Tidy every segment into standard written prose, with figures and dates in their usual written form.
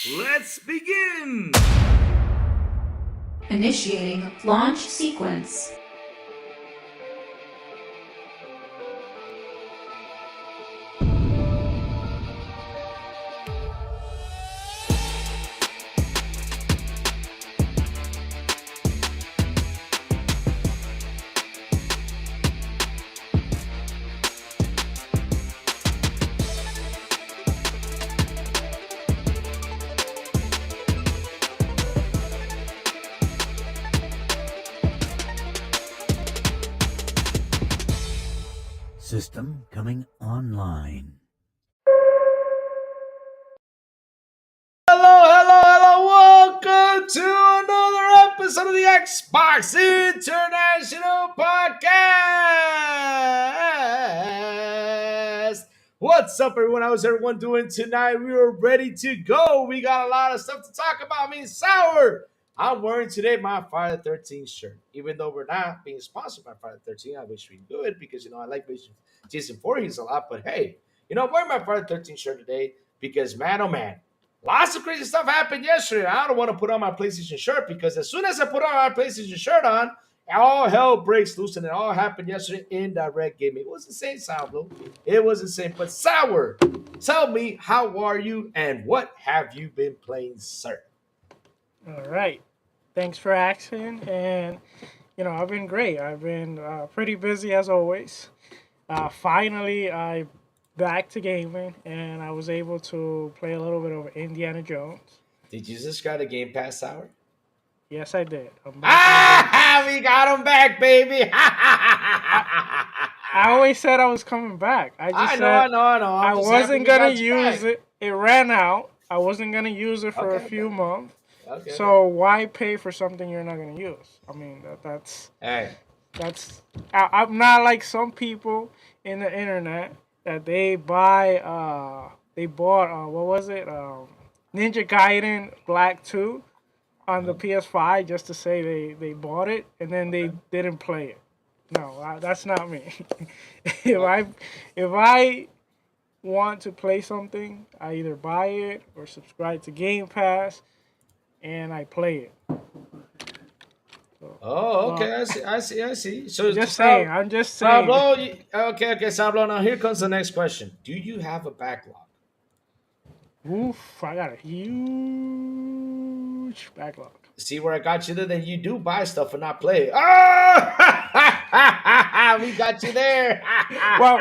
Let's begin! Initiating launch sequence. System coming online. Welcome to another episode of the Xbox International Podcast. What's up, everyone? How's everyone doing tonight? We are ready to go. We got a lot of stuff to talk about. Sour. I'm wearing today my Friday the 13th shirt. Even though we're not being sponsored by Friday the 13th, I wish we could because, I like Jason Voorhees a lot. But hey, I'm wearing my Friday the 13th shirt today because, man, oh man, lots of crazy stuff happened yesterday. I don't want to put on my PlayStation shirt because as soon as I put on my PlayStation shirt on, all hell breaks loose, and it all happened yesterday in direct gaming. It was insane, Sourblow. It was insane. But Sour, tell me, how are you and what have you been playing, sir? All right. Thanks for asking. And, I've been great. I've been pretty busy as always. Finally, I back to gaming, and I was able to play a little bit of Indiana Jones. Did you subscribe to Game Pass, Sour? Yes, I did. I'm back we got him back, baby. I always said I was coming back. I know. I wasn't going to use it. It ran out. I wasn't going to use it for a few months. Okay. So why pay for something you're not going to use? I mean, that's... Hey. I'm not like some people in the internet that they bought, what was it? Ninja Gaiden Black 2 on the PS5 just to say they bought it and then they didn't play it. No, that's not me. If I want to play something, I either buy it or subscribe to Game Pass and I play it. Oh, okay. I see. So I'm just saying. Sourblow, okay, Sourblow. Now here comes the next question. Do you have a backlog? Oof, I got a huge backlog. See where I got you there? Then you do buy stuff and not play. Oh! We got you there. Well,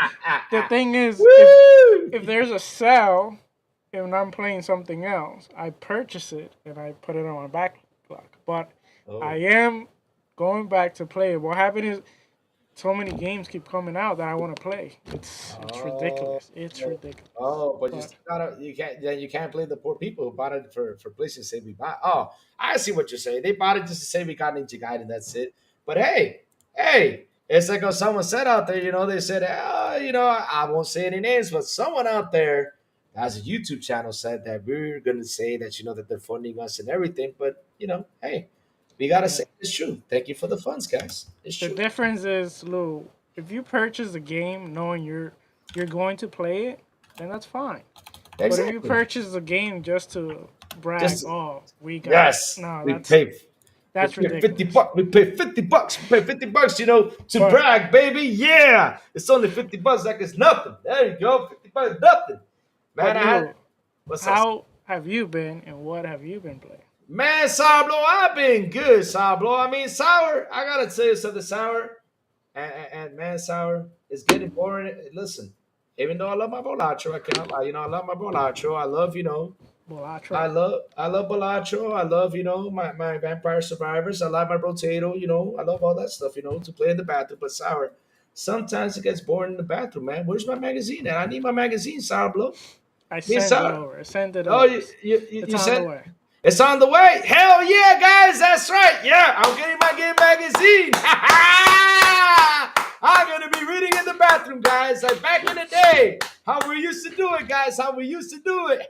the thing is, if there's a sale and I'm playing something else, I purchase it and I put it on my backlog. But I am going back to play it. What happened is so many games keep coming out that I want to play. It's ridiculous. It's ridiculous. Oh, but you can't blame the poor people who bought it for PlayStation. Say we buy. Oh, I see what you're saying. They bought it just to say we got Ninja Gaiden. That's it. But hey, it's like someone said out there. They said, I won't say any names, but someone out there has a YouTube channel said that we're gonna say that that they're funding us and everything. But hey. We gotta say it's true. Thank you for the funds, guys. It's true. The difference is, Lou, if you purchase a game knowing you're going to play it, then that's fine. Exactly. But if you purchase a game just to brag, we got that's ridiculous. We pay $50. We pay $50, to brag, baby. Yeah, it's only $50. Like it's nothing. There you go, $50, nothing. Man, how have you been, and what have you been playing? Man, Sourblow, I've been good, Sourblow. Sour, I gotta tell you something, Sour. And man, Sour, it's getting boring. Listen, even though I love my Bolatro, I cannot lie. I love my Bolatro. I love, Bolatro. I love Bolatro. I love, my Vampire Survivors. I love my Rotato. I love all that stuff, to play in the bathroom. But Sour, sometimes it gets boring in the bathroom, man. Where's my magazine? I need my magazine, Sourblow. I sent it over. Oh, you sent the way. It's on the way. Hell yeah, guys. That's right. Yeah, I'm getting my game magazine. I'm going to be reading in the bathroom, guys. Like back in the day. How we used to do it, guys. How we used to do it.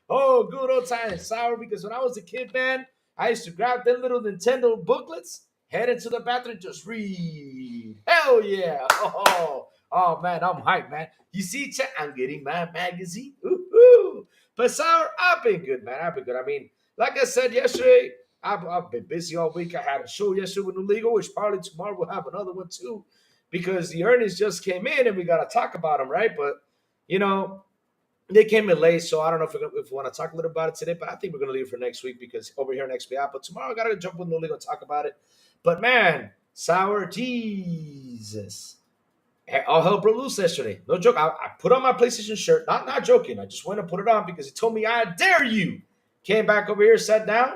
Oh, good old times, Sour. Because when I was a kid, man, I used to grab them little Nintendo booklets, head into the bathroom, just read. Hell yeah. Oh man, I'm hyped, man. You see, chat, I'm getting my magazine. Ooh. But Sour, I've been good, man. I've been good. I mean, like I said yesterday, I've been busy all week. I had a show yesterday with New Legal, which probably tomorrow we'll have another one too, because the earnings just came in and we got to talk about them, right? But you know, they came in late, so I don't know if we want to talk a little about it today, but I think we're going to leave it for next week because over here next week. But tomorrow I got to jump with Lily and talk about it. But man, Sour, Jesus. All hell broke loose yesterday. No joke. I put on my PlayStation shirt. Not joking. I just went and put it on because he told me, I dare you. Came back over here, sat down.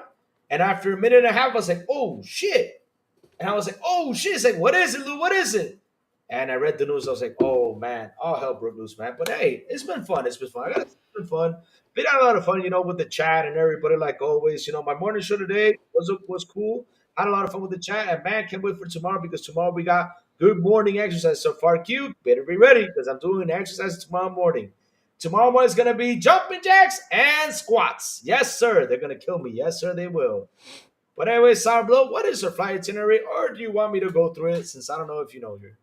And after a minute and a half, I was like, oh, shit. And I was like, oh, shit. It's like, what is it, Lou? What is it? And I read the news. I was like, oh man, all hell broke loose, man. But hey, it's been fun. It's been fun. It's been fun. Been had a lot of fun, with the chat and everybody, like always. My morning show today was cool. Had a lot of fun with the chat, and man, can't wait for tomorrow because tomorrow we got good morning exercise. So far, Q, better be ready because I'm doing exercise tomorrow morning. Tomorrow morning is gonna be jumping jacks and squats. Yes, sir. They're gonna kill me. Yes, sir. They will. But anyway, Sourblow, what is your flight itinerary, or do you want me to go through it? Since I don't know if you know your.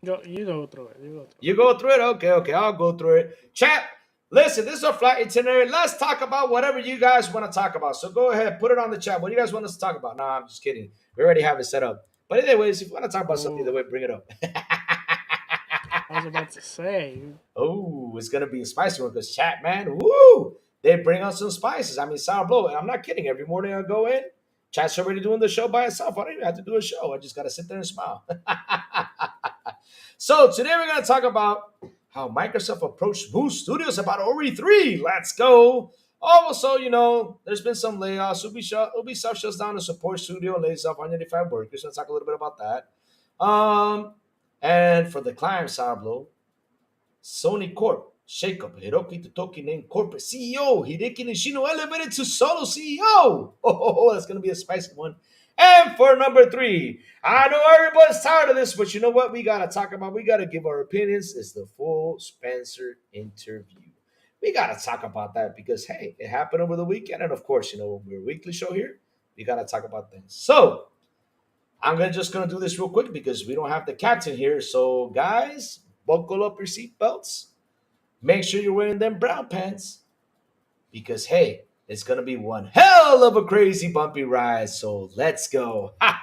You go through it. You go through it. You go through it? Okay, I'll go through it. Chat, listen, this is our flight itinerary. Let's talk about whatever you guys want to talk about. So go ahead, put it on the chat. What do you guys want us to talk about? Nah, I'm just kidding. We already have it set up. But anyways, if you want to talk about something either way, bring it up. I was about to say. Oh, it's going to be a spicy one because chat, man, woo! They bring on some spices. I mean, sour blow. And I'm not kidding. Every morning I go in, chat's already doing the show by itself. I don't even have to do a show. I just got to sit there and smile. So today we're going to talk about how Microsoft approached Moose Studios about Ori 3. Let's go. Also, there's been some layoffs. Ubisoft shuts down the support studio and lays off 185 workers. Let's talk a little bit about that. And for the client, Sourblow, Sony Corp, shakeup, Hiroki Totoki named corporate CEO, Hideki Nishino elevated to solo CEO. Oh, that's going to be a spicy one. And for number 3, I know everybody's tired of this, but you know what? We got to talk about, we got to give our opinions. It's the full Spencer interview. We got to talk about that because, hey, it happened over the weekend. And of course, when we're a weekly show here, we got to talk about things. So I'm just going to do this real quick because we don't have the captain here. So guys, buckle up your seatbelts. Make sure you're wearing them brown pants because, hey, it's going to be one hell of a crazy bumpy ride. So let's go. I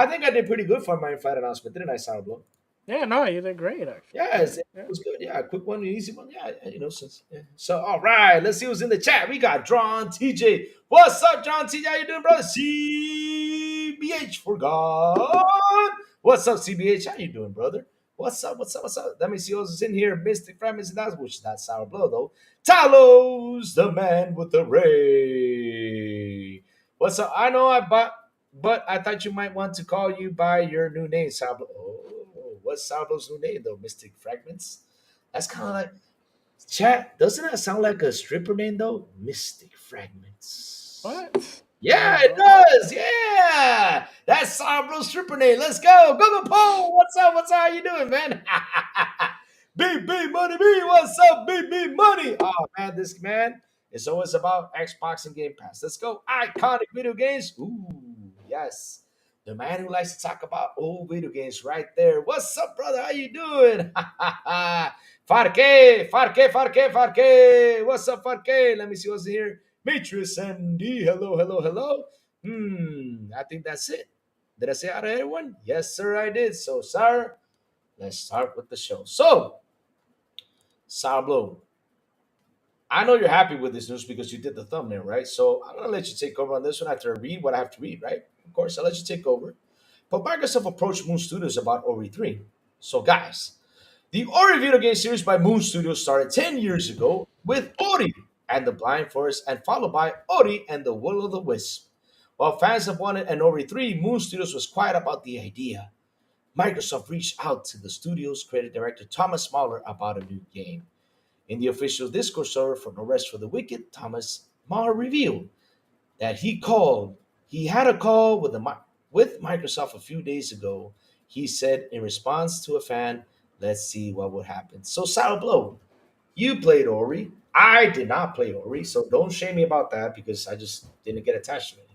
think I did pretty good for my fight announcement, didn't I, Sourblow? Yeah, no, you did great, actually. Yeah, it was good. Yeah, a quick one, an easy one. Yeah, since. Yeah. So, all right, let's see who's in the chat. We got John TJ. What's up, John TJ? How you doing, brother? CBH for God. What's up, CBH? How you doing, brother? What's up? Let me see who's in here. Mystic Fragments and that, which is not Sour Blow, though. Talos, the man with the ray. What's up? I know but I thought you might want to call you by your new name, Sour Blow. Oh, what's Sourblow's new name, though? Mystic Fragments? That's kind of like, chat, doesn't that sound like a stripper name, though? Mystic Fragments. What? Yeah, it does. Yeah. That's Sourblo's stripper name. Let's go. Go, Poe. What's up? How you doing, man? BB Money B. What's up, BB Money? Oh, man, this man is always about Xbox and Game Pass. Let's go. Iconic video games. Ooh, yes. The man who likes to talk about old video games right there. What's up, brother? How you doing? Farke. What's up, Farke? Let me see what's in here. Matrix MD, hello. I think that's it. Did I say hi to everyone? Yes, sir, I did. So, sir, let's start with the show. So, Sourblow, I know you're happy with this news because you did the thumbnail, right? So, I'm going to let you take over on this one after I read what I have to read, right? Of course, I'll let you take over. But Microsoft approached Moon Studios about Ori 3. So, guys, the Ori video game series by Moon Studios started 10 years ago with Ori and the Blind Forest, and followed by Ori and the Will of the Wisp. While fans have wanted an Ori 3, Moon Studios was quiet about the idea. Microsoft reached out to the studio's creative director Thomas Mahler about a new game. In the official Discord server for No Rest for the Wicked, Thomas Mahler revealed that he had a call with Microsoft a few days ago. He said in response to a fan, let's see what would happen. So, Sourblow, you played Ori. I did not play Ori, so don't shame me about that because I just didn't get attached to it.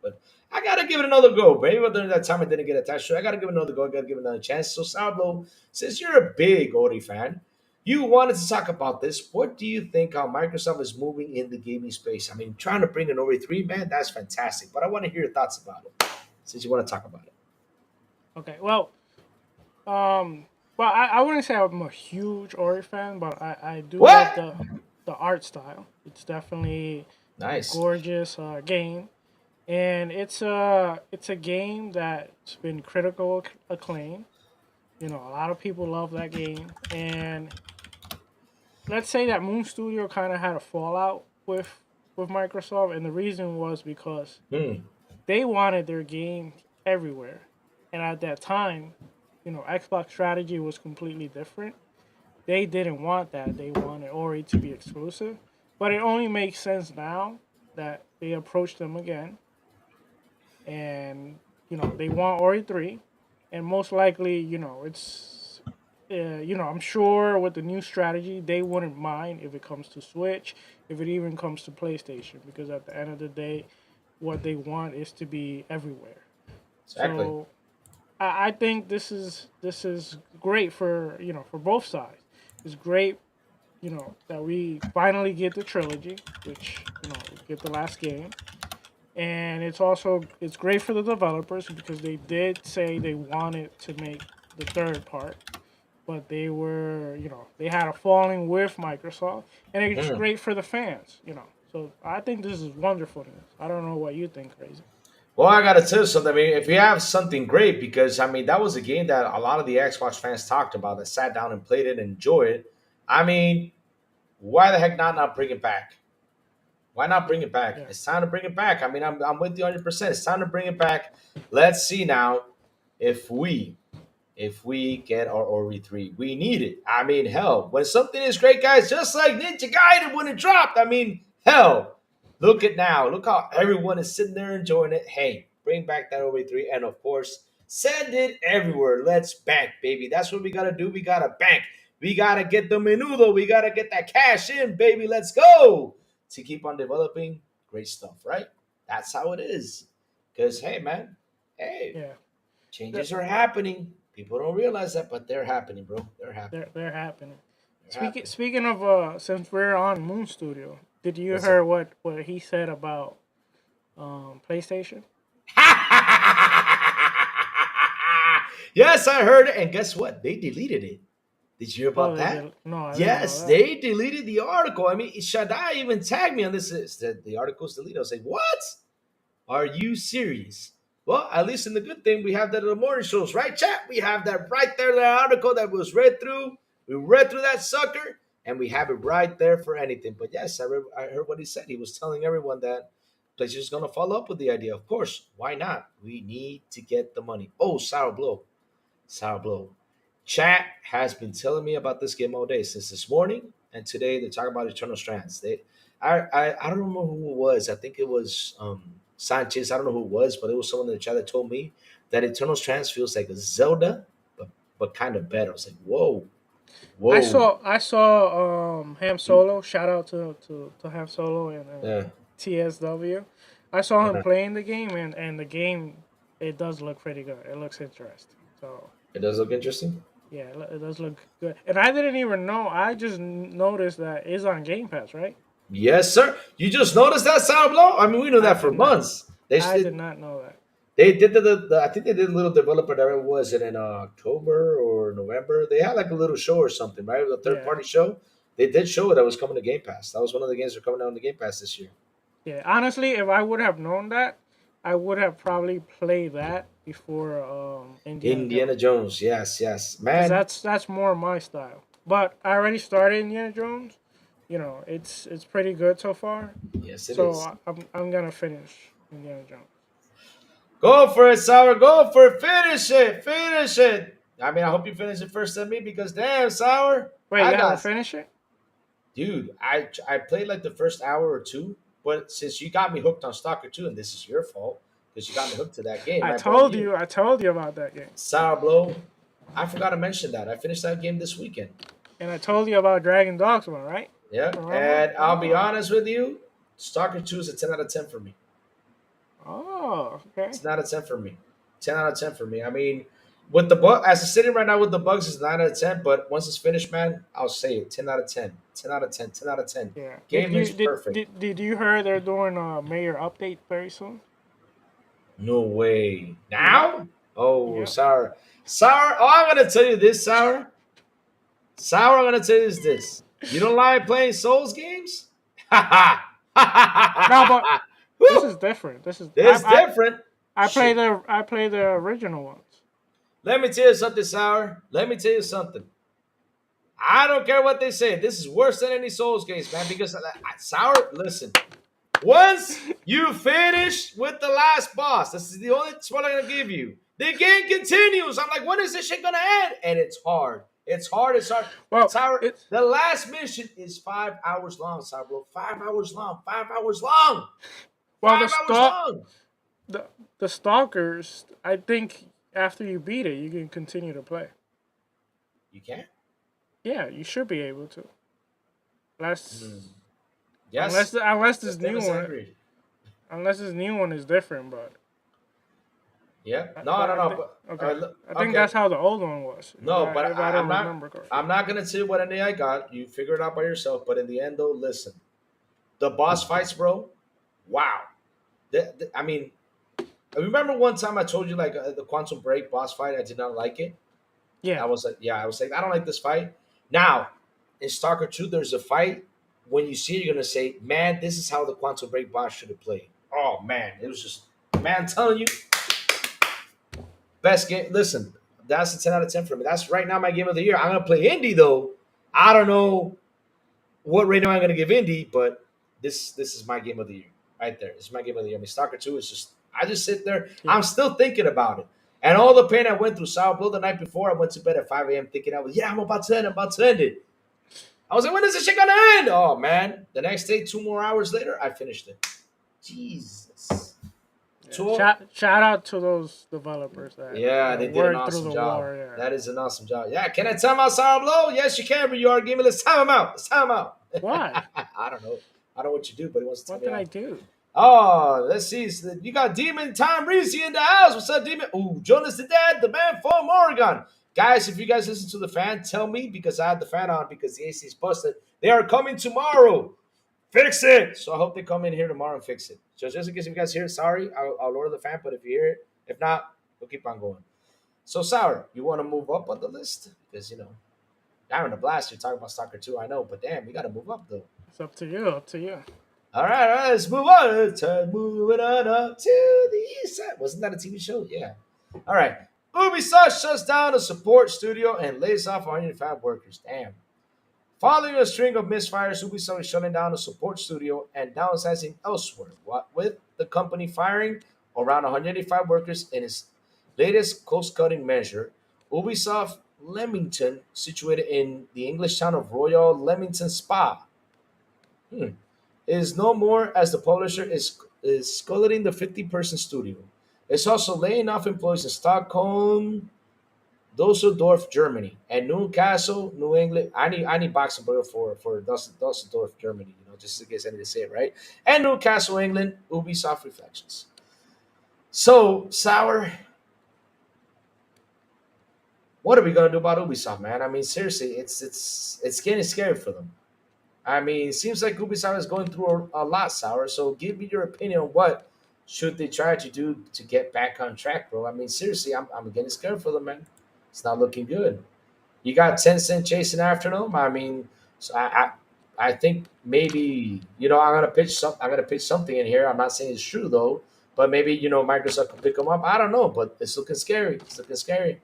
But I gotta give it another go. Maybe during that time I didn't get attached to it. I gotta give it another go. I gotta give it another chance. So Sourblow, since you're a big Ori fan, You wanted to talk about this. What do you think how Microsoft is moving in the gaming space? I mean, trying to bring an OE3, man, that's fantastic. But I want to hear your thoughts about it since you want to talk about it. Okay, um, I wouldn't say I'm a huge Ori fan, but I do love What? the art style. It's definitely a Nice. gorgeous game, and it's a game that's been critical acclaim. You know, a lot of people love that game, and let's say that Moon Studio kind of had a fallout with Microsoft, and the reason was because Hmm. they wanted their game everywhere, and at that time, you know, Xbox strategy was completely different. They didn't want that. They wanted Ori to be exclusive, but it only makes sense now that they approached them again, and you know they want Ori 3, and most likely, you know, you know, I'm sure with the new strategy, they wouldn't mind if it comes to Switch, if it even comes to PlayStation, because at the end of the day, what they want is to be everywhere. Exactly. So I think this is great for, you know, for both sides. It's great, you know, that we finally get the trilogy, which, you know, we get the last game, and it's great for the developers because they did say they wanted to make the third part, but they were, you know, they had a falling with Microsoft, and it's Hmm. great for the fans, you know. So I think this is wonderful news. I don't know what you think, Crazy. Well, I gotta tell you something. I mean, if you have something great, because I mean, that was a game that a lot of the Xbox fans talked about, that sat down and played it and enjoyed it. I mean, why the heck not bring it back? Why not bring it back? Yeah, It's time to bring it back. I mean, I'm with you 100%. It's time to bring it back. Let's see now if we get our Ori 3. We need it. I mean, hell, when something is great, guys, just like Ninja Gaiden when it dropped, I mean, hell, look at now. Look how everyone is sitting there enjoying it. Hey, bring back that Ori 3. And of course, send it everywhere. Let's bank, baby. That's what we got to do. We got to bank. We got to get the menudo. We got to get that cash in, baby. Let's go to keep on developing great stuff, right? That's how it is. Because, hey, man, hey, yeah, they're changes are happening. People don't realize that, but they're happening, bro. They're happening. they're happening. They're happening. Speaking of since we're on Moon Studio, did you What's up? hear what he said about PlayStation? Yes, I heard it. And guess what? They deleted it. Did you hear Oh, about they that? did. No, I didn't know Yes, that. they deleted the article. I mean, Shaddai even tagged me on this. Said the article's deleted. I was like, what? Are you serious? Well, at least in the good thing, we have that in the morning shows, right, chat? We have that right there, that article that was read through. We read through that sucker, and we have it right there for anything. But yes, I heard what he said. He was telling everyone that PlayStation's going to follow up with the idea. Of course, why not? We need to get the money. Oh, Sourblow. Sourblow. Chat has been telling me about this game all day since this morning, and today they're talking about Eternal Strands. I don't remember who it was. I think it was Sanchez. I don't know who it was, but it was someone in the chat that told me that Eternal Strands feels like a Zelda, but kind of better. I was like, whoa, whoa, I saw Ham Solo. Shout out to Ham Solo and yeah, TSW. I saw him uh-huh. playing the game, and the game, it does look pretty good. It looks interesting. So It does look interesting. yeah, it does look good. And I didn't even know. I just noticed that it's on Game Pass, right? Yes, sir. You just noticed that Sourblow? I mean, we knew I that for did not. months. They I did should. not know that. They did I think they did a little developer that was it in October or November. They had like a little show or something, right? A third Yeah, party show. They did show it that was coming to Game Pass. That was one of the games that are coming out on the Game Pass this year. yeah. Honestly, if I would have known that, I would have probably played that before Indiana Indiana Jones, Jones, yes, yes, because man. that's more my style. But I already started Indiana Jones. You know, it's pretty good so far. Yes, it So is. I'm gonna finish Indiana Jones. Go for it, Sour. Go for it. Finish it. Finish it. I mean, I hope you finish it first than me because damn, Sour. Wait, I you haven't got finished it? dude. I played like the first hour or two, but since you got me hooked on Stalker 2, and this is your fault because you got me hooked to that game, I blame you. I told you about that game, Sour Blow. I forgot to mention that. I finished that game this weekend. and I told you about Dragon Dogma, right? Yeah. Remember? And I'll be Oh, honest with you, Stalker 2 is a 10 out of 10 for me. oh, okay. It's not a 10 for me. 10 out of 10 for me. I mean, With the bug, as it's sitting right now with the bugs, it's 9 out of 10. But once it's finished, man, I'll say it 10 out of 10. 10 out of 10. 10 out of 10. Yeah. Game is perfect. Did you hear they're doing a major update very soon? No way. Yep. Now? Oh, Yep. sour. Sour. Oh, I'm gonna tell you this, sour. Sour, I'm gonna tell you this. You don't like playing Souls games? Ha ha. Ha ha No, but ha this ha. is different. This is It's different. I Shit. play the original ones. Let me tell you something, Sour. Let me tell you something. I don't care what they say. This is worse than any Souls games, man. Because Sour, listen. Once you finish with the last boss, this is the only spot I'm gonna give you. The game continues. I'm like, when is this shit gonna end? And it's hard. It's hard. It's hard. Well, Sour. it's The last mission is 5 hours long, Sour bro. 5 hours long. 5 hours long. well the 5 hours long. the the stalkers. I think after you beat it, you can continue to play. You can't. Yeah, you should be able to. Unless Yes. unless Yes, this new Davis, I one agree. unless this new one is different, but Yeah. but No, no, I no. think But okay. I think okay. that's how the old one was. No, but If I I'm don't not. remember correctly. I'm not gonna tell you what ending I got. You figure it out by yourself. But in the end, though, listen. The boss fights, bro. Wow. I mean, I remember one time I told you like the Quantum Break boss fight. I did not like it. Yeah. I was like, yeah, I was like, I don't like this fight. Now, in Stalker 2, there's a fight. When you see it, you're gonna say, man, this is how the Quantum Break boss should have played. Oh man, it was just, man, I'm telling you, best game. Listen, that's a 10 out of 10 for me. That's right now my game of the year. I'm gonna play Indy though. I don't know what rating I'm gonna give Indy, but this is my game of the year right there. It's my game of the year. I mean, Stalker 2 is just, I just sit there. Yeah. I'm still thinking about it. And all the pain I went through, Sourblow the night before, I went to bed at 5 a.m. thinking I'm about to end. I'm about to end it. I was like, when is this shit gonna end? Oh man. The next day, 2 more hours later, I finished it. Jesus. Yeah. Shout out to those developers Yeah, that they did an worked through awesome the job. war. Yeah. That is an awesome job. Yeah, can I time out Sourblow? Yes, you can, Reward Gaming. Let's time him out. Let's time him out. Why? I don't know. I don't know what you do, but he wants to What tell did me I out. do? Oh, let's see. So you got Demon Time Reese in the house. What's up, Demon? Ooh, Jonas the Dad, the man from Oregon. Guys, if you guys listen to the fan, tell me because I had the fan on because the AC is busted. They are coming tomorrow. Fix it. So I hope they come in here tomorrow and fix it. So just in case you guys hear it, sorry, I'll lower the fan, but if you hear it, if not, we'll keep on going. So, Sour, you want to move up on the list? Because, having a blast. You're talking about Stalker 2, I know, but damn, we got to move up, though. It's up to you. Up to you. All right, let's move on. Moving on up to the east side. Wasn't that a TV show? Yeah. All right. Ubisoft shuts down a support studio and lays off 105 workers. Damn. Following a string of misfires, Ubisoft is shutting down a support studio and downsizing elsewhere, with the company firing around 185 workers in its latest cost-cutting measure. Ubisoft Leamington, situated in the English town of Royal Leamington Spa, is no more as the publisher is sculling the 50-person studio. It's also laying off employees in Stockholm, Dusseldorf, Germany, and Newcastle, New England. I need Boxenberger for Dusseldorf, Germany. Just in case I need to say it right. And Newcastle, England. Ubisoft Reflections. So Sour, what are we gonna do about Ubisoft, man? I mean, seriously, it's getting scary for them. I mean, it seems like Ubisoft is going through a lot, Sour. So give me your opinion on what should they try to do to get back on track, bro. I mean, seriously, I'm getting scared for them, man. It's not looking good. You got Tencent chasing after them. I mean, so I think maybe I'm gonna pitch something in here. I'm not saying it's true though, but maybe Microsoft can pick them up. I don't know, but it's looking scary. It's looking scary.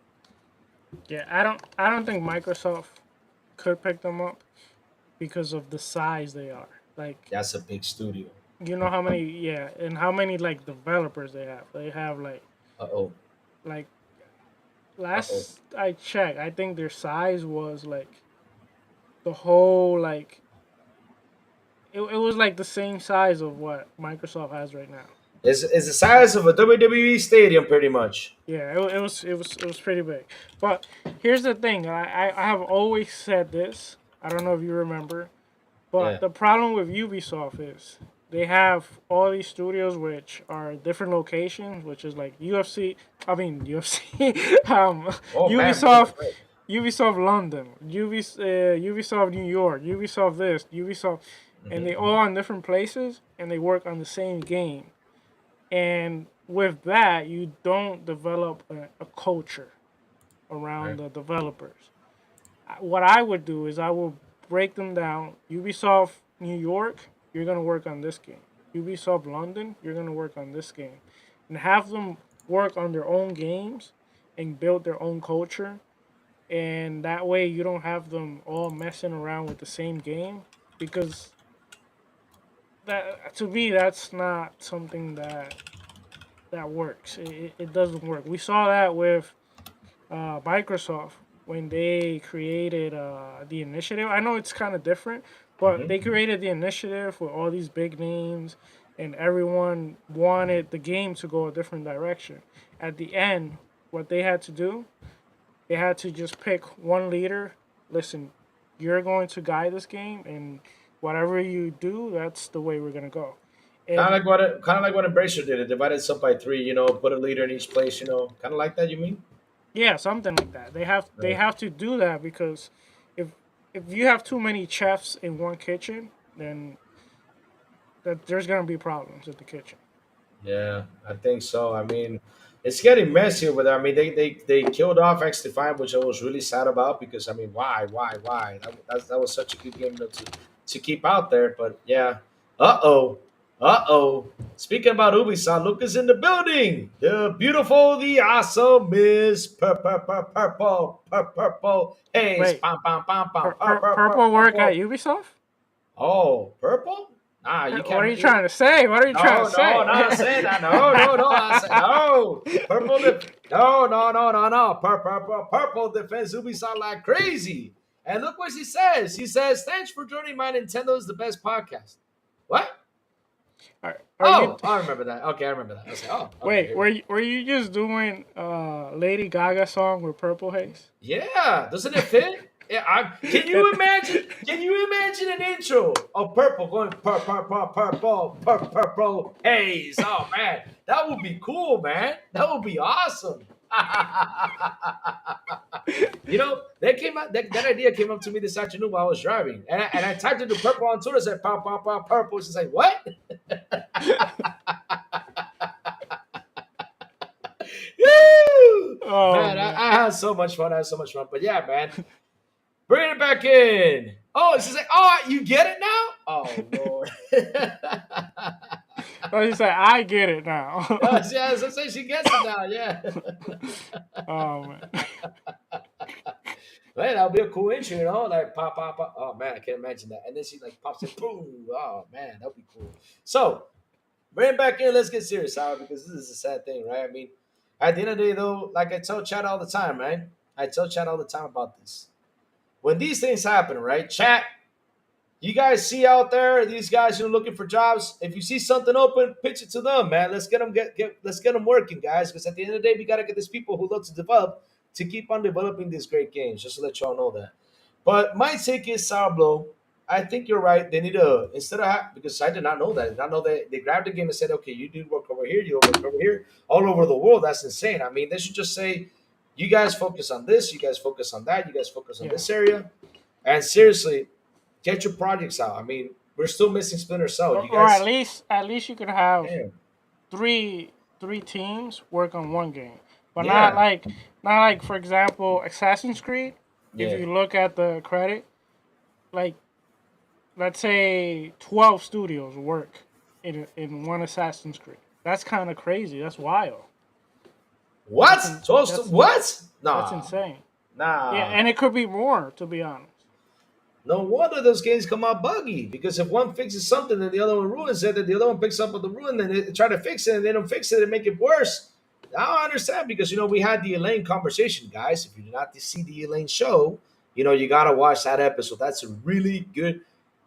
Yeah, I don't think Microsoft could pick them up because of the size they are. Like, That's a big studio. you know how many, yeah, and how many like developers they have. They have Uh oh. like Uh oh. last I checked, I think their size was like the whole like it was like the same size of what Microsoft has right now. It's the size of a WWE stadium, pretty much. Yeah, it was pretty big. But here's the thing, I have always said this. I don't know if you remember, Yeah. but the problem with Ubisoft is they have all these studios which are different locations, which is like UFC. I mean UFC. Oh man, Ubisoft, Ubisoft London, Ubisoft New York, Ubisoft this, Ubisoft, and they all in different places, and they work on the same game. And with that, you don't develop a culture around right. the developers. What I would do is I will break them down. Ubisoft New York, you're gonna work on this game. Ubisoft London, you're gonna work on this game, and have them work on their own games and build their own culture. And that way, you don't have them all messing around with the same game because that to me that's not something that works. It doesn't work. We saw that with Microsoft when they created the initiative. I know it's kind of different, but they created the initiative with all these big names, and everyone wanted the game to go a different direction. At the end, what they had to do, they had to just pick one leader. Listen, you're going to guide this game, and whatever you do, that's the way we're gonna go. Kind of And like what Embracer did. It divided us up by three. Put a leader in each place. Kind of like that. You mean? yeah, something like that. They Right. have to do that because if if you have too many chefs in one kitchen, then that there's gonna be problems at the kitchen. Yeah, I think so. I mean, it's getting messy over there. I mean, they killed off X-Defiant, which I was really sad about because I mean, why? That was such a good game to keep out there. But yeah, uh oh. Speaking about Ubisoft, Lucas in the building. The beautiful, the awesome Miss Purple Haze. Wait, Pam pam pam pam purple work at purple. Ubisoft? Oh, purple? Nah, you What are can't. you trying to say? What are you trying No, to no, say? not saying that. No. I said no. No. Purple defense Ubisoft like crazy. And look what he says. He says, "Thanks for joining my Nintendo is the best podcast." What? Are you? Oh, I remember that. Okay, I remember that. I said, "Oh, okay." Wait, Here we go. were you just doing Lady Gaga song with Purple Haze? Yeah, doesn't it fit? Yeah, can you imagine? Can you imagine an intro of purple going purple haze? Oh man, that would be cool, man. That would be awesome. That came out. That idea came up to me this afternoon while I was driving, and I typed into purple on Twitter. Said purple. She's like, what? Woo! Oh Man, man. I had so much fun. I had so much fun. But yeah, man. Bring it back in. Oh, she's like, oh, you get it now? Oh, Lord. Oh, you say I get it now. Yeah, so say she gets it now, yeah. Oh man. Man, that'll be a cool intro, like pop. Oh, man, I can't imagine that. And then she like pops it, boom. Oh, man, that'll be cool. So, bring it back in. Let's get serious, Howard, because this is a sad thing, right? I mean, at the end of the day, though, like I tell Chad all the time, right? I tell Chad all the time about this. When these things happen, right? Chat, you guys see out there these guys who are looking for jobs. If you see something open, pitch it to them, man. Let's get them let's get them working, guys. Because at the end of the day, we gotta get these people who love to develop to keep on developing these great games. Just to let y'all know that. But my take is Sourblow. I think you're right. They need to because I did not know that. I did not know that they grabbed the game and said, okay, you do work over here, you work over here, all over the world. That's insane. I mean, they should just say, you guys focus on this, you guys focus on that, you guys focus on Yeah. this area, and seriously, get your projects out. I mean, we're still missing Splinter Cell. You Or guys, at least you could have damn, three three teams work on one game, but yeah, not like for example Assassin's Creed. If yeah. you look at the credit, like let's say 12 studios work in one Assassin's Creed. That's kind of crazy. That's wild. What? That's What? that's Nah, insane. Yeah, nah. and it could be more to be honest. No wonder those games come out buggy. Because if one fixes something and the other one ruins it, then the other one picks up on the ruin, then they try to fix it and they don't fix it and make it worse. Now I understand because we had the Elaine conversation, guys. If you did not see the Elaine show, you gotta watch that episode. That's a really good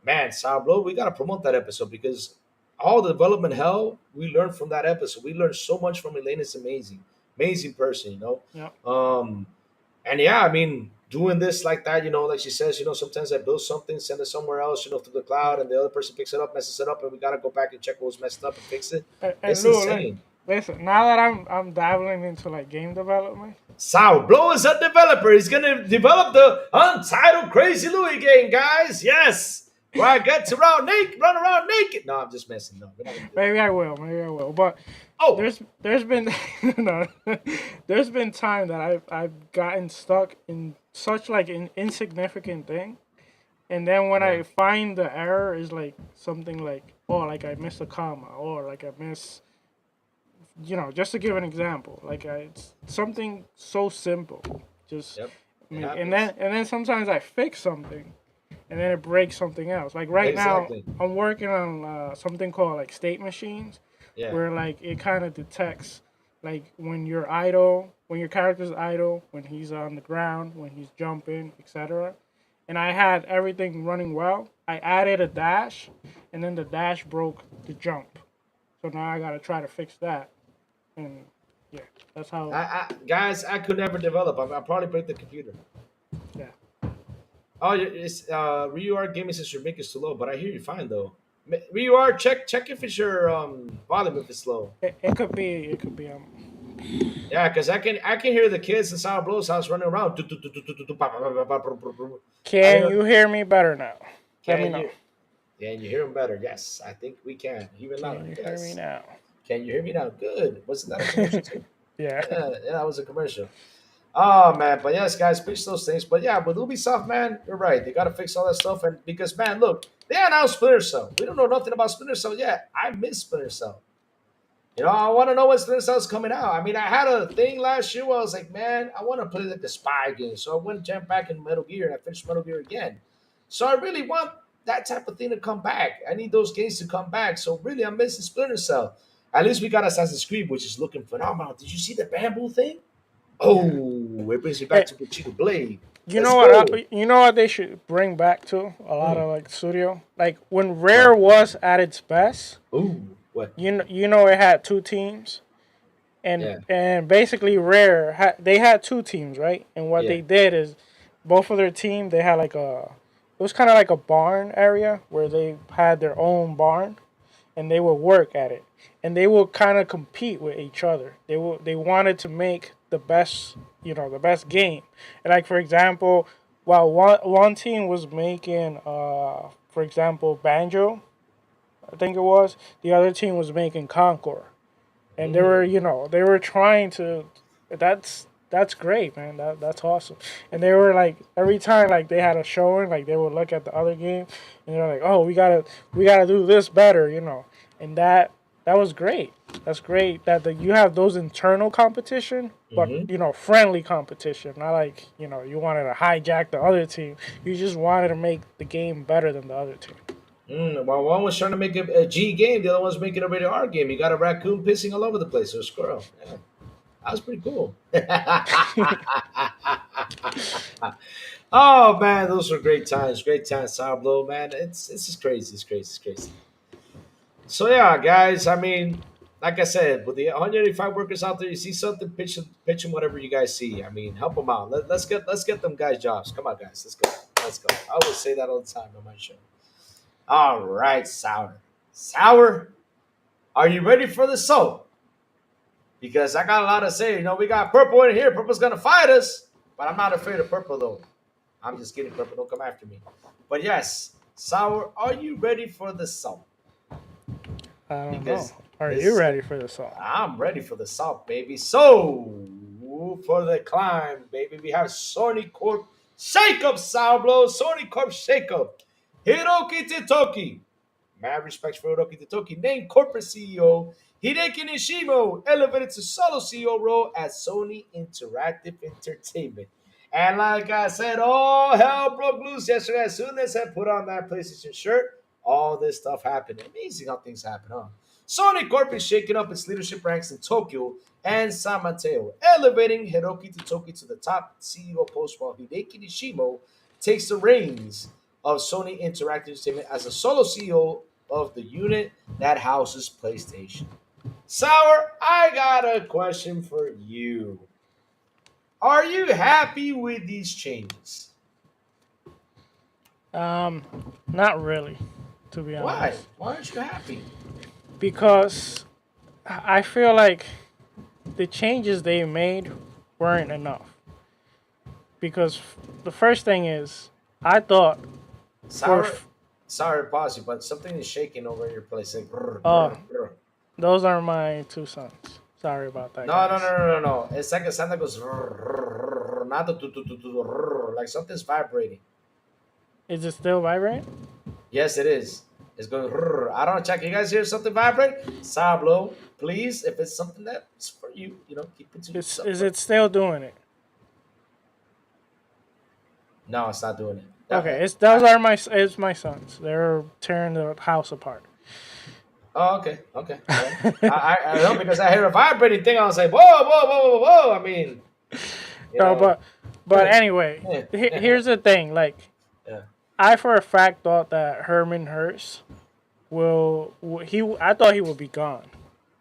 man, Sourblow. We gotta promote that episode because all the development hell we learned from that episode. We learned so much from Elaine. It's amazing, amazing person. Yeah. And yeah, I mean, doing this like that, like she says, sometimes I build something, send it somewhere else, to the cloud, and the other person picks it up, messes it up, and we gotta go back and check what was messed up and fix it. And It's Lou, insane. listen. Now that I'm dabbling into like game development. Sourblow is a developer. He's gonna develop the Untitled Crazy Louie game, guys. Yes, where I get to run around naked. No, I'm just messing. No, we're not gonna do that. Maybe I will. Maybe I will. But Oh, there's been no, there's been time that I've gotten stuck in such like an insignificant thing, and then when yeah. I find the error is like something like, oh, like I missed a comma, or like I miss, just to give an example, like it's something so simple, just Yep. It and happens. then sometimes I fix something, and then it breaks something else. Like right now, Exactly. I'm working on something called like state machines, Yeah. where like it kind of detects like when you're idle, when your character's idle, when he's on the ground, when he's jumping, etc. And I had everything running well. I added a dash, and then the dash broke the jump. So now I gotta try to fix that. And yeah, that's how. Guys, I could never develop. I'll probably break the computer. Yeah, Oh, it's RUR gaming says your mic is too low, but I hear you fine though. RUR, check if it's your volume if it's low. it could be. It could be. Yeah, because I can hear the kids in Sour Blow's house running around. I Can hear. you hear me better now? Let me Can know. you? Can you hear them better? Yes, I think we can. Even Can louder. you hear me Yes. now? Can you hear me now? Good. Wasn't that a commercial too? Yeah. Yeah, that was a commercial. Oh man, but yes, guys, fix those things. But yeah, with Ubisoft, man, you're right. They gotta fix all that stuff, and because man, look, they announced Splinter Cell. We don't know nothing about Splinter Cell yet. I miss Splinter Cell. I want to know when Splinter Cell's coming out. I mean, I had a thing last year where I was like, man, I want to play like the spy game. So I went and jumped back in Metal Gear and I finished Metal Gear again. So I really want that type of thing to come back. I need those games to come back. So really, I'm missing Splinter Cell. At least we got Assassin's Creed, which is looking phenomenal. Did you see the bamboo thing? Yeah. Oh, it brings me back Hey, to Cheetah Blade. you Let's know what? go. You know what they should bring back to a lot Mm, of like studio, like when what? Rare was at its best. Ooh, what? You know it had two teams, and Yeah, basically Rare they had two teams, right? And what yeah. they did is both of their team they had like it was kind of like a barn area where they had their own barn, and they would work at it, and they would kind of compete with each other. They wanted to make the best game. And like for example, while one team was making for example Banjo, I think it was, the other team was making Concord, and Mm, they were trying to. That's great, man. That's awesome. And they were like every time like they had a showing, like they would look at the other game, and they're like, oh, we gotta do this better, And that was great. That's great that you have ththose internal competition, but mm-hmm. friendly competition. Not like you wanted to hijack the other team. You just wanted to make the game better than the other team. Well, one was trying to make a G game, the other one's making a rated R game. You got a raccoon pissing all over the place, or a squirrel. Yeah, that was pretty cool. Oh man, those were great times, Sourblow, man. It's just crazy, it's crazy. So yeah, guys. I mean, like I said, with the 185 workers out there, you see something, pitch them whatever you guys see. I mean, help them out. Let's get them guys jobs. Come on, guys, let's go. I always say that all the time on my show. All right, Sour, are you ready for the soap? Because I got a lot to say. We got purple in here. Purple's gonna fight us, but I'm not afraid of purple though. I'm just kidding, purple. Don't come after me. But yes, Sour, are you ready for the soap? I don't know. Because Are you this, ready for the song? I'm ready for the salt, baby. So for the climb, baby, we have Sony Corp Shake Up, Sourblow. Sony Corp Shake Up. Hiroki Titoki. Mad respects for Hiroki Titoki. Named corporate CEO. Hideki Nishimo elevated to solo CEO role at Sony Interactive Entertainment. And like I said, all hell broke loose yesterday. As soon as I put on that PlayStation shirt, all this stuff happened. Amazing how things happen, huh? Sony Corp is shaking up its leadership ranks in Tokyo and San Mateo, elevating Hiroki Totoki to the top CEO post while Hideki Nishimo takes the reins of Sony Interactive Entertainment as a solo CEO of the unit that houses PlayStation. Sour, I got a question for you. Are you happy with these changes? Not really, to be Why? honest, Why aren't you happy? because I feel like the changes they made weren't enough. Because the first thing is, I thought for Sorry, sorry, pause you, but something is shaking over in your place. Like, brr, oh, brr, brr. those are my two sons. Sorry about that, No, no, no, guys. no, no, no. It's like a sound that goes not the like something's vibrating. Is it still vibrating? Yes, it is. It's going. I don't know. Check. You guys hear something vibrate? Sourblow, please. If it's something that's for you, keep it to yourself. Is it still doing it? No, it's not doing it. Okay, it's my sons. They're tearing the house apart. Oh, okay, okay, all right. I know because I hear a vibrating thing. I was like, whoa, whoa, whoa, whoa, whoa. I mean, you No, know, but anyway, here's the thing. Like, yeah. I for a fact thought that Herman Hurst I thought he would be gone.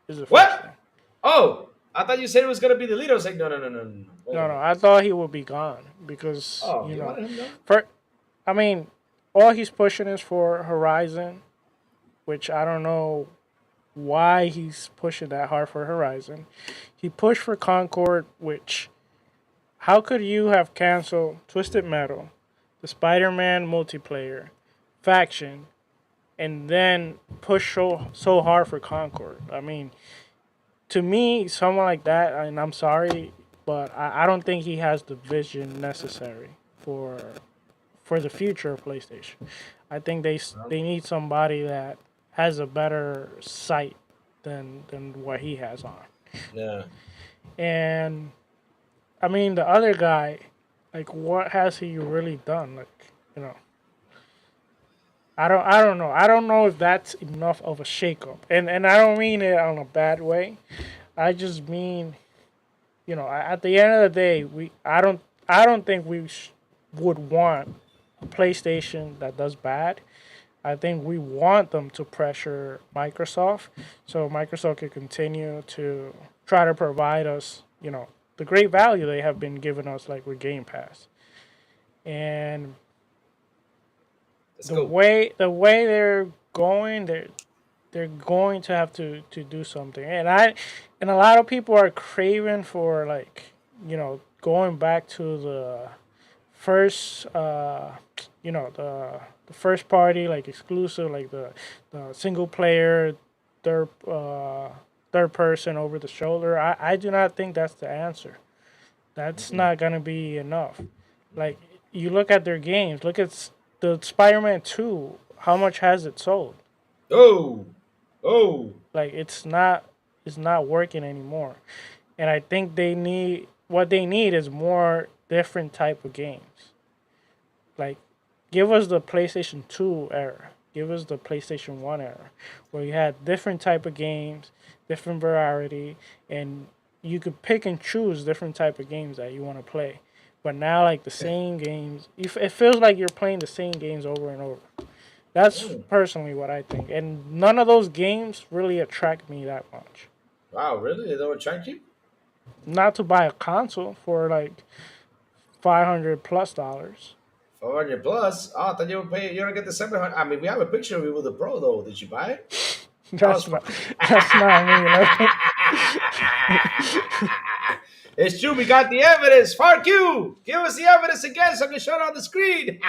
Is the first thing. What? Oh, I thought you said it was gonna be the leader. I was like, no, no, no, no, no. Wait a No, no, minute. I thought he would be gone because Oh, you wanted him gone? for I mean, all he's pushing is for Horizon, which I don't know why he's pushing that hard for Horizon. He pushed for Concord, which how could you have canceled Twisted Metal, the Spider-Man multiplayer, faction, and then push so hard for Concord? I mean, to me, someone like that, and I'm sorry, but I don't think he has the vision necessary for the future of PlayStation. I think they need somebody that has a better sight than what he has on. Yeah. And I mean, the other guy, like, what has he really done? Like, you know, I don't know. I don't know if that's enough of a shakeup. And I don't mean it on a bad way. I just mean, at the end of the day, I don't think we would want a PlayStation that does bad. I think we want them to pressure Microsoft so Microsoft can continue to try to provide us, the great value they have been giving us, like with Game Pass. And Let's the go. way they're going, they're going to have to do something. And a lot of people are craving for, like, going back to the first the first party, like, exclusive, like the single player third third person over the shoulder. I do not think that's the answer. That's not gonna be enough. Like, you look at their games, look at the Spider-Man 2, how much has it sold? Oh, oh. Like, it's not working anymore. And I think they need is more different type of games. Like, give us the PlayStation 2 era. Give us the PlayStation 1 era, where you had different type of games, different variety, and you could pick and choose different type of games that you want to play. But now, like, the same games, it feels like you're playing the same games over and over. That's Mm. personally what I think. And none of those games really attract me that much. Wow, really? They don't attract you? Not to buy a console for like $500 plus. 400 plus. Oh, I thought you would pay. You don't get the 700. I mean, we have a picture of you with the Pro, though. Did you buy it? That was That's fun. not that's not me. It's true. We got the evidence. Fuck you. Give us the evidence again so I can show it on the screen.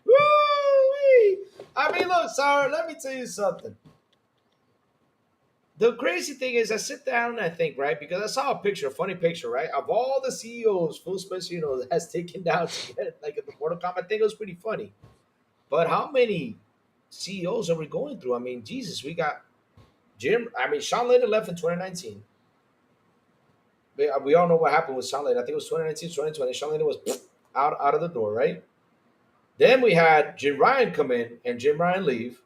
Woo-wee. I mean, look, Sarah, let me tell you something. The crazy thing is, I sit down and I think, right? Because I saw a picture, a funny picture, right? Of all the CEOs, Phil Spencer, that has taken down to get like in the Mortal Kombat thing. It was pretty funny. But how many CEOs are we going through? I mean, Jesus, we got Jim. I mean, Sean Layden left in 2019. We all know what happened with Sean Layden. I think it was 2019, 2020. Sean Layden was out of the door, right? Then we had Jim Ryan come in and Jim Ryan leave.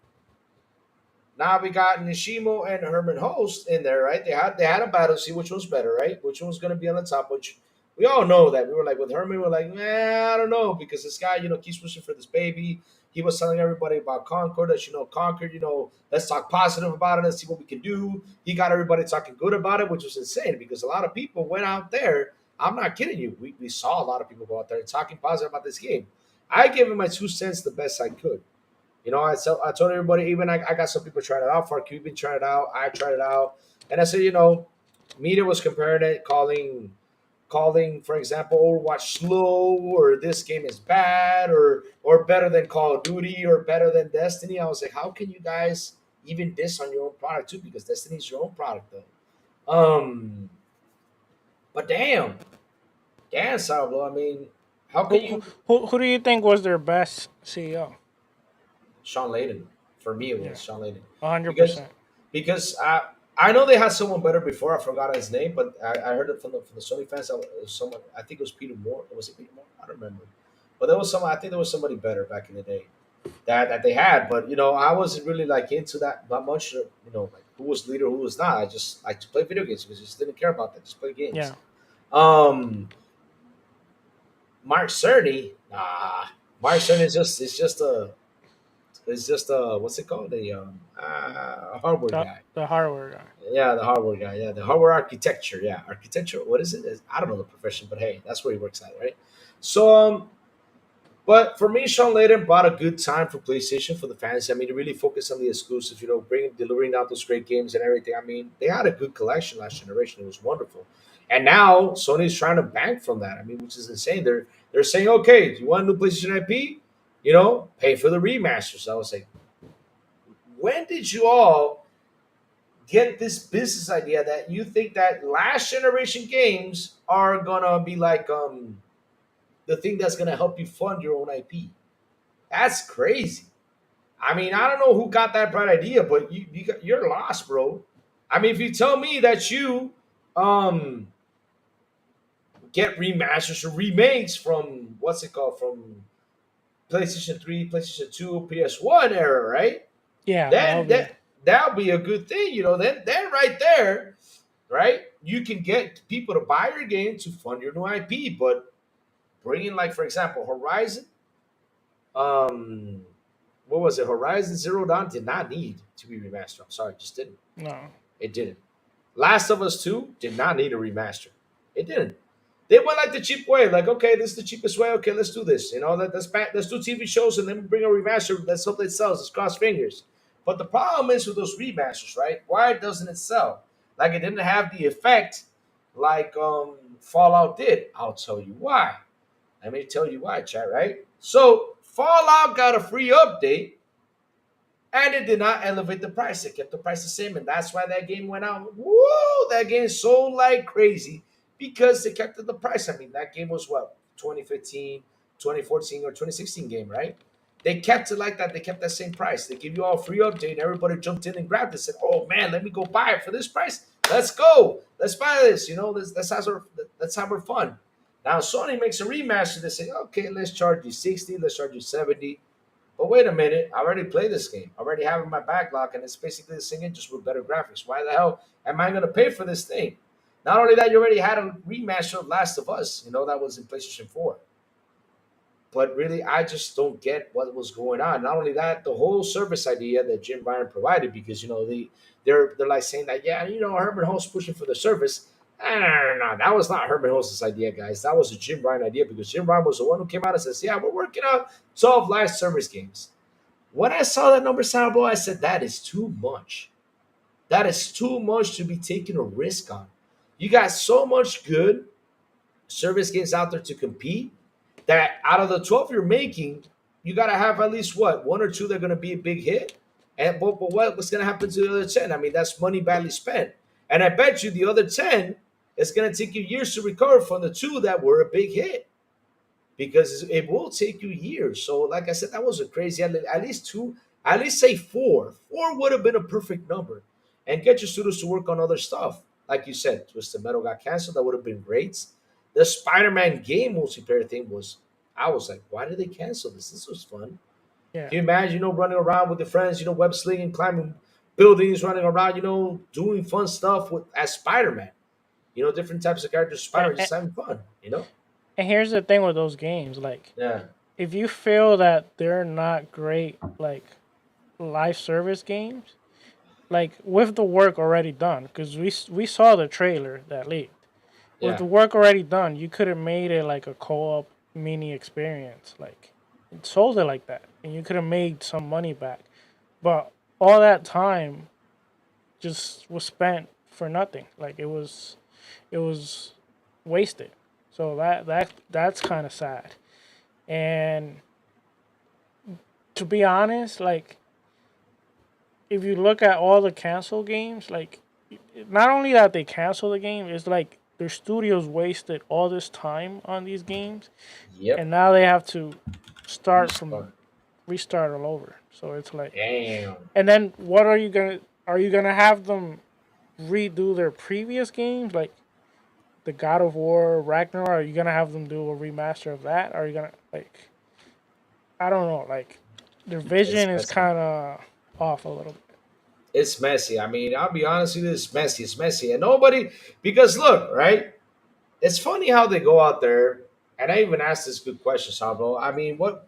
Now we got Nishimo and Herman Host in there, right? They had a battle, see which one's better, right? Which one's gonna be on the top? Which we all know that we were like with Herman, we're like, I don't know, because this guy, keeps pushing for this baby. He was telling everybody about Concord. That Concord. Let's talk positive about it. Let's see what we can do. He got everybody talking good about it, which was insane because a lot of people went out there. I'm not kidding you. We saw a lot of people go out there talking positive about this game. I gave him my 2 cents the best I could. I told everybody, even I got some people trying it out. For Cuban tried it out. I tried it out. And I said, media was comparing it, calling, for example, Overwatch slow, or this game is bad, or better than Call of Duty, or better than Destiny. I was like, how can you guys even diss on your own product too? Because Destiny is your own product though. But damn, Sourblow. I mean, how can Who, you? who do you think was their best CEO? Sean Layden. For me, it Yeah, was Sean Layden a hundred because percent. I know they had someone better before. I forgot his name, but I heard it from the Sony fans. Someone, I think it was Peter Moore. Was it Peter Moore? I don't remember. But there was someone. I think there was somebody better back in the day that they had. But I wasn't really like into that much. Like who was leader, who was not. I just like to play video games because I just didn't care about that. Just play games. Yeah, Um, Mark Cerny, nah. Mark Cerny is just it's just what's it called, a hardware the guy. the hardware guy. Yeah, the hardware guy. Yeah, the hardware architecture. Yeah, architecture. What is it? I don't know the profession, but hey, that's where he works at, right? So, but for me, Sean Layden brought a good time for PlayStation for the fans. I mean, he really focused on the exclusives. Delivering out those great games and everything. I mean, they had a good collection last generation. It was wonderful, and now Sony's trying to bank from that. I mean, which is insane. They're saying, okay, do you want a new PlayStation IP? Pay for the remasters. I was like, when did you all get this business idea that you think that last generation games are gonna be like the thing that's gonna help you fund your own IP? That's crazy. I mean, I don't know who got that bright idea, but you're lost, bro. I mean, if you tell me that you um get remasters or remakes from what's it called, from PlayStation 3, PlayStation 2, PS1 era, right? Yeah, that'll Then be. that'll be a good thing, then right there, right? You can get people to buy your game to fund your new IP, but bringing, like, for example, Horizon, um, what was it? Horizon Zero Dawn did not need to be remastered. I'm sorry, it just didn't. No. It didn't. Last of Us 2 did not need a remaster. It didn't. They went like the cheap way, like, okay, this is the cheapest way. Okay, let's do this. Let's do TV shows and then bring a remaster. Let's hope it sells. Let's cross fingers. But the problem is with those remasters, right? Why doesn't it sell? Like, it didn't have the effect like Fallout did. I'll tell you why. Let me tell you why, chat. Right? So Fallout got a free update, and it did not elevate the price. It kept the price the same, and that's why that game went out. Woo! That game sold like crazy because they kept the price. I mean, that game was what, 2015, 2014, or 2016 game, right? They kept it like that. They kept that same price. They give you all a free update, and everybody jumped in and grabbed it. Said, "Oh man, let me go buy it for this price. Let's go. Let's buy this. Let's have our fun." Now Sony makes a remaster. They say, "Okay, let's charge you 60. Let's charge you 70." But wait a minute, I already played this game. I already have it in my backlog, and it's basically the same game, just with better graphics. Why the hell am I going to pay for this thing? Not only that, you already had a remaster of Last of Us, that was in PlayStation 4. But really, I just don't get what was going on. Not only that, the whole service idea that Jim Ryan provided, because they're like saying that, yeah, Herman Hulse pushing for the service. No, that was not Herman Hulse's idea, guys. That was a Jim Ryan idea, because Jim Ryan was the one who came out and says, yeah, we're working on 12 live service games. When I saw that number sound blow, I said, that is too much. That is too much to be taking a risk on. You got so much good service games out there to compete, that out of the 12 you're making, you got to have at least what, one or two that are going to be a big hit. But what's going to happen to the other 10? I mean, that's money badly spent. And I bet you the other 10, it's going to take you years to recover from the two that were a big hit, because it will take you years. So, like I said, that was a crazy. At least two, at least say four. Four would have been a perfect number, and get your studios to work on other stuff. Like you said, Twisted Metal got canceled. That would have been great. The Spider-Man game multiplayer thing was. I was like, why did they cancel this? This was fun. Yeah. Can you imagine, running around with your friends, web slinging, climbing buildings, running around, doing fun stuff as Spider-Man. Different types of characters, And, Spider-Man, just having fun. and here's the thing with those games, like Yeah. if you feel that they're not great like live service games, like with the work already done, because we saw the trailer that leaked. With Yeah. the work already done, you could have made it like a co-op mini experience, like sold it like that, and you could have made some money back. But all that time just was spent for nothing. Like it was wasted. So that's kind of sad. And to be honest, like if you look at all the cancel games, like not only that they cancel the game, it's like their studios wasted all this time on these games, and Yep. now they have to start from Restart. restart all over. So it's like, Damn. and then what are you gonna? Are you gonna have them redo their previous games, like the God of War Ragnarok? Are you gonna have them do a remaster of that? Are you gonna like? I don't know. Like their It's vision is messy. kind of off a little bit. It's messy. I mean, I'll be honest with you, it's messy. It's messy. And nobody, because look, right? It's funny how they go out there, and I even asked this good question, Sablo. I mean, what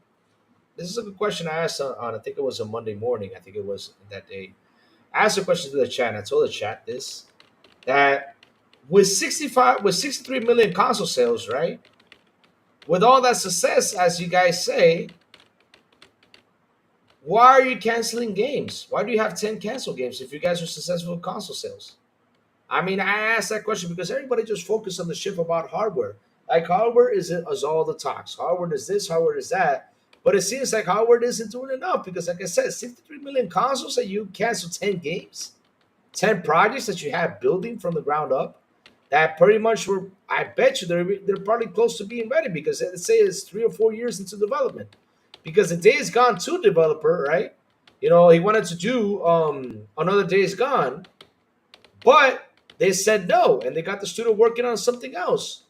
this is a good question I asked on I think it was a Monday morning. I think it was that day. I asked a question to the chat, and I told the chat this that with 63 million console sales, right? With all that success, as you guys say, why are you canceling games? Why do you have 10 cancel games if you guys are successful with console sales? I mean, I asked that question because everybody just focused on the shift about hardware. Like hardware is all the talks. Hardware is this, hardware is that. But it seems like hardware isn't doing enough because, like I said, 63 million consoles and you cancel 10 games, 10 projects that you have building from the ground up. That pretty much were, I bet you they're probably close to being ready because let's say it's 3 or 4 years into development. Because the Days Gone 2 developer, right? You know, he wanted to do another Days Gone, but they said no, and they got the studio working on something else,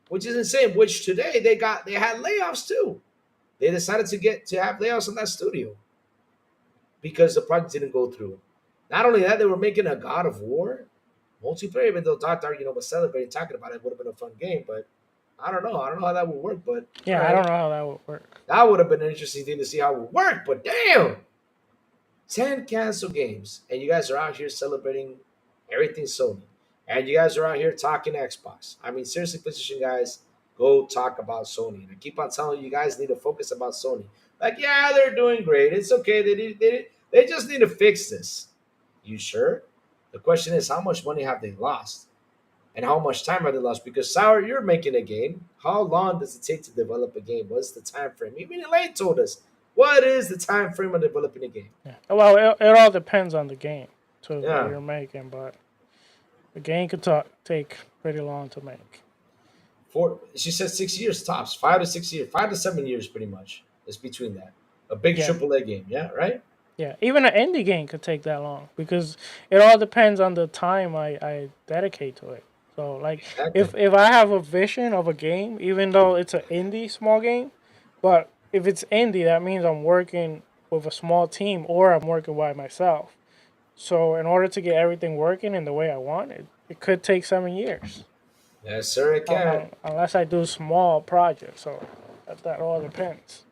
which is insane. Which today they had layoffs too. They decided to have layoffs in that studio because the project didn't go through. Not only that, they were making a God of War multiplayer, even though Dr. Was celebrating talking about it, it would have been a fun game, but I don't know. I don't know how that would work, but all Yeah, I right. don't know how that would work. That would have been an interesting thing to see how it would work, but damn! 10 cancel games, and you guys are out here celebrating everything Sony. And you guys are out here talking Xbox. I mean, seriously, PlayStation guys, go talk about Sony. And I keep on telling you, you guys need to focus about Sony. Like, yeah, they're doing great. It's okay. They just need to fix this. You sure? The question is, how much money have they lost? And how much time have they lost? Because Sour, you're making a game. How long does it take to develop a game? What's the time frame? Even Elaine told us. What is the time frame of developing a game? Yeah. Well, it all depends on the game too that Yeah. you're making, but the game could take pretty long to make. She said 6 years tops, 5 to 6 years, 5 to 7 years, pretty much. It's between that. A big Yeah, AAA game, yeah, right? yeah. Even an indie game could take that long because it all depends on the time I dedicate to it. So like Exactly. if I have a vision of a game, even though it's an indie small game, but if it's indie, that means I'm working with a small team or I'm working by myself. So in order to get everything working in the way I want it, it could take 7 years. Yes, sir, it can. Unless I do small projects. So that all depends.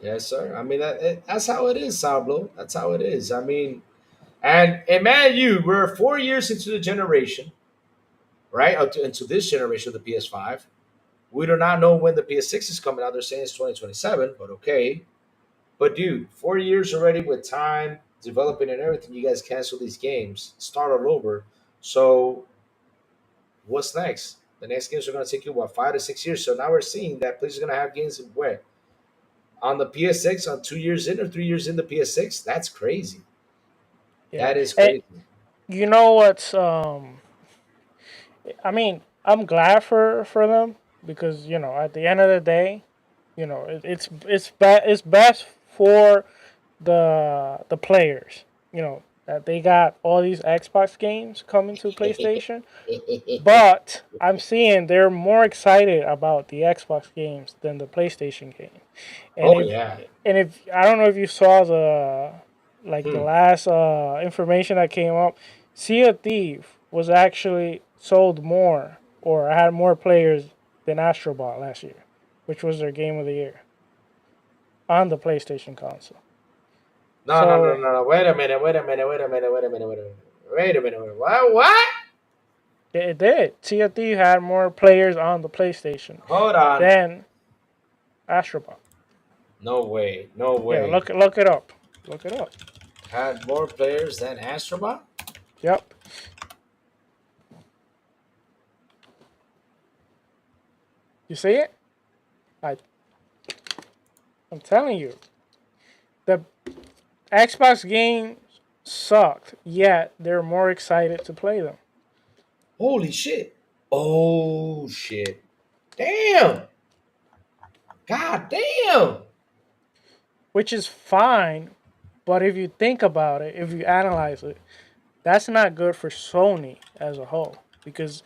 Yes, sir. I mean, that's how it is, Sablo. That's how it is. I mean, and man, we're 4 years into the generation, right? Into this generation of the PS5. We do not know when the PS6 is coming out. They're saying it's 2027, but okay. But dude, 4 years already with time, developing and everything. You guys cancel these games, start all over. So what's next? The next games are going to take you what 5 to 6 years. So now we're seeing that PlayStation's going to have games in where on the PS6 on 2 years in or 3 years in the PS6. That's crazy. Yeah. That is And crazy. you know what's I mean, I'm glad for them because at the end of the day, it's best for the players. That they got all these Xbox games coming to PlayStation, but I'm seeing they're more excited about the Xbox games than the PlayStation game. And Oh if yeah. and if I don't know if you saw the Hmm. last information that came up, Sea of Thief was actually sold more or had more players than Astrobot last year, which was their game of the year. on the PlayStation console. No, no, no, So no, no. Wait a minute. Wait a minute. Wait a minute. Wait a minute. Wait a minute. Wait a minute. What? What? it did. Sea of Thieves had more players on the PlayStation Hold on. than Astrobot. No way. No Yeah, way. look it up. Look it up. Had more players than Astrobot? Yep. You see it? I I'm telling you. The Xbox games sucked, yet they're more excited to play them. Holy shit. Oh shit. Damn. God damn. Which is fine, but if you think about it, if you analyze it, that's not good for Sony as a whole. Because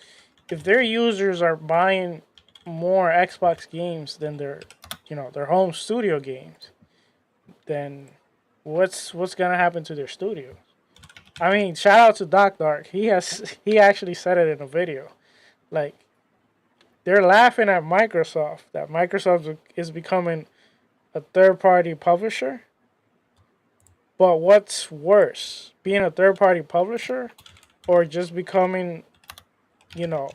if their users are buying more Xbox games than their home studio games, then what's gonna happen to their studios? I mean, shout out to Doc Dark. He actually said it in a video. Like, they're laughing at Microsoft that Microsoft is becoming a third party publisher. But what's worse, being a third party publisher or just becoming, you know,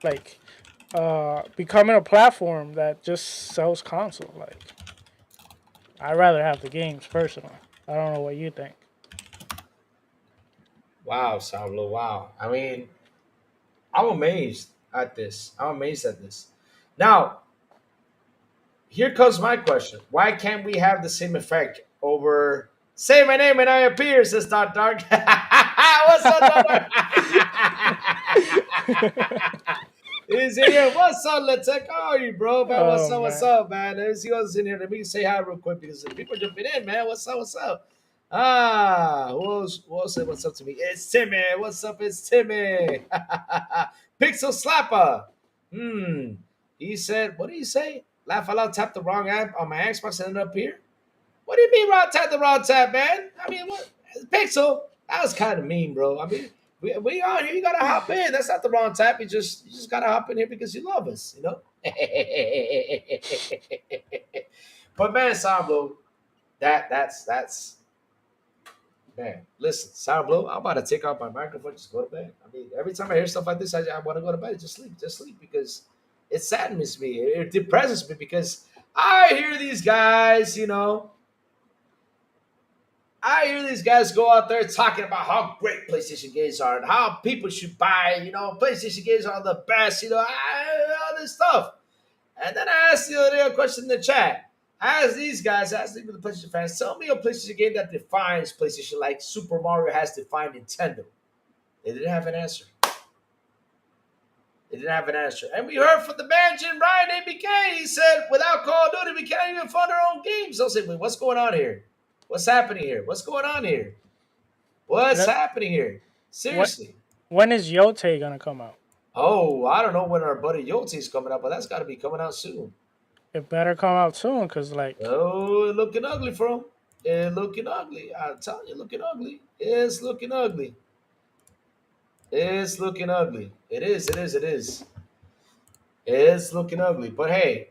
like becoming a platform that just sells console? Like, I'd rather have the games personally. I don't know what you think. Wow, Sourblow. Wow. I mean, I'm amazed at this. I'm amazed at this. Now, here comes my question. Why can't we have the same effect over say my name and I appear, says Dark Dark. What's up, Dark? He's in here. What's up? Let's check. How are you, bro? Man, what's Oh up? What's man. up, man? Let's see what's in here. Let me say hi real quick because people jumping in, man. What's up? What's up? Ah, who else said what's up to me? It's Timmy. What's up? It's Timmy. Pixel Slapper. He said, what did he say? Laugh out loud, tap the wrong app on my Xbox and ended up here. What do you mean tap the wrong tab, man? I mean, what? Pixel? That was kind of mean, bro. I mean, we on here. You gotta hop in. That's not the wrong tab. You just gotta hop in here because you love us, you know. But man, Sourblow, that's man. Listen, Sourblow, I'm about to take out my microphone. Just go to bed. I mean, every time I hear stuff like this, I want to go to bed. Just sleep because it saddens me. It depresses me because I hear these guys, you know. I hear these guys go out there talking about how great PlayStation games are and how people should buy, you know, PlayStation games are the best, you know, all this stuff. And then I asked the other day a question in the chat. I asked these guys, I asked the PlayStation fans, tell me a PlayStation game that defines PlayStation like Super Mario has defined Nintendo. They didn't have an answer. They didn't have an answer. And we heard from the man, Jim Ryan, ABK. He said, without Call of Duty, we can't even fund our own games. I'll say, wait, what's going on here? What's happening here? What's going on here? What's happening here? What? Seriously. When is Yote gonna come out? Oh, I don't know when our buddy Yote's coming out, but that's got to be coming out soon. It better come out soon, cause like Oh, it's looking ugly for him. It's looking ugly. I'm telling you, looking ugly. It's looking ugly. It's looking ugly. It is. It is. It is. It's looking ugly. But hey,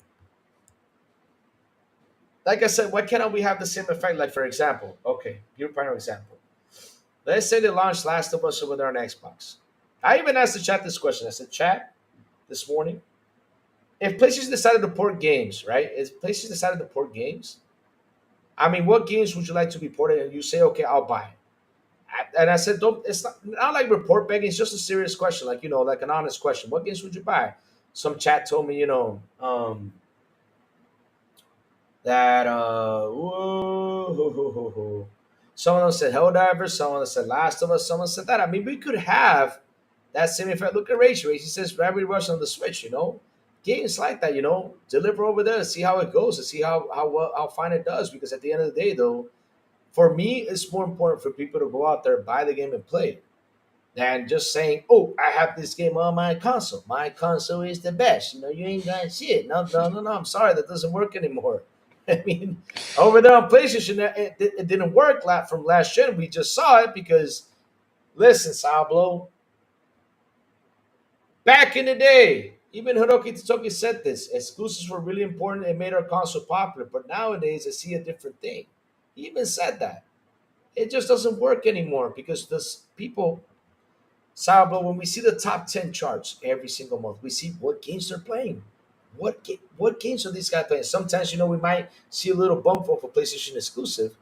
like I said, why cannot we have the same effect? Like, for example, okay, your final example. Let's say they launched Last of Us over there on Xbox. I even asked the chat this question. I said, chat, this morning, if PlayStation decided to port games, right? If PlayStation decided to port games, I mean, what games would you like to be ported? And you say, okay, I'll buy it. And I said, don't. It's not like report begging. It's just a serious question, like like an honest question. What games would you buy? Some chat told me, that whoa, someone else said Helldivers, someone else said Last of Us, someone said that. I mean, we could have that same effect. Look at Rachel. He says Gravity Rush on the Switch, games like that, deliver over there, see how it goes, and see how fine it does. Because at the end of the day, though, for me, it's more important for people to go out there, buy the game, and play it than just saying, "Oh, I have this game on my console. My console is the best." You ain't got shit. No, no, no, no. I'm sorry, that doesn't work anymore. I mean, over there on PlayStation, it didn't work from last gen. We just saw it because, listen, Sourblow, back in the day, Even Hiroki Totoki said this. Exclusives were really important and made our console popular, but nowadays I see a different thing. He even said that. It just doesn't work anymore because this people, Sourblow, when we see the top 10 charts every single month, we see what games they're playing. What games are these guys playing? Sometimes, we might see a little bump of a PlayStation exclusive,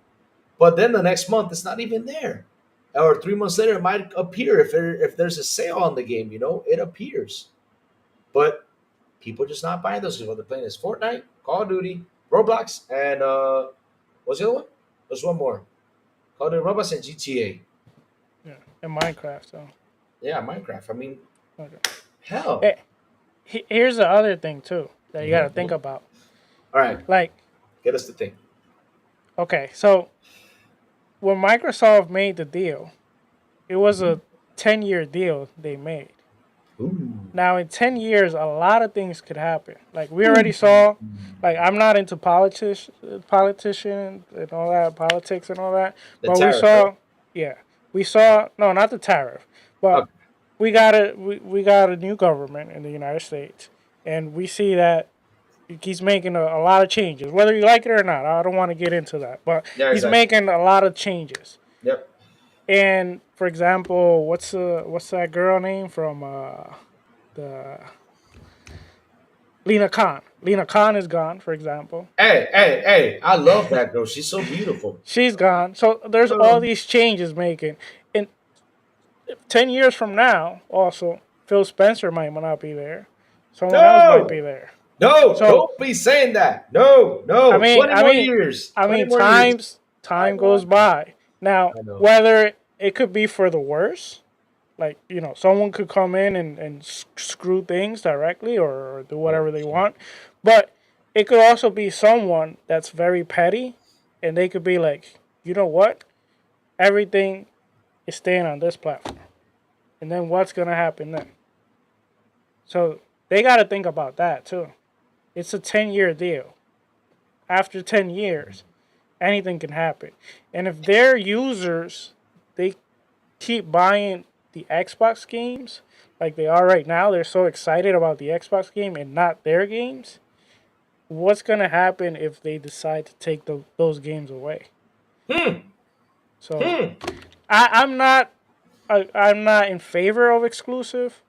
but then the next month it's not even there. Or 3 months later, it might appear if there's a sale on the game, it appears. But people just not buying those. What they're playing is Fortnite, Call of Duty, Roblox, and what's the other one? There's one more. Call of Duty, Roblox, and GTA. Yeah, and Minecraft. So Yeah, Minecraft. I mean, okay. hell. Hey, here's the other thing too that you got to Mhm. think about. All right, Like, get us the thing. okay, so when Microsoft made the deal, it was a 10-year deal they made. Ooh. Now, in 10 years, a lot of things could happen. Like, we already saw, like, I'm not into politician and all that, politics and all that, The but we tariff, right? saw, yeah, we saw, no, not the tariff, but Okay. we got a new government in the United States, and we see that he's making a lot of changes, whether you like it or not. I don't want to get into that, but Yeah, he's exactly. making a lot of changes. Yep. And for example, what's that girl name from the Lena Khan? Lena Khan is gone, for example. Hey, hey, hey! I love that girl. She's so beautiful. She's gone. So there's all Um, these changes making. And 10 years from now, also Phil Spencer might not be there. Someone else might no, be there. no, So don't be saying that. No, I no. mean, 20 I more mean, years. I 20 mean, more years. I time know. goes by. Now, I know. whether it could be for the worse, like someone could come in and screw things directly or do Yep. whatever they want, but it could also be someone that's very petty, and they could be like, you know what, everything is staying on this platform, and then what's gonna happen then? So they got to think about that too. It's a 10-year deal. After 10 years, anything can happen. And if their users, they keep buying the Xbox games like they are right now, they're so excited about the Xbox game and not their games. What's gonna happen if they decide to take those games away? Hmm. So Hmm. I'm not I'm not in favor of exclusive,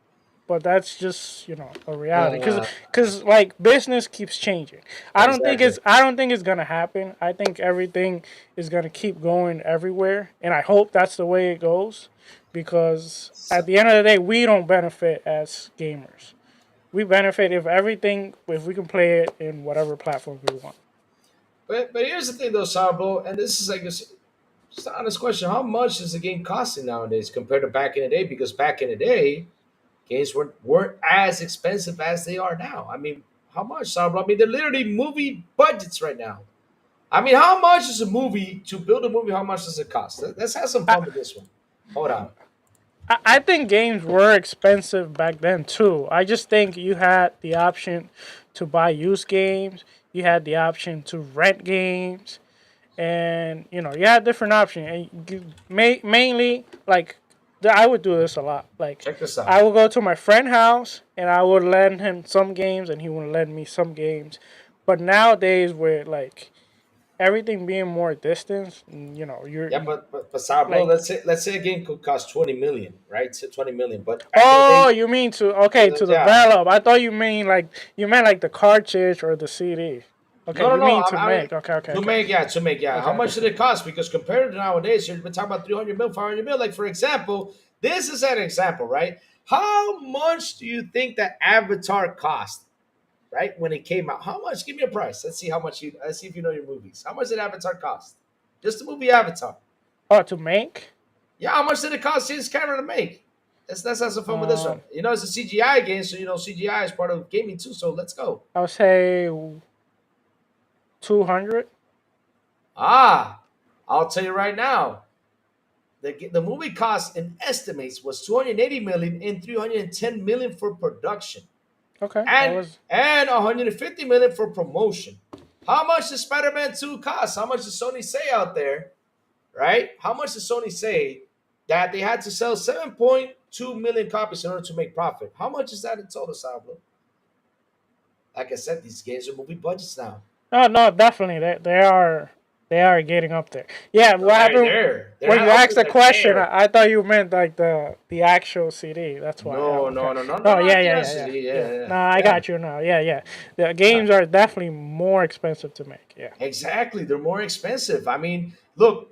but that's just a reality Uh, because like business keeps changing. exactly. I don't think it's gonna happen. I think everything is gonna keep going everywhere, and I hope that's the way it goes, because So, at the end of the day, we don't benefit as gamers. We benefit if we can play it in whatever platform we want. but here's the thing though, Sabo, and this is like just an honest question: how much is the game costing nowadays compared to back in the day? Because back in the day, games weren't as expensive as they are now. I mean, how much, Sabo? I mean, they're literally movie budgets right now. I mean, how much is a movie to build a movie? How much does it cost? Let's have some I, fun with this one. Hold on. I think games were expensive back then too. I just think you had the option to buy used games. You had the option to rent games, and you had different options. And mainly, like, I would do this a lot. Like, Check this out. I would go to my friend house and I would lend him some games, and he would lend me some games. But nowadays, with like everything being more distance, Yeah, but Sabo, like, let's say a game could cost 20 million, right? So 20 million. But back in the oh, day, you mean to yeah. develop? I thought you meant like the cartridge or the CD. No, Okay, no, you no. mean to I mean, make? Okay, okay, to okay, make, yeah, to make, yeah. How okay. much did it cost? Because compared to nowadays, you're talking about 300 mil, 500 mil. Like, for example, this is an example, right? How much do you think that Avatar cost, right? When it came out? How much? Give me a price. Let's see if you know your movies. How much did Avatar cost? Just the movie Avatar. Oh, to make? Yeah, how much did it cost James Cameron to make? Let's have some fun with this one. Um, It's a CGI game, so CGI is part of gaming too. So let's go. I would say 200. Ah, I'll tell you right now. The movie cost and estimates was 280 million and 310 million for production, Okay, that and was 150 million for promotion. How much does Spider-Man 2 cost? How much does Sony say out there, right? How much does Sony say that they had to sell 7.2 million copies in order to make profit? How much is that in total, Sablo? Like I said, these games are movie budgets now. No, no, definitely they are getting up there. Yeah, No, what they're happened there. They're when not you up asked there. the They're question? there. I thought you meant like the actual CD. That's why. No, Oh, okay. no, no, no, no, No, not yeah, the yeah, yeah, yeah, SSD. yeah. Yeah, yeah, No, I yeah. got you now. Yeah, yeah. The Yeah. games are definitely more expensive to make. Yeah, Exactly. They're more expensive. I mean, look,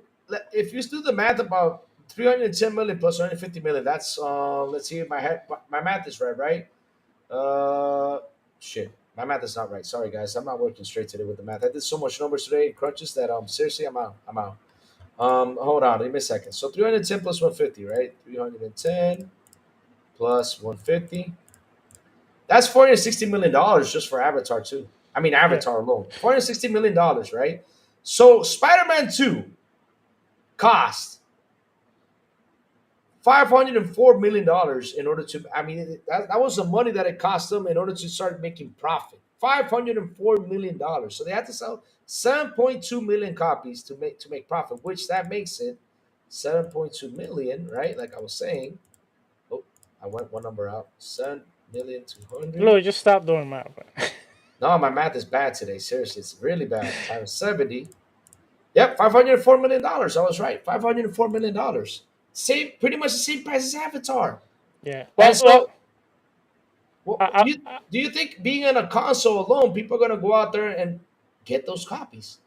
if you do the math about 310 million plus 150 million, that's let's see if my math is right? Uh shit. My math is not right. Sorry guys. I'm not working straight today with the math. I did so much numbers today, crunches that seriously I'm out. I'm out. Hold on, give me a second. So 310 plus 150, right? 310 plus 150. That's $460 million just for Avatar 2. I mean yeah, Avatar alone. $460 million, right? So Spider-Man 2 cost $504 million in order to. I mean, that was the money that it cost them in order to start making profit. $504 million. So they had to sell 7.2 million copies to make profit, which that makes it 7.2 million, right? Like I was saying. Oh, I went one number out. 7,200,000. Louis, just stop doing math. No, my math is bad today. Seriously, it's really bad. Times 70. Yep, $504 million. I was right. $504 million. Same, pretty much the same price as Avatar. Yeah. And Well, so, what, I, do you think being on a console alone, people are gonna go out there and get those copies?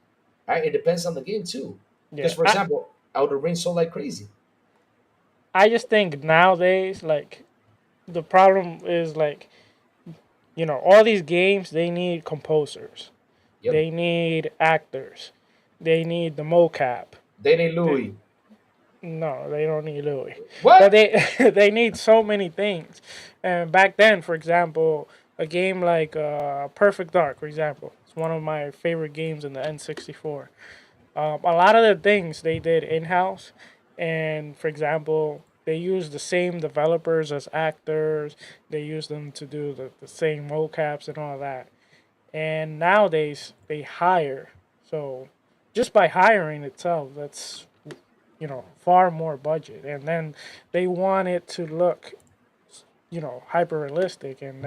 Right? It depends on the game too. Because, yeah. for example, Outer Ring sold like crazy. I just think nowadays, like the problem is like all these games they need composers, Yep. they need actors, they need the mocap. Danny They, Louis. no, they don't need Louis, but What? they they need so many things. And back then, for example, a game like Perfect Dark, for example, it's one of my favorite games in the N64. A lot of the things they did in house, and for example, they use the same developers as actors. They use them to do the same mocaps and all that. And nowadays they hire. So just by hiring itself, that's far more budget. And then they want it to look hyper realistic, and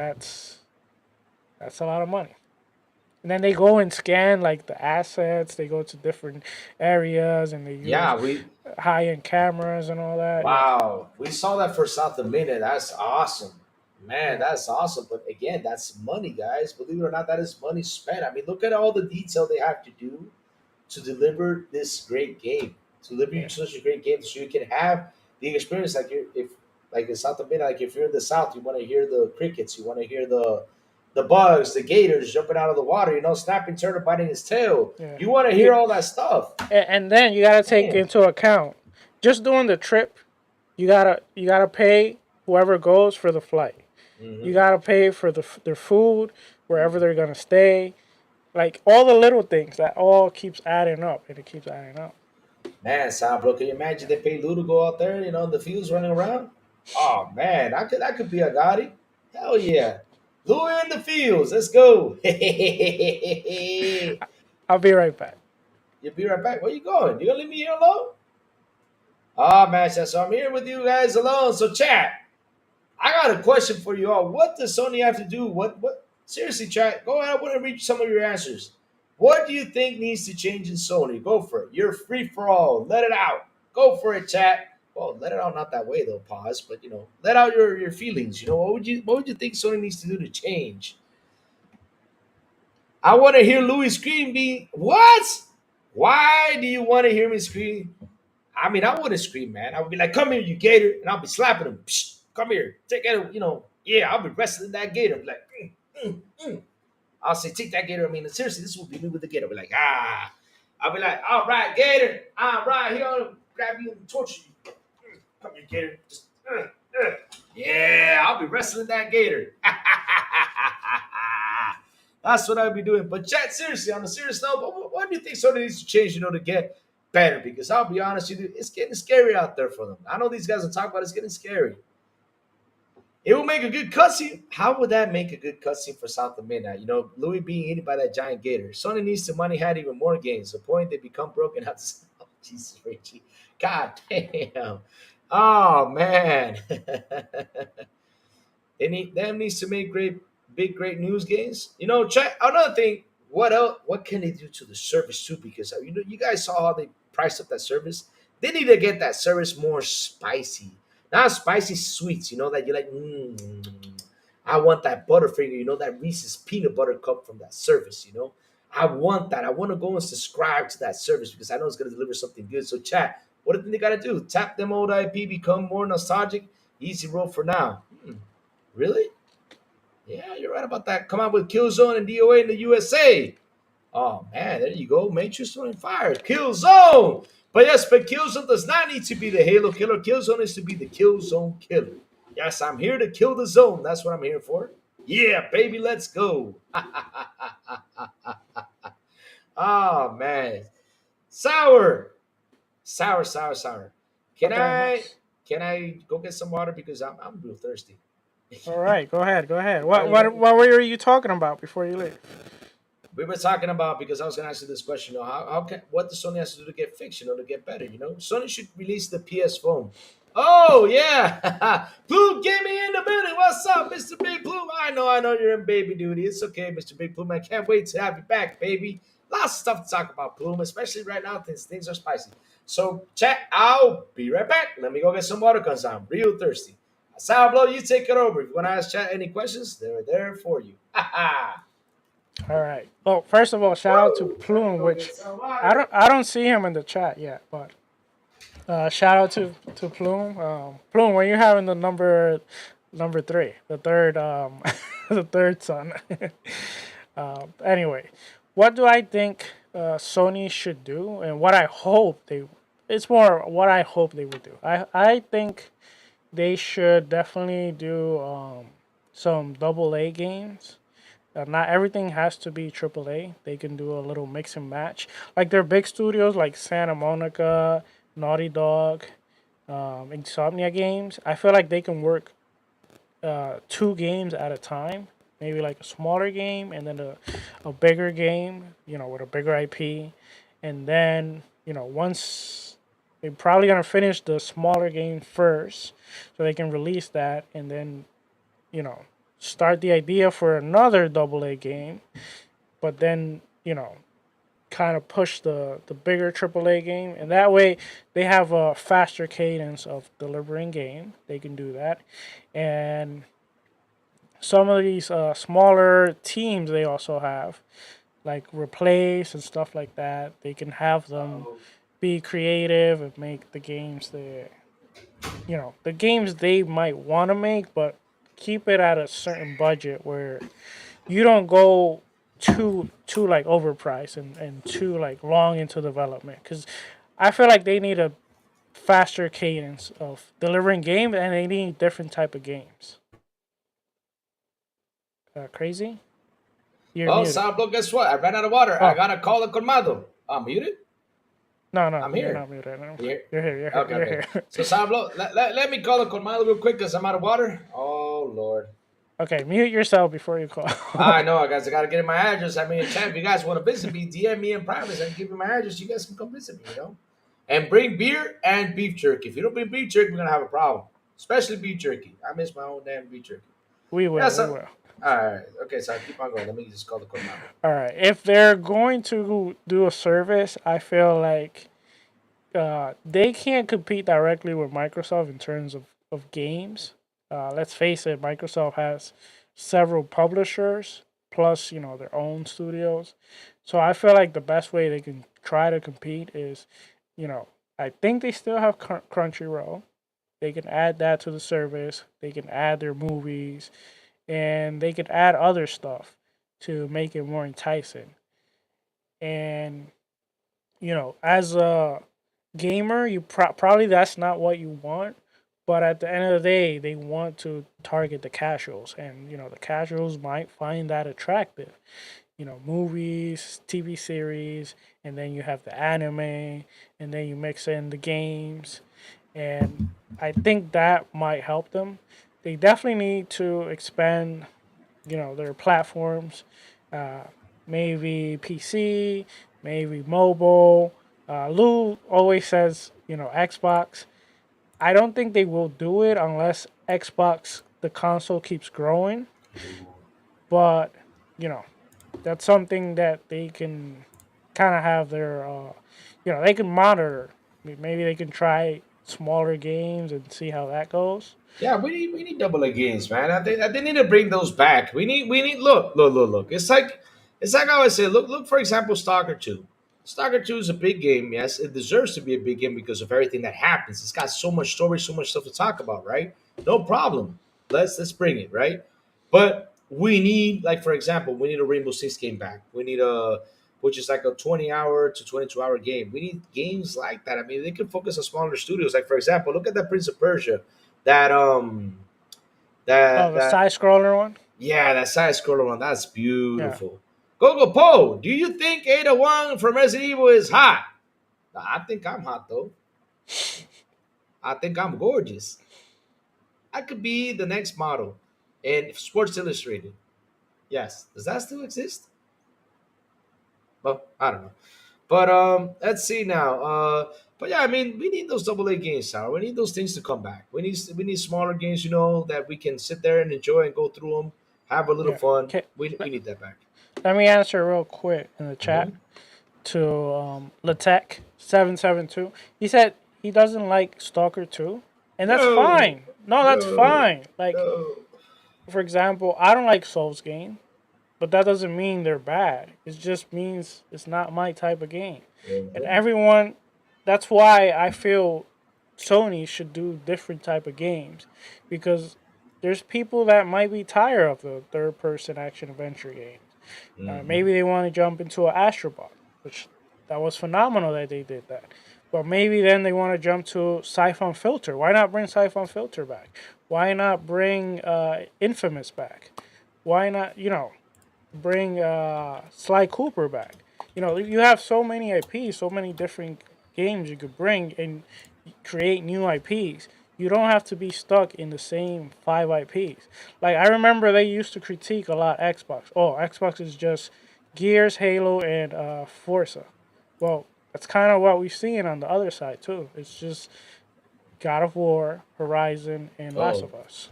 that's a lot of money. And then they go and scan like the assets. They go to different areas and they use Yeah, we. high end cameras and all that. Yeah, Wow, we saw that for South America. That's awesome, man. yeah, That's awesome. But again, that's money, guys. Believe it or not, that is money spent. I mean, look at all the detail they have to do to deliver this great game, to deliver you yeah, such a great game, so you can have the experience. Like if like in South America, like if you're in the South, you want to hear the crickets, you want to hear the bugs, the gators jumping out of the water, snapping turtle biting his tail. yeah. You want to hear You all that stuff. and then you gotta take Man. into account just doing the trip. You gotta pay whoever goes for the flight. You Hmm. gotta pay for their food wherever they're gonna stay. Like all the little things that all keeps adding up, and it keeps adding up. Man, Sourblow, can you imagine they pay Lou to go out there, in the fields running around? Oh man, that could be a Gotti. Hell yeah. Lou in the fields. Let's go. I'll be right back. You'll be right back. Where you going? You gonna leave me here alone? Oh man, so I'm here with you guys alone. So chat, I got a question for you all. What does Sony have to do? What seriously, chat, go ahead. I want to read some of your answers. What do you think needs to change in Sony? Go for it. You're free for all. Let it out. Go for it, chat. Well, let it out not that way though, pause, but let out your feelings. What would you think Sony needs to do to change? I want to hear Louis scream be what? Why do you want to hear me scream? I mean, I wouldn't scream, man. I would be like, "Come here, you gator," and I'll be slapping him. Psh, come here, take it. Yeah, I'll be wrestling that gator. I'll be like, mm. I'll say, "Take that gator." I mean, seriously, this will be me with the gator. I'll be like, ah. I'll be like, "All right, gator, I'm right here. I'm gonna grab you and torture you. Come here, gator. Just, yeah, I'll be wrestling that gator." That's what I'll be doing. But chat, seriously, on a serious note, what do you think Sony needs to change, to get better? Because I'll be honest with you, it's getting scary out there for them. I know these guys will talk about it's getting scary. It will make a good cutscene. How would that make a good cutscene for South of Midnight? Louis being eaten by that giant gator. Sony needs to money had even more games. The point they become broken out. Oh, Jesus, Richie. God damn. Oh man. Them needs to make great big great news games. Check another thing. What else? What can they do to the service too? Because you guys saw how they priced up that service. They need to get that service more spicy, not spicy sweets. That you like. I want that Butterfinger. That Reese's peanut butter cup from that service. I want that. I want to go and subscribe to that service because I know it's going to deliver something good. So, chat, what do you think they got to do? Tap them old IP, become more nostalgic. Easy roll for now. Really? Yeah, you're right about that. Come out with Killzone and DOA in the USA. Oh man, there you go. Matrix on fire. Killzone. But Killzone does not need to be the Halo killer. Killzone is to be the Killzone killer. Yes, I'm here to kill the zone. That's what I'm here for. Yeah, baby, let's go. Oh man. Sour. Sour, sour, sour. Can Okay, I nice. can I go get some water because I'm real thirsty. All right, go ahead, go ahead. Are What you what ready? what were you talking about before you leave? We were talking about because I was gonna ask you this question. How can what does Sony has to do to get fixed? To get better. Sony should release the PS phone. Oh yeah, Plume Gaming in the building. What's up, Mr. Big Plume? I know you're in baby duty. It's okay, Mr. Big Plume. I can't wait to have you back, baby. Lots of stuff to talk about, Plume, especially right now since things are spicy. So, chat, I'll be right back. Let me go get some water because I'm real thirsty. Sourblow, you take it over. If you want to ask chat any questions, they're there for you. Ha ha. All right. Well, first of all, shout out to Let me Plume, go get which some I water. don't see him in the chat yet, but shout out to Plume. Plume, when you're having the number three, the third the third son. Anyway, what do I think Sony should do, and what I hope they? It's more what I hope they would do. I think they should definitely do some double A games. Not everything has to be AAA. They can do a little mix and match. Like their big studios like Santa Monica, Naughty Dog, Insomnia Games. I feel like they can work two games at a time. Maybe like a smaller game and then a bigger game, with a bigger IP. And then, once they're probably going to finish the smaller game first so they can release that and then, you know, start the idea for another double A game, but then, kind of push the bigger AAA game. And that way they have a faster cadence of delivering game. They can do that. And some of these smaller teams they also have, like Replace and stuff like that. They can have them Uh-oh. be creative and make the games the games they might want to make, but keep it at a certain budget where you don't go too like overpriced and too like long into development. Because I feel like they need a faster cadence of delivering games and they need different type of games. Crazy? You're Well, muted. Sablo, guess what? I ran out of water. I Oh, gotta call the colmado. I'm muted. no, I'm you're here. not muted. No. Here. You're here. You're here. Okay, You're okay. here. So Sablo, let me call the colmado real quick because I'm out of water. Oh Lord. Okay, mute yourself before you call. I know, guys. I gotta get in my address. I mean, chat. If you guys want to visit me, DM me in private. I can give you my address. You guys can come visit me. And bring beer and beef jerky. If you don't bring beef jerky, we're gonna have a problem. Especially beef jerky. I miss my own damn beef jerky. We Yeah. will. We So, will. all right. Okay. So I keep on going. Let me just call the colmado. All right. If they're going to do a service, I feel like they can't compete directly with Microsoft in terms of games. Let's face it, Microsoft has several publishers plus their own studios. So I feel like the best way they can try to compete is, I think they still have Crunchyroll. They can add that to the service. They can add their movies, and they can add other stuff to make it more enticing. And as a gamer, you probably that's not what you want. But at the end of the day, they want to target the casuals, and the casuals might find that attractive. Movies, TV series, and then you have the anime, and then you mix in the games, and I think that might help them. They definitely need to expand, their platforms, uh, maybe PC, maybe mobile. Lou always says, Xbox. I don't think they will do it unless Xbox, the console, keeps growing. but you know, that's something that they can kind of have their, they can monitor. Maybe they can try smaller games and see how that goes. Yeah, we need double A games, man. I think they need to bring those back. We need look. It's like I always say. Look for example, Stalker 2. Stalker 2 is a big game. Yes, it deserves to be a big game because of everything that happens. It's got so much story, so much stuff to talk about, right? No problem. Let's bring it, right? But we need, like for example, we need a Rainbow Six game back. We need a which is like a 20-hour to 22-hour game. We need games like that. I mean, they can focus on smaller studios. Like for example, look at that Prince of Persia that Oh, that the that side scroller one. yeah, that side scroller one, that's Yeah. beautiful. Gogo Poe, do you think Ada Wong from Resident Evil is hot? I think I'm hot though. I think I'm gorgeous. I could be the next model in Sports Illustrated. Yes. Does that still exist? Well, I don't know. But let's see now. But yeah, I mean, we need those double A games, Sarah. We need those things to come back. We need smaller games, that we can sit there and enjoy and go through them, have a little Yeah. fun. Okay. We need that back. Let me answer real quick in the chat Hmm. to Latech772. He said he doesn't like Stalker 2, and that's No, fine. No, that's no, fine. Like, no. for example, I don't like Souls game, but that doesn't mean they're bad. It just means it's not my type of game. And Mhm. everyone, that's why I feel Sony should do different type of games, because there's people that might be tired of the third person action adventure games. Mhm. Maybe they want to jump into an Astrobot, which that was phenomenal that they did that. But maybe then they want to jump to Siphon Filter. Why not bring Siphon Filter back? Why not bring Infamous back? Why not, bring Sly Cooper back? You have so many IPs, so many different games you could bring and create new IPs. You don't have to be stuck in the same five IPs. Like, I remember they used to critique a lot Xbox. Oh, Xbox is just Gears, Halo, and Forza. Well, that's kind of what we're seeing on the other side too. It's just God of War, Horizon, and Last Oh, of Us.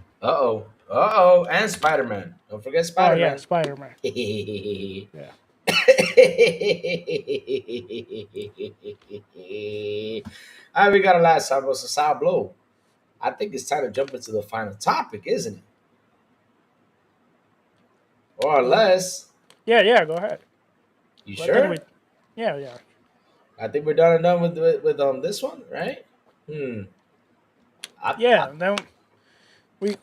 and Spider Man. Don't forget Oh Spider yeah, Man. Spider Man. Yeah. All right, we got a last time was a Sourblow. I think it's time to jump into the final topic, isn't it? Or Uh, less. yeah. Go ahead. You I think we. sure? Yeah. I think we're done and done with this one, right? Hmm. I Yeah. Then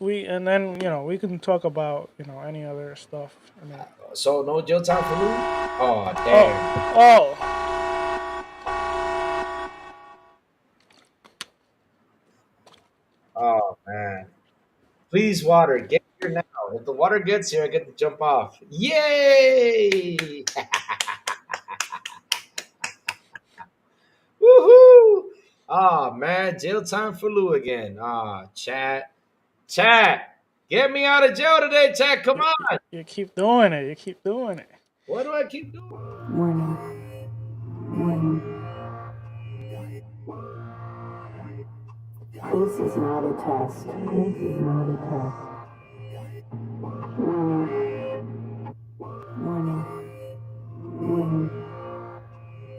we and then we can talk about any other stuff. I mean. so no jail time for Lou. Oh Oh. damn. Oh. Oh man. Please, water, get here now. If the water gets here, I get to jump off. Yay! Woohoo! Oh man, jail time for Lou again. Ah, chat, get me out of jail today, chat. Come You, you, on. you keep doing it. You keep doing it. What do I keep doing? Warning. Warning. This is not a test. This is not a test. Warning. Warning. Warning.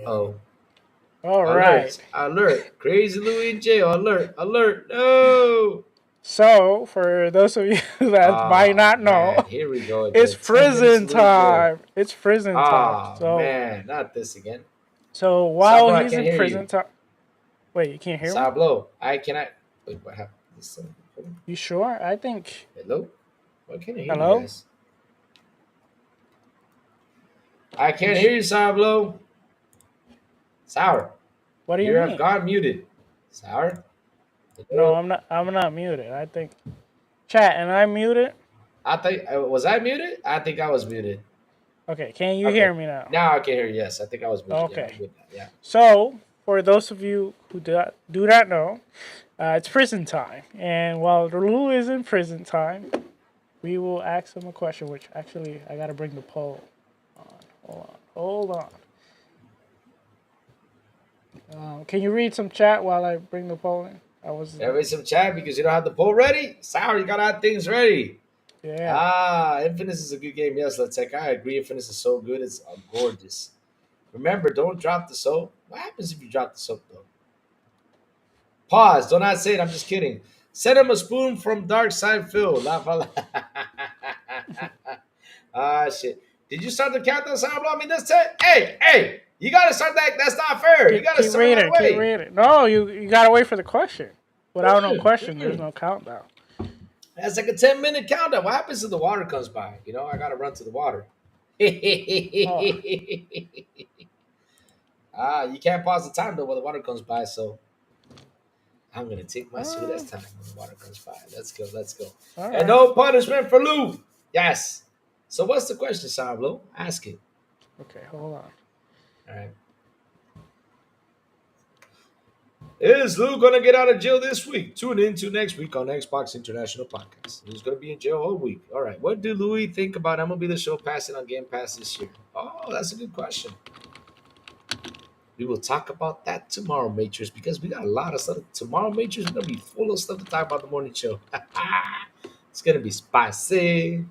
Oh, All right. alert, alert! Crazy Louie in jail. Alert, alert! No. So, for those of you that might Ah not know, man, here we go it's again. 10 minutes to prison Louis jail. time. It's prison time. Ah So, man, not this again. so while Sablo, I he's can't in hear you. prison time, wait, you can't hear me? Sablo, I cannot. Wait, what happened? You sure? I think. Hello? Why can't I hear you Hello? guys? I You can't sh- hear you, Sablo. Sour. what do you You have mean? gone muted. Sour. No, Hello. I'm not. I'm not muted. I think. Chat, and I'm muted. I think was I muted? I think I was muted. Okay, can you Okay. hear me now? Now I can hear you. Yes, I think I was muted. Yeah, I'm Okay. good now. Yeah. So, for those of you who do not know, it's prison time, and while Lulu is in prison time, we will ask him a question. Which actually, I gotta bring the poll on. Hold on. Can you read some chat while I bring the poll in? I was. Everybody some chat because you don't have the poll ready. Sour, you gotta have things ready. Yeah. Infinite is a good game. Yes, let's take. I agree. Infinite is so good. It's gorgeous. Remember, don't drop the soap. What happens if you drop the soap, though? Pause. Don't not say it. I'm just kidding. Send him a spoon from Dark Side Phil. Laugh out loud. Shit. Did you start the countdown, Sourblow? I mean, that's it. Hey, you gotta start that. That's not fair. You gotta Keep start it right reading. Keep away. reading. No, you gotta wait for the question. Without no question, there's Mm. no countdown. That's like a 10-minute countdown. What happens if the water comes by? You know, I gotta run to the water. Oh. You can't pause the time though when the water comes by, so I'm gonna take my Uh, sweetest time when the water comes by. Let's go, let's go. all And right. no punishment for Lou. Yes. So what's the question, Sourblow? Ask it. Okay, hold on. All right. Is Lou gonna get out of jail this week? Tune in to next week on Xbox International Podcast. He's gonna be in jail all week. All right. What do Louis think about MLB The Show passing on Game Pass this year? Oh, that's a good question. We will talk about that tomorrow, Matrix, because we got a lot of stuff. Tomorrow, Matrix, we're gonna be full of stuff to talk about the morning show. It's gonna be spicy.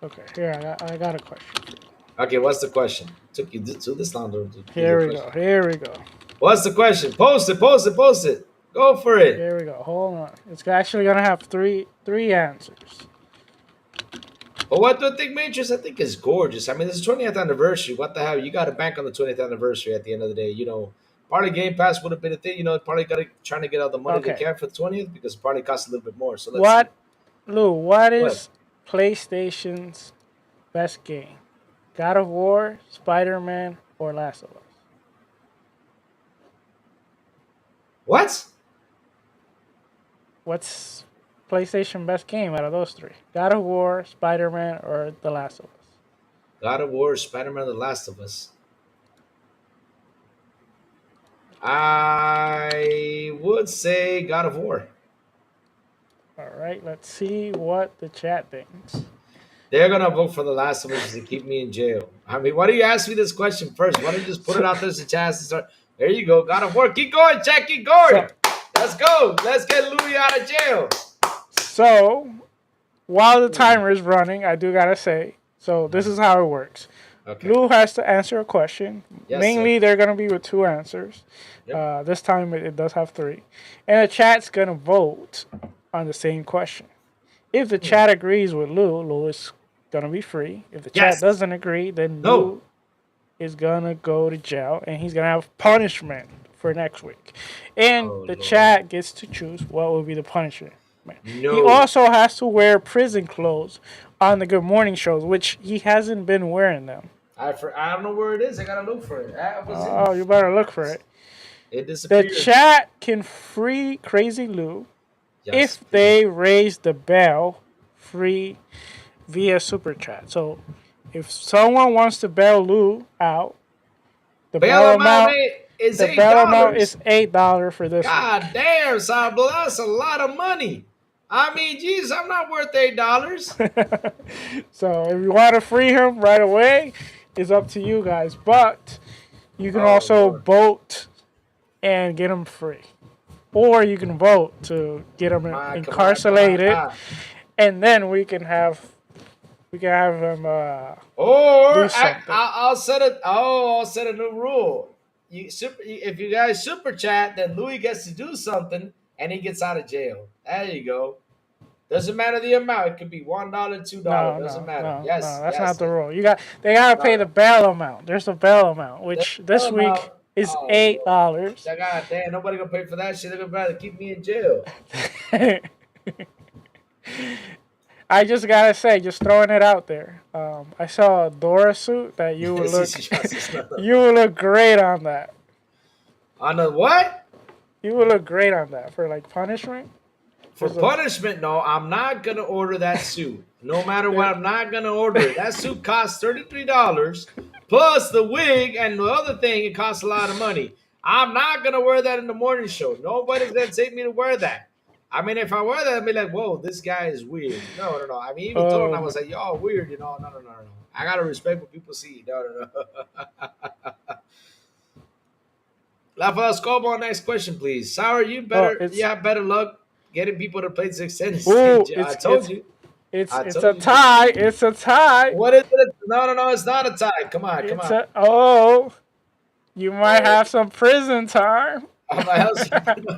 Okay, here I got a question. Okay, what's the question? Took you to this long to get Here a we go. question. Here we go. What's the question? Post it, post it, post it. Go for it. Here we go. Hold on. It's actually gonna have three answers. But what do I think, Matrix? I think it's gorgeous. I mean, this is 20th anniversary. What the hell? You got to bank on the 20th anniversary at the end of the day. You know, probably Game Pass would have been a thing. You know, probably got to trying to get all the money they Okay. can for the 20th because it probably costs a little bit more. So let's see. What, Lou? What What? is PlayStation's best game? God of War, Spider-Man, or Last of Us? What? What's PlayStation best game out of those three? God of War, Spider-Man, or The Last of Us? God of War, Spider-Man, The Last of Us. I would say God of War. All right, let's see what the chat thinks. They're gonna vote for The Last of Us to keep me in jail. I mean, why do you ask me this question first? Why don't you just put it out there as a chance to start? There you go. God of War. Keep going, Jack. Keep going. So, Let's go. Let's get Louis out of jail. so while the timer is running, I do gotta say, so this is how it works. Okay. Lou has to answer a question. Yes, Mainly, sir. they're gonna be with two answers. Yep. This time, it does have three, and the chat's gonna vote on the same question. If the chat agrees with Lou, Lou is gonna be free. If the Yes. chat doesn't agree, then No. Lou is gonna go to jail, and he's gonna have punishment for next week. And Oh, the Lord. chat gets to choose what will be the punishment. He No. also has to wear prison clothes on the Good Morning shows, which he hasn't been wearing them. I don't know where it is. I gotta look for it. Oh, you better look for it. It The disappeared. chat can free Crazy Lou Yes, if please. they raise the bell free via super chat. So if someone wants to bail Lou out, the Bail amount is the bail amount $8. is $8 for this God damn, Sablo, that's a lot of money. I mean, geez, I'm not worth $8. week. So if you want to free him right away, it's up to you guys. But you can Oh, also Lord. vote and get him free. Or you can vote to get him Come on, incarcerated, come on. and then we can have him Or do something. I'll set a new rule. If you guys super chat, then Louis gets to do something and he gets out of jail. There you go. Doesn't matter the amount. It could be $1, $2. No, Doesn't no, matter. no, Yes, no. That's yes. not the rule. They gotta pay No. the bail amount. There's a bail amount, which this bail week amount. is Oh, $8. God damn, nobody gonna pay for that shit. They're gonna rather keep me in jail. I just gotta say, just throwing it out there. I saw a Dora suit that you would look you would look great on that. On a what? You would look great on that for like punishment. For punishment, no, I'm not gonna order that suit. No matter what, I'm not gonna order it. That suit costs $33 plus the wig and the other thing. It costs a lot of money. I'm not gonna wear that in the morning show. Nobody's gonna take me to wear that. I mean, if I wear that, I'd be like, "Whoa, this guy is weird." No. I mean, even told him I was like, "Y'all weird," No. I gotta respect what people see. No. La Escobar, next question, please. Sour, you have better luck getting people to play to extended Ooh, stage. I told you. I it's told a you. tie. It's a tie. What is it? No, it's not a tie. Come on, come It's on. a oh. You might Oh, have some prison time. my house.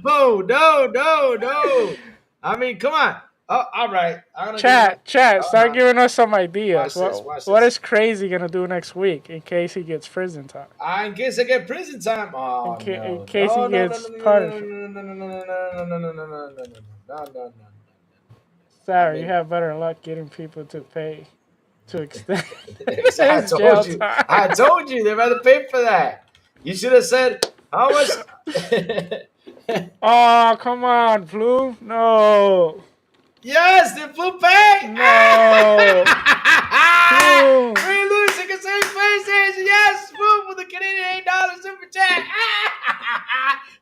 No. I mean, come on. Oh, all right. I'm gonna give you my. Chat, Hold start on. giving us some ideas. Watch this. Watch What this. is Crazy gonna do next week in case he gets prison time? In case I get prison time. In, Oh in no. case he gets punishment. No. I Sorry, you mean, have better luck getting people to pay to extend I his told jail you. time. I told you they're about to pay for that. You should have said how much. Oh, come on, Plume. No. Yes, the blue pay. No. Plume. We losing the same PlayStation. Yes, move with the Canadian $8 super chat.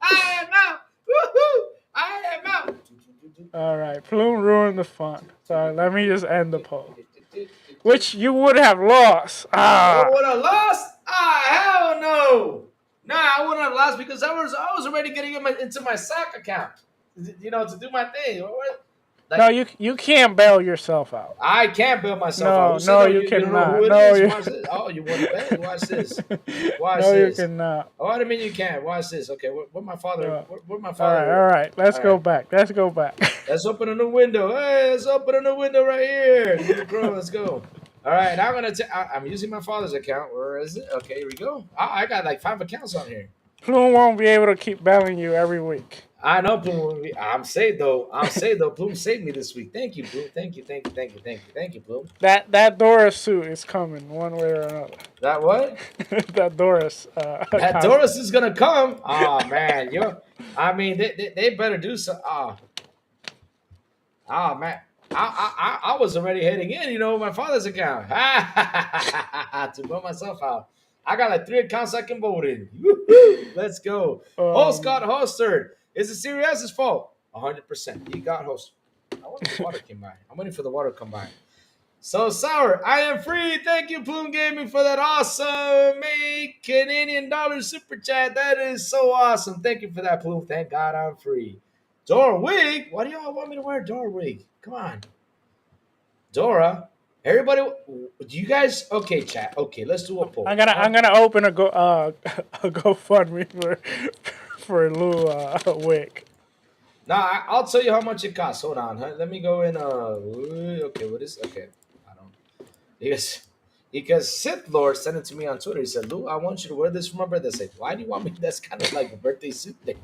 I am out. Woohoo! I am out. All right, Plume ruined the fun. So let me just end the poll. Which you would have lost. What Ah. would have lost? Hell no. Nah, I wouldn't have lost because I was already getting into my sock account. To do my thing. Like, No, you can't bail yourself out. I can't build myself out. No, Who said no, no? you You don't know who cannot. it No, is? you. Watch this. Oh, you want to bet? Watch this. Watch No, you this. cannot. Oh, I mean you can't. Watch this. Okay, where my father? No. Where my All father? right. Let's All go right. back. Let's go back. Let's open a new window. Hey, let's open a new window right here. Google Chrome. Let's go. All right, now I'm using my father's account. Where is it? Okay, here we go. I got like 5 accounts on here. Plume won't be able to keep bailing you every week. I know Plume. I'm saved though. Plume saved me this week. Thank you, Plume. Thank you, Plume. That Doris suit is coming one way or another. That what? That Doris. That Costume. Doris is gonna come. Oh man, I mean, they better do so. Oh man, I was already heading in. My father's account to vote myself out. I got like 3 accounts I can vote in. Woo-hoo. Let's go. Host got hosted. Is it Sirius's fault? 100%. He got hosted. I wonder if the water came by. I'm waiting for the water to come by. So Sour, I am free. Thank you, Plume Gaming, for that awesome Canadian dollar super chat. That is so awesome. Thank you for that, Plume. Thank God I'm free. Dora Wig, why do y'all want me to wear a Dora wig? Come on, Dora. Everybody, do you guys? Okay, chat. Okay, let's do a poll. I'm gonna open a GoFundMe for Lou Wick. Now I'll tell you how much it costs. Hold on, huh? Let me go in. Okay, what is? Okay, I don't. Because Sith Lord sent it to me on Twitter. He said, "Lou, I want you to wear this for my birthday." I said, "Why do you want me?" That's kind of like a birthday suit thing.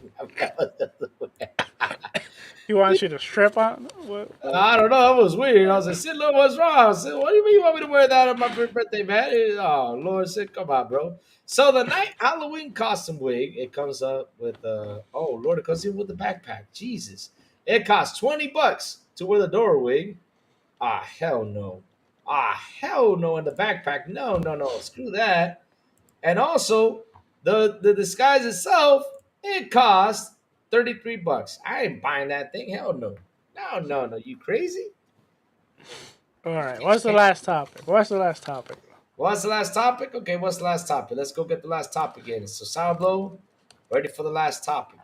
He wants you to strip on. What? I don't know. It was weird. I was like, Sid, Lord, what's wrong? I said, what do you mean you want me to wear that on my birthday, man? Oh, Lord, Sid, come on, bro. So the night Halloween costume wig, it comes up with oh Lord, it comes in with the backpack. Jesus. It costs $20 to wear the Dora wig. Hell no. Hell no in the backpack. No. Screw that. And also the disguise itself, it costs $33. I ain't buying that thing. Hell no. No. You crazy? All right. What's the last topic? What's the last topic? Okay, what's the last topic? Let's go get the last topic in. So Sourblow, ready for the last topic.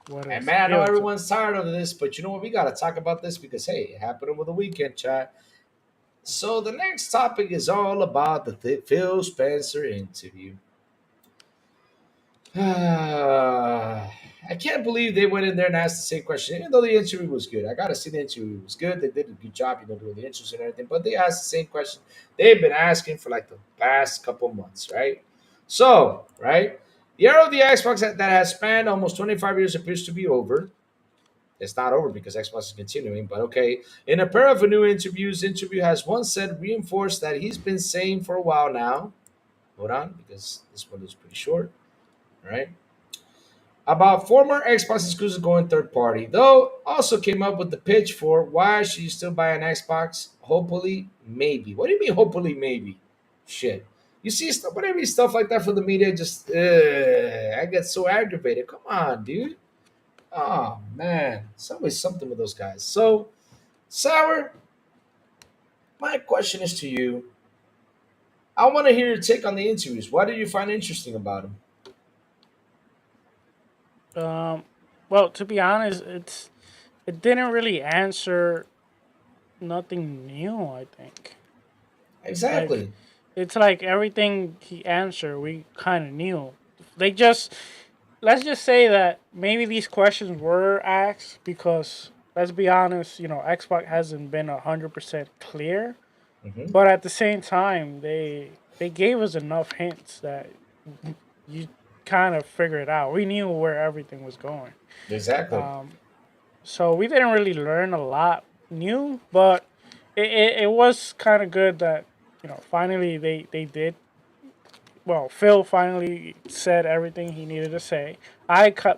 And man, I know everyone's tired of this, but you know what? We gotta talk about this because hey, it happened over the weekend, chat. So the next topic is all about the Phil Spencer interview. I can't believe they went in there and asked the same question, even though the interview was good. I gotta see the interview was good. They did a good job, doing the interviews and everything. But they asked the same question they've been asking for like the past couple months, right? So, right, the era of the Xbox that has spanned almost 25 years appears to be over. It's not over because Xbox is continuing, but okay. In a pair of new interviews, interview has once said reinforced that he's been saying for a while now. Hold on, because this one is pretty short, right? About former Xbox exclusives going third party, though also came up with the pitch for why should you still buy an Xbox? Hopefully, maybe. What do you mean, hopefully, maybe? Shit. You see stuff, whenever stuff like that from the media, just I get so aggravated. Come on, dude. Oh man, it's always something with those guys. So, Sour, my question is to you. I want to hear your take on the interviews. What did you find interesting about them? Well, to be honest, it didn't really answer nothing new. I think like Exactly. it's like everything he answered we kind of knew. They just let's just say that maybe these questions were asked because let's be honest, Xbox hasn't been 100% clear, Hmm. but at the same time, they gave us enough hints that you kind of figure it out. We knew where everything was going. Exactly. Um, so we didn't really learn a lot new, but it was kind of good that finally they did. Well, Phil finally said everything he needed to say.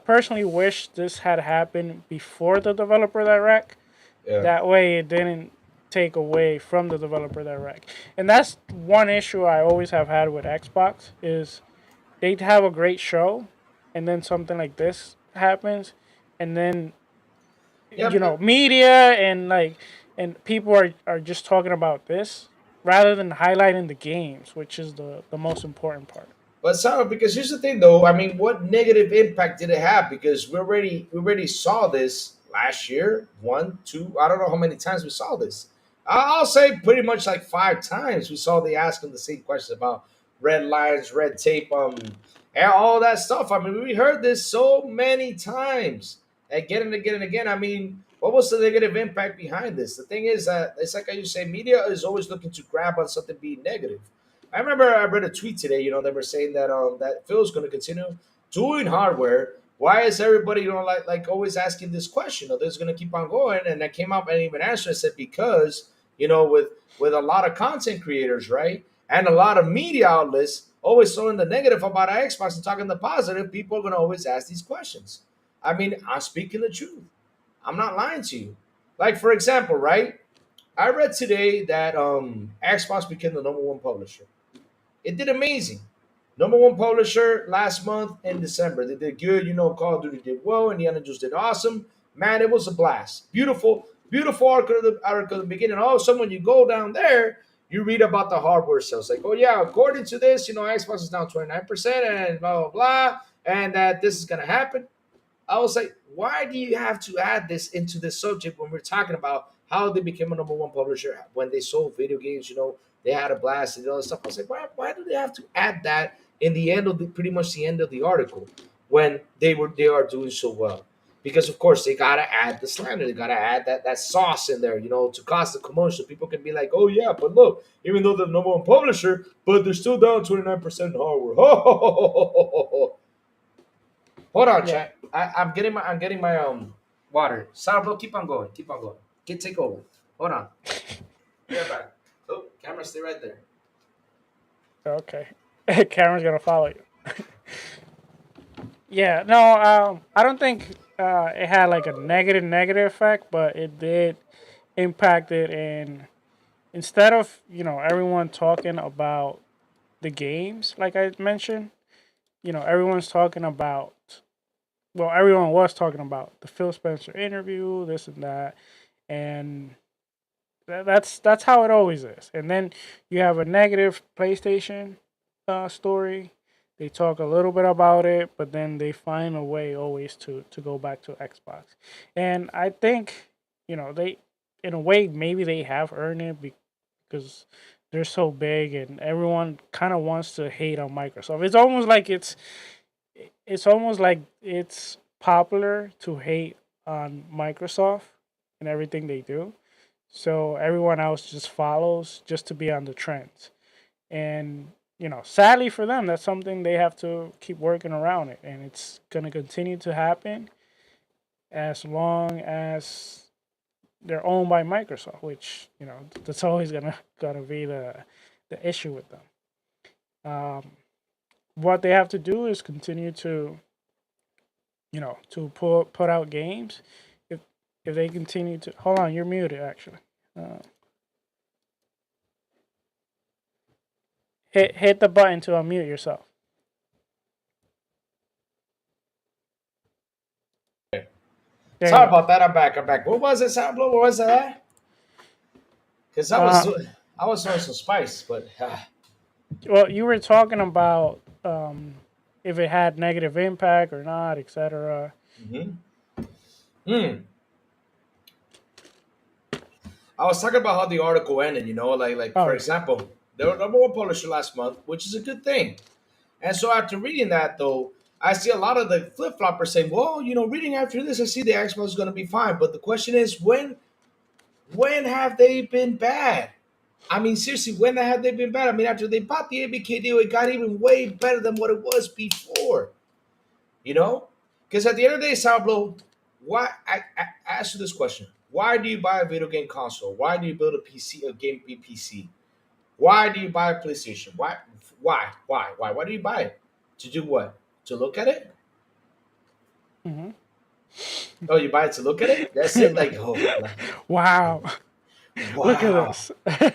Personally wish this had happened before the developer direct. Yeah. That way, it didn't take away from the developer direct. And that's one issue I always have had with Xbox is they'd have a great show, and then something like this happens, and then Yeah, but media and people are just talking about this rather than highlighting the games, which is the most important part. But Sarah, because here's the thing, though. I mean, what negative impact did it have? Because we already saw this last year, one, two. I don't know how many times we saw this. I'll say pretty much like 5 times we saw they asking the same questions about red lines, red tape, and all that stuff. I mean, we heard this so many times, again and again and again. I mean, what was the negative impact behind this? The thing is that it's like how you say, media is always looking to grab on something being negative. I remember I read a tweet today. They were saying that Phil's going to continue doing hardware. Why is everybody like always asking this question? Or this is going to keep on going? And I came up and even answered. I said because with a lot of content creators, right, and a lot of media outlets always throwing the negative about Xbox and talking the positive, people are going to always ask these questions. I mean, I'm speaking the truth. I'm not lying to you. Like for example, right? I read today that Xbox became the number one publisher. It did amazing. Number one publisher last month in December. They did good. Call of Duty did well. Indiana Jones did awesome. Man, it was a blast. Beautiful, beautiful article at the beginning. All of a sudden, when you go down there, you read about the hardware sales. Like, oh yeah, according to this, Xbox is down 29% and blah blah blah, and that this is gonna happen. I was like, why do you have to add this into this subject when we're talking about how they became a number one publisher when they sold video games? They had a blast and all that stuff. I was like, why do they have to add that in the end of pretty much the end of the article when they are doing so well? Because of course they gotta add the slander, they gotta add that sauce in there, to cause the commotion. So people can be like, oh yeah, but look, even though they're the number one publisher, but they're still down 29% in hardware. Hold on, Yeah. chat. I'm getting my water. Sourblow, keep on going. Keep on going. Take over. Hold on. Be right back. Oh, camera, stay right there. Okay. Cameron's gonna follow you. Yeah. No. I don't think it had like a negative effect, but it did impact it. And instead of everyone talking about the games, like I mentioned, everyone's talking about. Well, everyone was talking about the Phil Spencer interview, this and that, and that's how it always is. And then you have a negative PlayStation story. They talk a little bit about it, but then they find a way always to go back to Xbox. And I think they, in a way, maybe they have earned it because they're so big and everyone kind of wants to hate on Microsoft. It's popular to hate on Microsoft and everything they do. So everyone else just follows just to be on the trends. And sadly for them, that's something they have to keep working around it, and it's gonna continue to happen as long as they're owned by Microsoft, which that's always gonna be the issue with them. What they have to do is continue to to put out games. If if they continue to hold on, you're muted actually. Uh, hit the button to unmute yourself. There you Sorry go. about that. I'm back. I'm back. What was it, Sourblow? What was that? Because Uh, I was throwing some spice, but well, you were talking about if it had negative impact or not, etc. mhm. Hmm. I was talking about how the article ended. Like Oh for yeah. example, they were number one publisher last month, which is a good thing. And so after reading that, though, I see a lot of the flip floppers saying, "Well, reading after this, I see the Xbox is going to be fine." But the question is, when have they been bad? I mean, seriously, when have they been bad? I mean, after they bought the ABK deal, it got even way better than what it was before. You know, because at the end of the day, Sourblow, why? I ask you this question: why do you buy a video game console? Why do you build a PC, a game PC? Why do you buy a PlayStation? Why? Why do you buy it? To do what? To look at it? Hmm. Oh, you buy it to look at it? That's it? Like, oh, Wow. Look at wow. this.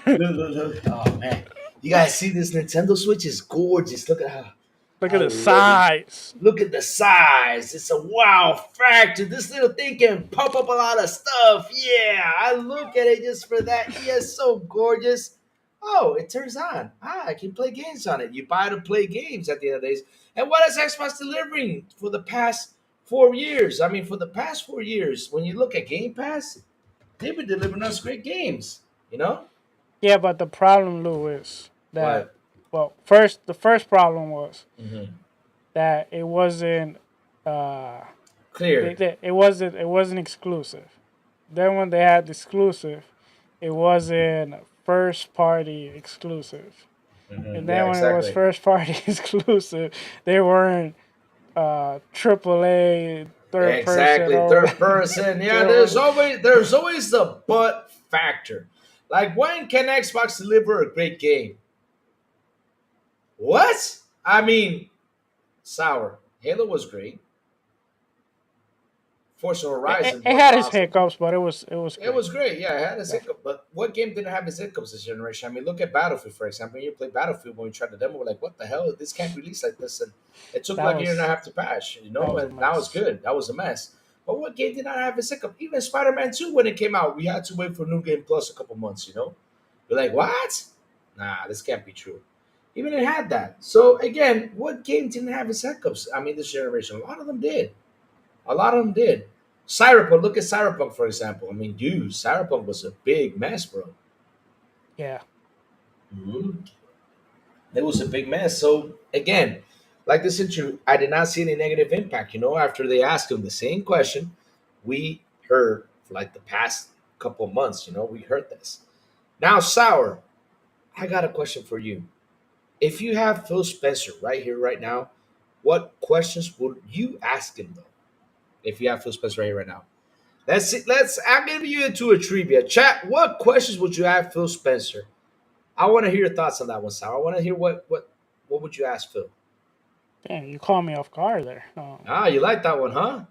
Look. Oh, man. You guys see this Nintendo Switch? Is gorgeous. Look at how Look at I the love it. size. Look at the size. It's a wow factor. This little thing can pump up a lot of stuff. Yeah, I look at it just for that. Yes, so gorgeous. Oh, it turns on. I can play games on it. You buy to play games at the end of the days. And what is Xbox delivering for the past 4 years? I mean, for the past 4 years, when you look at Game Pass, they've been delivering us great games. You know Yeah, but the problem, Lou, is that what? the first problem was Hmm. that it wasn't uh Clear. it wasn't exclusive. Then when they had the exclusive, it wasn't first party exclusive. Hmm. And Yeah, then when it was exactly. first party exclusive, they weren't AAA third person Exactly. or Third person. they Yeah, there's were, always the but factor. Like when can Xbox deliver a great game? What? I mean, sour. Halo was great. Forza Horizon it was had its awesome. hiccups, but it was It great. was great. Yeah, it had its Yeah, hiccup. But what game didn't have its hiccups this generation? I mean, look at Battlefield, for example. You play Battlefield when we tried the demo, we're like, what the hell? This can't release like this. And it took that like a year and a was half to patch, that was a and now it's mess. good. That was a mess. But what game did not have its hiccup? Even Spider Man 2, when it came out, we had to wait for New Game Plus a couple months. We're like, what? Nah, this can't be true. Even it had that. So again, what game didn't have its hiccups? I mean, this generation, a lot of them did. A lot of them did. Cyberpunk, look at Cyberpunk for example. I mean, dude, Cyberpunk was a big mess, bro. Yeah. Mhm. It was a big mess. So again, like this interview, I did not see any negative impact. After they asked him the same question, we heard for like the past couple of months. We heard this. Now, Sour, I got a question for you. If you have Phil Spencer right here, right now, what questions would you ask him though? If you have Phil Spencer right here, right now. Let's see. I'm giving you into a trivia chat. What questions would you ask Phil Spencer? I want to hear your thoughts on that one, Sal. I want to hear what would you ask Phil? Damn, you caught me off guard there. Ah, you like that one, huh?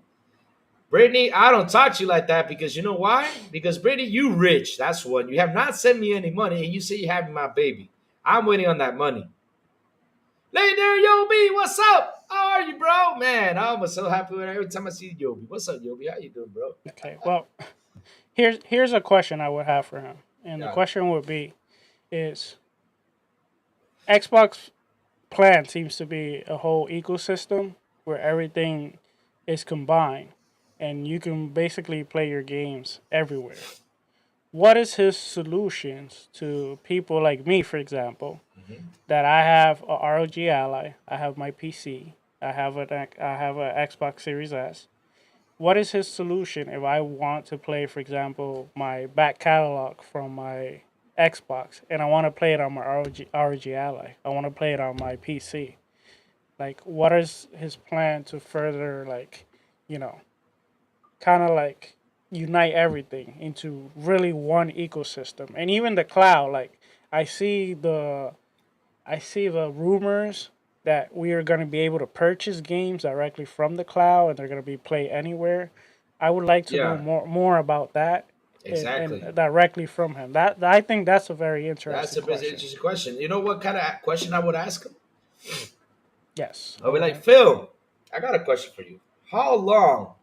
Brittany, I don't talk to you like that because you know why? Because Brittany, you rich. That's one. You have not sent me any money, and you say you have my baby. I'm waiting on that money. Hey there, Yobi. What's up? How are you, bro? Man, I'm so happy when every time I see Yobi. What's up, Yobi? How you doing, bro? Okay, well, here's a question I would have for him, and the Yeah. question would be: Is Xbox plan seems to be a whole ecosystem where everything is combined, and you can basically play your games everywhere. What is his solutions to people like me, for example, Mhm. that I have a ROG Ally, I have my PC, I have an Xbox Series S. What is his solution if I want to play, for example, my back catalog from my Xbox and I want to play it on my ROG Ally? I want to play it on my PC. Like, what is his plan to further, like, you know, kind of like unite everything into really one ecosystem? And even the cloud, like, I see the I see the rumors that we are going to be able to purchase games directly from the cloud and they're going to be play anywhere. I would like to know Yeah, more about that exactly. and directly from him. That I think that's a very That's interesting a bit question. interesting question. You know what kind of question I would ask him? Yes, I'll go be like, ahead. Phil, I got a question for you. How long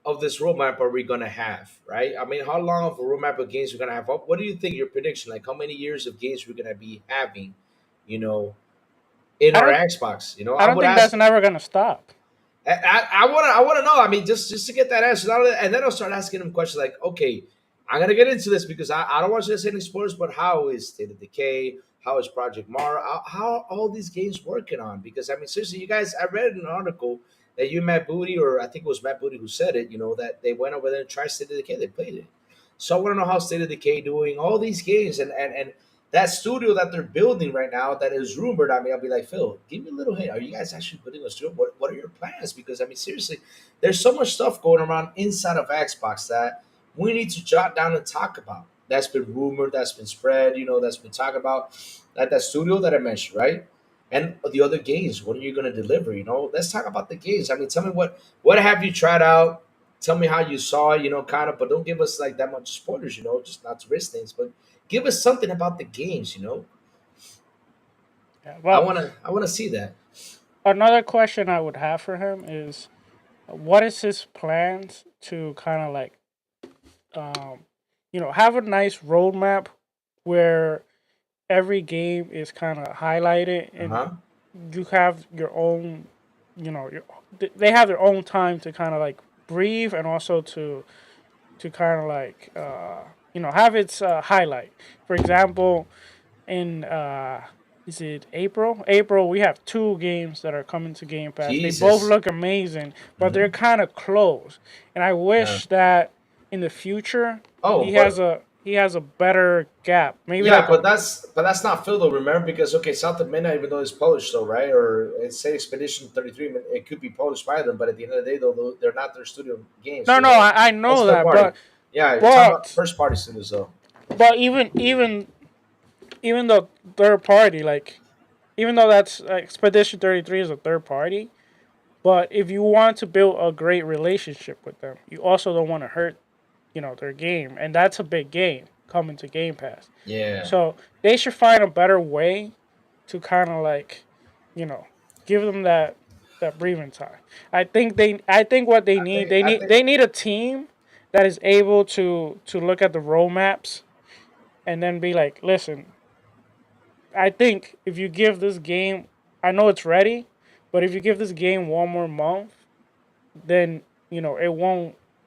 of this roadmap are we gonna have? Right? I mean, how long of a roadmap of games we're gonna have? What do you think? Your prediction? Like, how many years of games we're gonna be having? You know, in I our don't Xbox. I I don't would think that's ask. never going to stop. I wanna know. I mean, just to get that answer, and then I'll start asking him questions like, okay, I'm gonna get into this because I don't want you to say any spoilers, but how is State of Decay? How is Project Mara? How are all these games working on? Because I mean, seriously, you guys, I read in an article that you, Matt Booty, or I think it was Matt Booty who said it. You know that they went over there and tried State of Decay. They played it. So I want to know how State of Decay doing all these games and that studio that they're building right now that is rumored. I mean, I'll be like, Phil, give me a little hint. Are you guys actually building a studio? What are your plans? Because I mean, seriously, there's so much stuff going around inside of Xbox that we need to jot down and talk about. That's been rumored, that's been spread, that's been talked about. That studio that I mentioned, right? And the other games, what are you going to deliver? Let's talk about the games. I mean, tell me what have you tried out? Tell me how you saw it, kind of, but don't give us like that much spoilers, just not to risk things. But give us something about the games. Yeah. I Well, wanna, I wanna see that. another question I would have for him is, what is his plans to kind of like, um, have a nice roadmap where every game is kind of highlighted Uh and huh. you have your own, they have their own time to kind of like breathe and also to kind of like have its highlight. For example, in is it April? April, we have two games that are coming to Game Pass. They both Jesus. look amazing, but they're Hmm. kind of close. And I Yeah. wish that in the future Oh, he has a better gap. Maybe yeah, like a but that's not Phil though. Remember, because okay, South of Midnight, even though it's Polish, though, right? Or it's say Expedition 33, it could be Polish by them, but at the end of the day, though, they're not their studio games. no, no. I That's know third that, party. but Yeah, you're talking about but first party studios, though. even though third party, like even though that's Expedition 33 is a third party, but if you want to build a great relationship with them, you also don't want to hurt, their game, and that's a big game coming to Game Pass. Yeah, So they should find a better way to kind of like, you know, give them that breathing time. I think what they I need think, they I need think, they need a team that is able to look at the roadmaps and then be like, listen, I think if you give this game, I know it's ready, but if you give this game one more month, then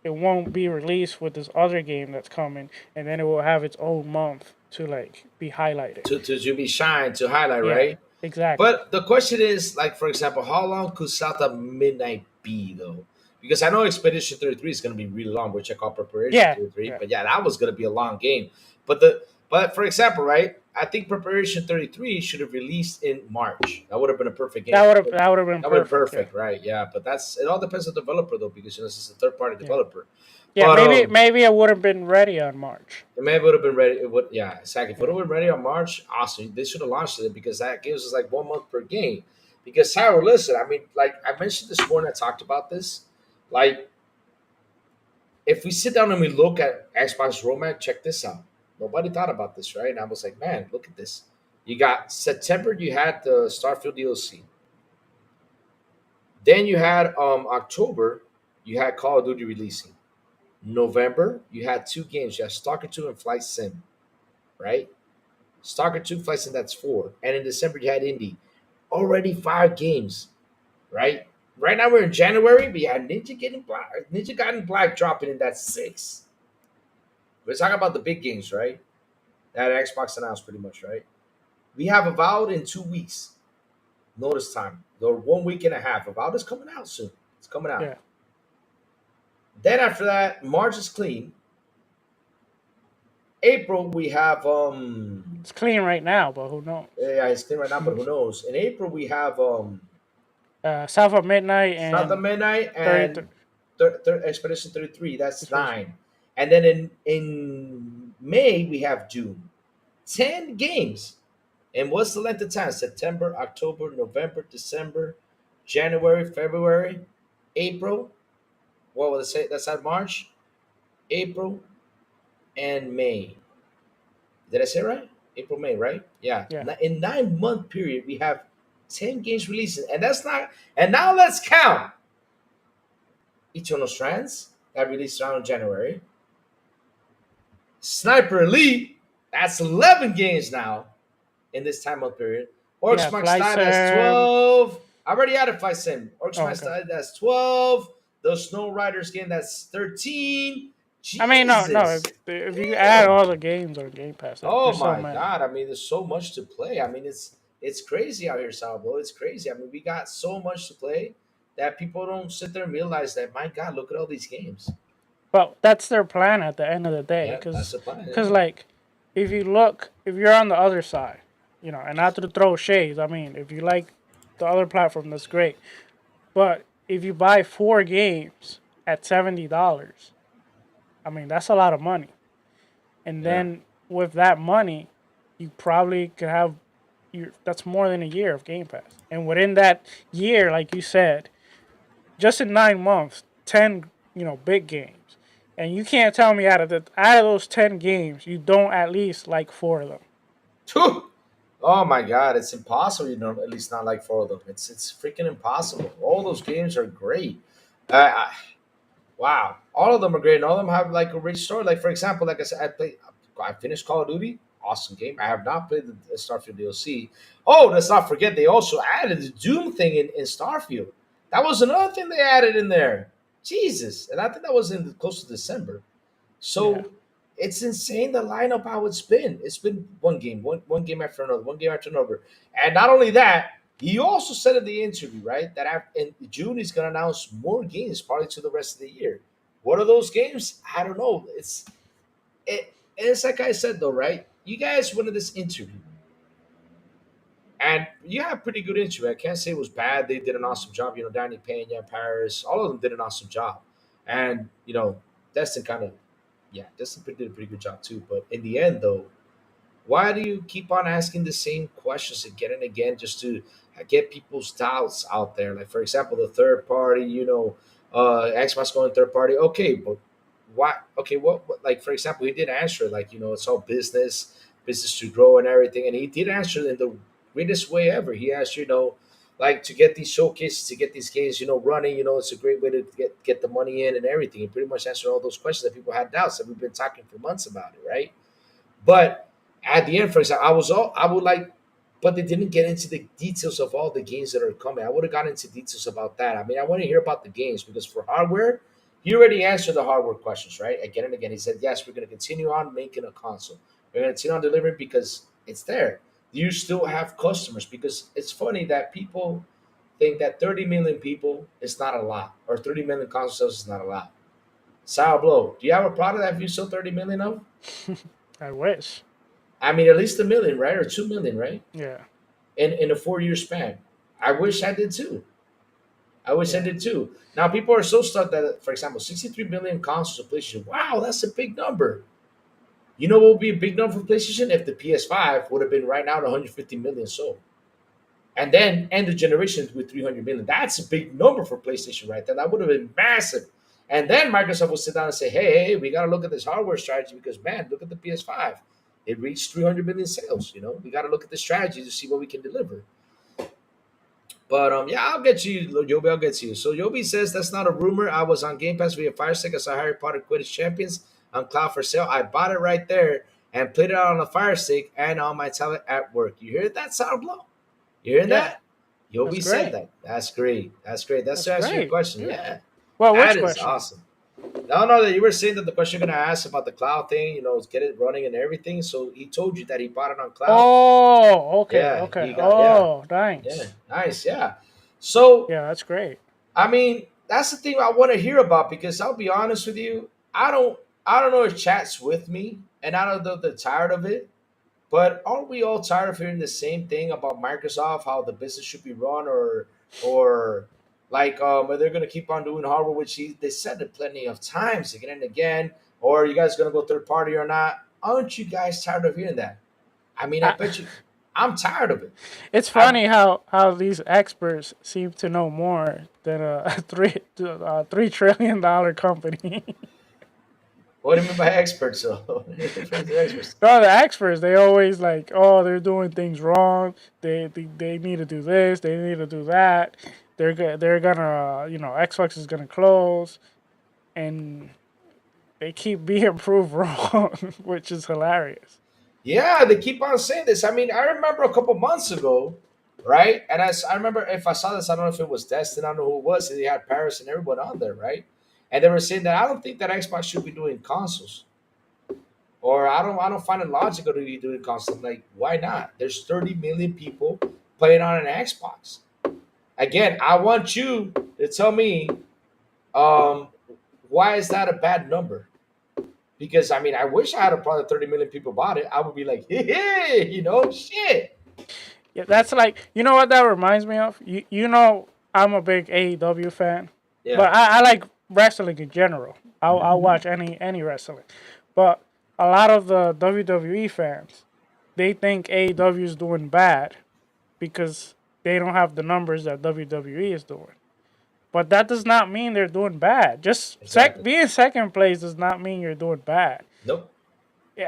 it won't be released with this other game that's coming, and then it will have its own month to like be highlighted. to be shine to highlight, Yeah, right? exactly. But the question is, like, for example, how long could South of Midnight be, though? Because I know Expedition 33 is going to be really long. We'll check out Preparation Yeah, 33, yeah, but yeah, that was going to be a long game. But for example, right? I think Preparation 33 should have released in March. That would have been a perfect game that for would have it. that would have been That would have been perfect. Yeah, perfect, right? Yeah, but it all depends on the developer though, because this is a third party yeah, developer. yeah. But Maybe it would have been ready on March. it may would have been ready. It would, yeah, exactly. If it would Yeah, have been ready on March, awesome. They should have launched it because that gives us like 1 month per game. Because Tyler, listen, I mean, like I mentioned this morning, I talked about this. Like, if we sit down and we look at Xbox roadmap, check this out. Nobody thought about this, right? And I was like, man, look at this. You got September, you had the Starfield DLC. Then you had October, you had Call of Duty releasing. November, you had two games. You had Stalker 2 and Flight Sim, right? Stalker 2, Flight Sim, that's four. And in December, you had Indie. Already five games, right? Right now we're in January, but yeah, Ninja Gaiden Black dropping in that six. We're talking about the big games, right? That Xbox announced pretty much, right? We have Avowed in 2 weeks. Notice time. Or 1 week and a half. Avowed is coming out soon. It's coming out. yeah, Then after that, March is clean. April we have it's clean right now, but who knows? yeah, it's clean right now, but who knows? In April we have South of Midnight South of and Midnight 30. and Expedition 33. That's Expedition. nine. And then in May we have June. 10 games. And what's the length of time? September, October, November, December, January, February, April. What would I say? That's at March, April, and May. Did I say right? April, May, right? Yeah. Yeah, In 9 month period, we have 10 games releasing, and that's not. And now let's count Eternal Strands that released around January. Sniper Elite, that's 11 games now in this time month period. yeah. Orcs Mark Flight Stein, that's Sim. 12. I already added Flight Sim. Orcs Oh, Mark okay. Stein, that's 12. The Snow Riders game, that's 13. I mean, no, no. Jesus, If you add damn. all the games on Game Pass, Oh there's so my many. God! I mean, there's so much to play. I mean, it's crazy out here, Salvo. It's crazy. I mean, we got so much to play that people don't sit there and realize that. My God, look at all these games. But that's their plan at the end of the day, Yeah, that's the plan. cause Yeah, like, if you look, if you're on the other side, and not to throw shades. I mean, if you like the other platform, that's great. But if you buy 4 games at $70, I mean, that's a lot of money. And yeah. then with that money, you probably could have that's more than a year of Game Pass. And within that year, like you said, just in 9 months, 10 big games. And you can't tell me out of those 10 games, you don't at least like 4 of them. Phew. Oh my God, it's impossible. You know, at least not like four of them. It's freaking impossible. All those games are great. I, Wow, all of them are great. And all of them have like a rich story. Like for example, like I said, I finished Call of Duty, awesome game. I have not played the Starfield DLC. Oh, let's not forget they also added the Doom thing in Starfield. That was another thing they added in there. Jesus, and I think that was in close to December. Yeah. So it's insane the lineup how it's been. It's been one game after another, one game after another. And not only that, he also said in the interview, right, that in June he's gonna announce more games probably to the rest of the year. What are those games? I don't know. It's like I said though, right? You guys went to this interview and you have pretty good interview. I can't say it was bad. They did an awesome job. You know, Danny Pena, Paris, all of them did an awesome job. And Destin kind of yeah, Justin did a pretty good job too. But in the end, though, why do you keep on asking the same questions again and again just to get people's doubts out there? Like, for example, the third party, Xbox going third party. Okay, but why? Okay, like, for example, he did answer, like, it's all business to grow and everything. And he did answer in the greatest way ever. He asked, like to get these showcases, to get these games, running, it's a great way to get the money in and everything. He pretty much answered all those questions that people had doubts that we've been talking for months about it, right? But at the end, for example, I would like, but they didn't get into the details of all the games that are coming. I would have gotten into details about that. I mean, I want to hear about the games because for hardware, he already answered the hardware questions, right? Again and again, he said, yes, we're going to continue on making a console. We're going to continue on delivering because it's there. You still have customers because it's funny that people think that 30 million people is not a lot or 30 million console sales is not a lot. Sourblow, do you have a product that you sell 30 million of? I wish. I mean, at least a million, right? Or 2 million, right? Yeah. In a 4 year span. I wish I did too. I wish I Yeah. did too. Now people are so stuck that, for example, 63 million consoles of PlayStation. Wow, that's a big number. You know what would be a big number for PlayStation if the PS5 would have been right now at 150 million sold, and then end the generation with 300 million. That's a big number for PlayStation right there. That would have been massive. And then Microsoft will sit down and say, hey, we got to look at this hardware strategy because, man, look at the PS5. It reached 300 million sales. We got to look at the strategy to see what we can deliver. But yeah, I'll get you, Yobi. I'll get to you. So Yobi says that's not a rumor. I was on Game Pass via Fire Stick. I saw Harry Potter Quidditch Champions on Cloud for sale. I bought it right there and played it on a Fire Stick and on my tablet at work. You hear that sound blow? You hearing Yeah. that? That's Yobi said great. that. That's great. That's great. That's That's to answer your great. question. Yeah. Yeah, Well, that which is question? awesome. No, that you were saying that the question you're gonna ask about the cloud thing, get it running and everything. So he told you that he bought it on cloud. Oh, okay, Yeah, okay. he got Oh, yeah, nice. nice, yeah. So Yeah, that's great. I mean, that's the thing I want to hear about because I'll be honest with you, I don't know if chat's with me, and I don't know if they're tired of it. But aren't we all tired of hearing the same thing about Microsoft, how the business should be run, or like are they're gonna keep on doing hardware, which they said it plenty of times again and again, or are you guys gonna go third party or not? Aren't you guys tired of hearing that? I mean, I I, bet you, I'm tired of it. it's I funny how these experts seem to know more than a $3 trillion company. What do you mean by experts? So, different experts. No, the experts, they always like, oh, they're doing things wrong. They need to do this. They need to do that. They're gonna Xbox is gonna close, and they keep being proved wrong, which is hilarious. Yeah, they keep on saying this. I mean, I remember a couple months ago, right? And I remember if I saw this, I don't know if it was Destin, I don't know who it was. They had Paris and everyone on there, right? and they were saying that I don't think that Xbox should be doing consoles, or I don't find it logical to be doing consoles. I'm like, why not? There's 30 million people playing on an Xbox. Again, I want you to tell me, um, why is that a bad number? Because I mean, I wish I had a product 30 million people bought it. I would be like, hey, shit. Yeah, that's like, you know what that reminds me of? I'm a big AEW fan, Yeah. but I like wrestling in general. I'll watch any wrestling, but a lot of the WWE fans, they think AEW is doing bad because they don't have the numbers that WWE is doing. But that does not mean they're doing bad. Just Exactly. being second place does not mean you're doing bad. Nope.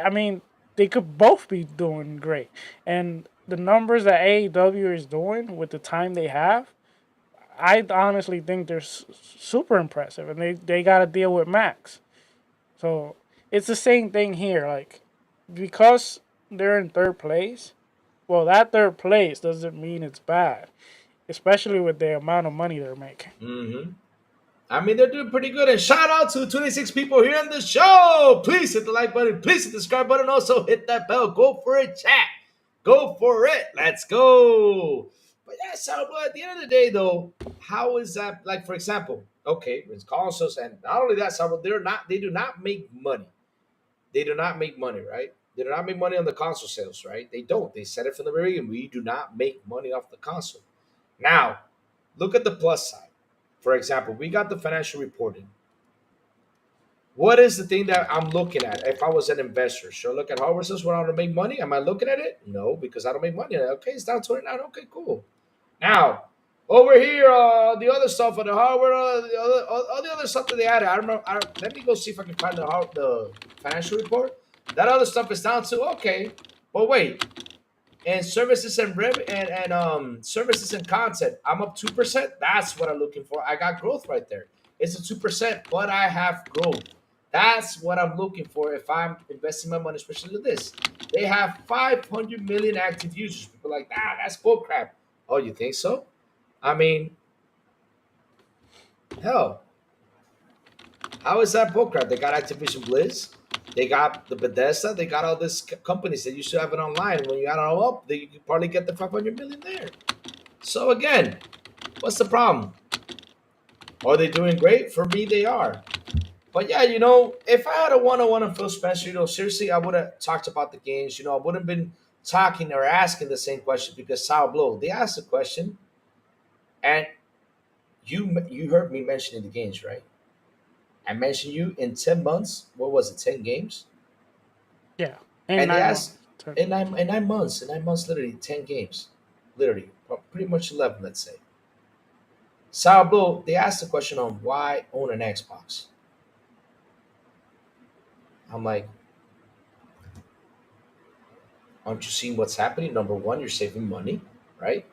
I mean, they could both be doing great. And the numbers that AEW is doing with the time they have, I honestly think they're super impressive. And they got to deal with Max. So it's the same thing here. Like, because they're in third place, well, that third place doesn't mean it's bad, especially with the amount of money they're making. Hmm. I mean, they're doing pretty good. And shout out to 26 people here on the show. Please hit the like button. Please hit the subscribe button. Also, hit that bell. Go for it, chat. Go for it. Let's go. But yeah, so but at the end of the day, though, how is that? Like, for example, okay, it's consoles, and not only that, so they do not make money. They do not make money, right? They do not make money on the console sales, right? They don't. They said it from the very beginning. We do not make money off the console. Now, look at the plus side. For example, we got the financial reporting. What is the thing that I'm looking at if I was an investor? Should I look at hardware sales when I don't make money? Am I looking at it? No, because I don't make money. Okay, it's down 29. Okay, cool. Now, over here, the other stuff on the hardware, all the other stuff that they added. I don't know. Let me go see if I can find the financial report. That other stuff is down to okay. But wait, and services and services and content, I'm up 2%. That's what I'm looking for. I got growth right there. It's a 2%, but I have growth. That's what I'm looking for if I'm investing my money, especially with this. They have 500 million active users. People are like, that's bullcrap. Oh, you think so? I mean, hell, how is that bullcrap? They got Activision Blizz, they got the Bethesda, they got all these companies that you should have it online. When you add it all up, you can probably get the 500 million there. So again, what's the problem? Are they doing great? For me, they are. But yeah, if I had a one-on-one on Phil Spencer, seriously, I would have talked about the games. I wouldn't have been talking or asking the same question because Sourblow, they asked the question, and you heard me mentioning the games, right? I mentioned you in 10 months. What was it? 10 games, Yeah, in and they 9 months. asked in 9 months, literally 10 games, literally pretty much 11, let's say. Sourblow, they asked the question on why own an Xbox. I'm like, aren't you seeing what's happening? Number one, you're saving money, right?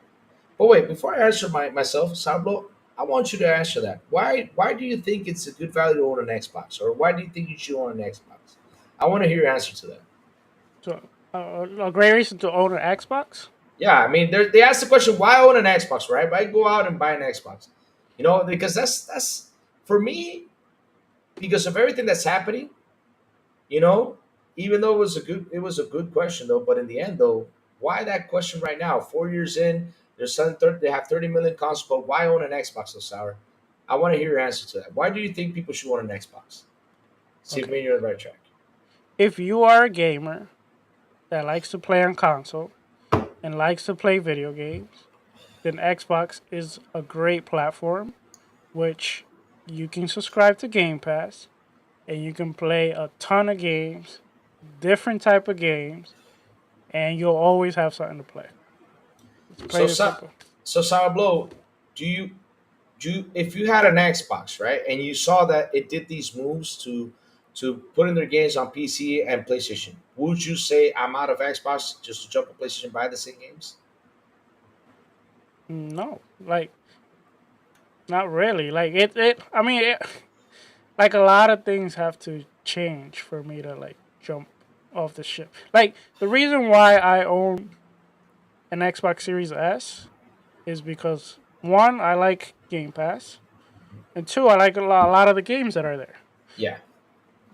But wait, before I answer myself, Sourblow, I want you to answer that. Why do you think it's a good value to own an Xbox, or why do you think you should own an Xbox? I want to hear your answer to that. So, a great reason to own an Xbox? Yeah, I mean, they asked the question, why own an Xbox, right? Why go out and buy an Xbox? Because that's for me, because of everything that's happening. You know, even though it was a good question though, but in the end though, why that question right now? 4 years in, they have 30 million consoles, but why own an Xbox so sour? I want to hear your answer to that. Why do you think people should own an Xbox? See if Okay. me and you're on the right track. If you are a gamer that likes to play on console and likes to play video games, then Xbox is a great platform, which you can subscribe to Game Pass and you can play a ton of games, different type of games, and you'll always have something to play. It's So, plain and simple. Sour Blow, do you if you had an Xbox, right, and you saw that it did these moves to putting their games on PC and PlayStation, would you say I'm out of Xbox just to jump to PlayStation and buy the same games? No, like not really. Like it. I mean, like a lot of things have to change for me to like jump off the ship. Like the reason why I own an Xbox Series S is because one, I like Game Pass. And two, I like a lot of the games that are there. Yeah.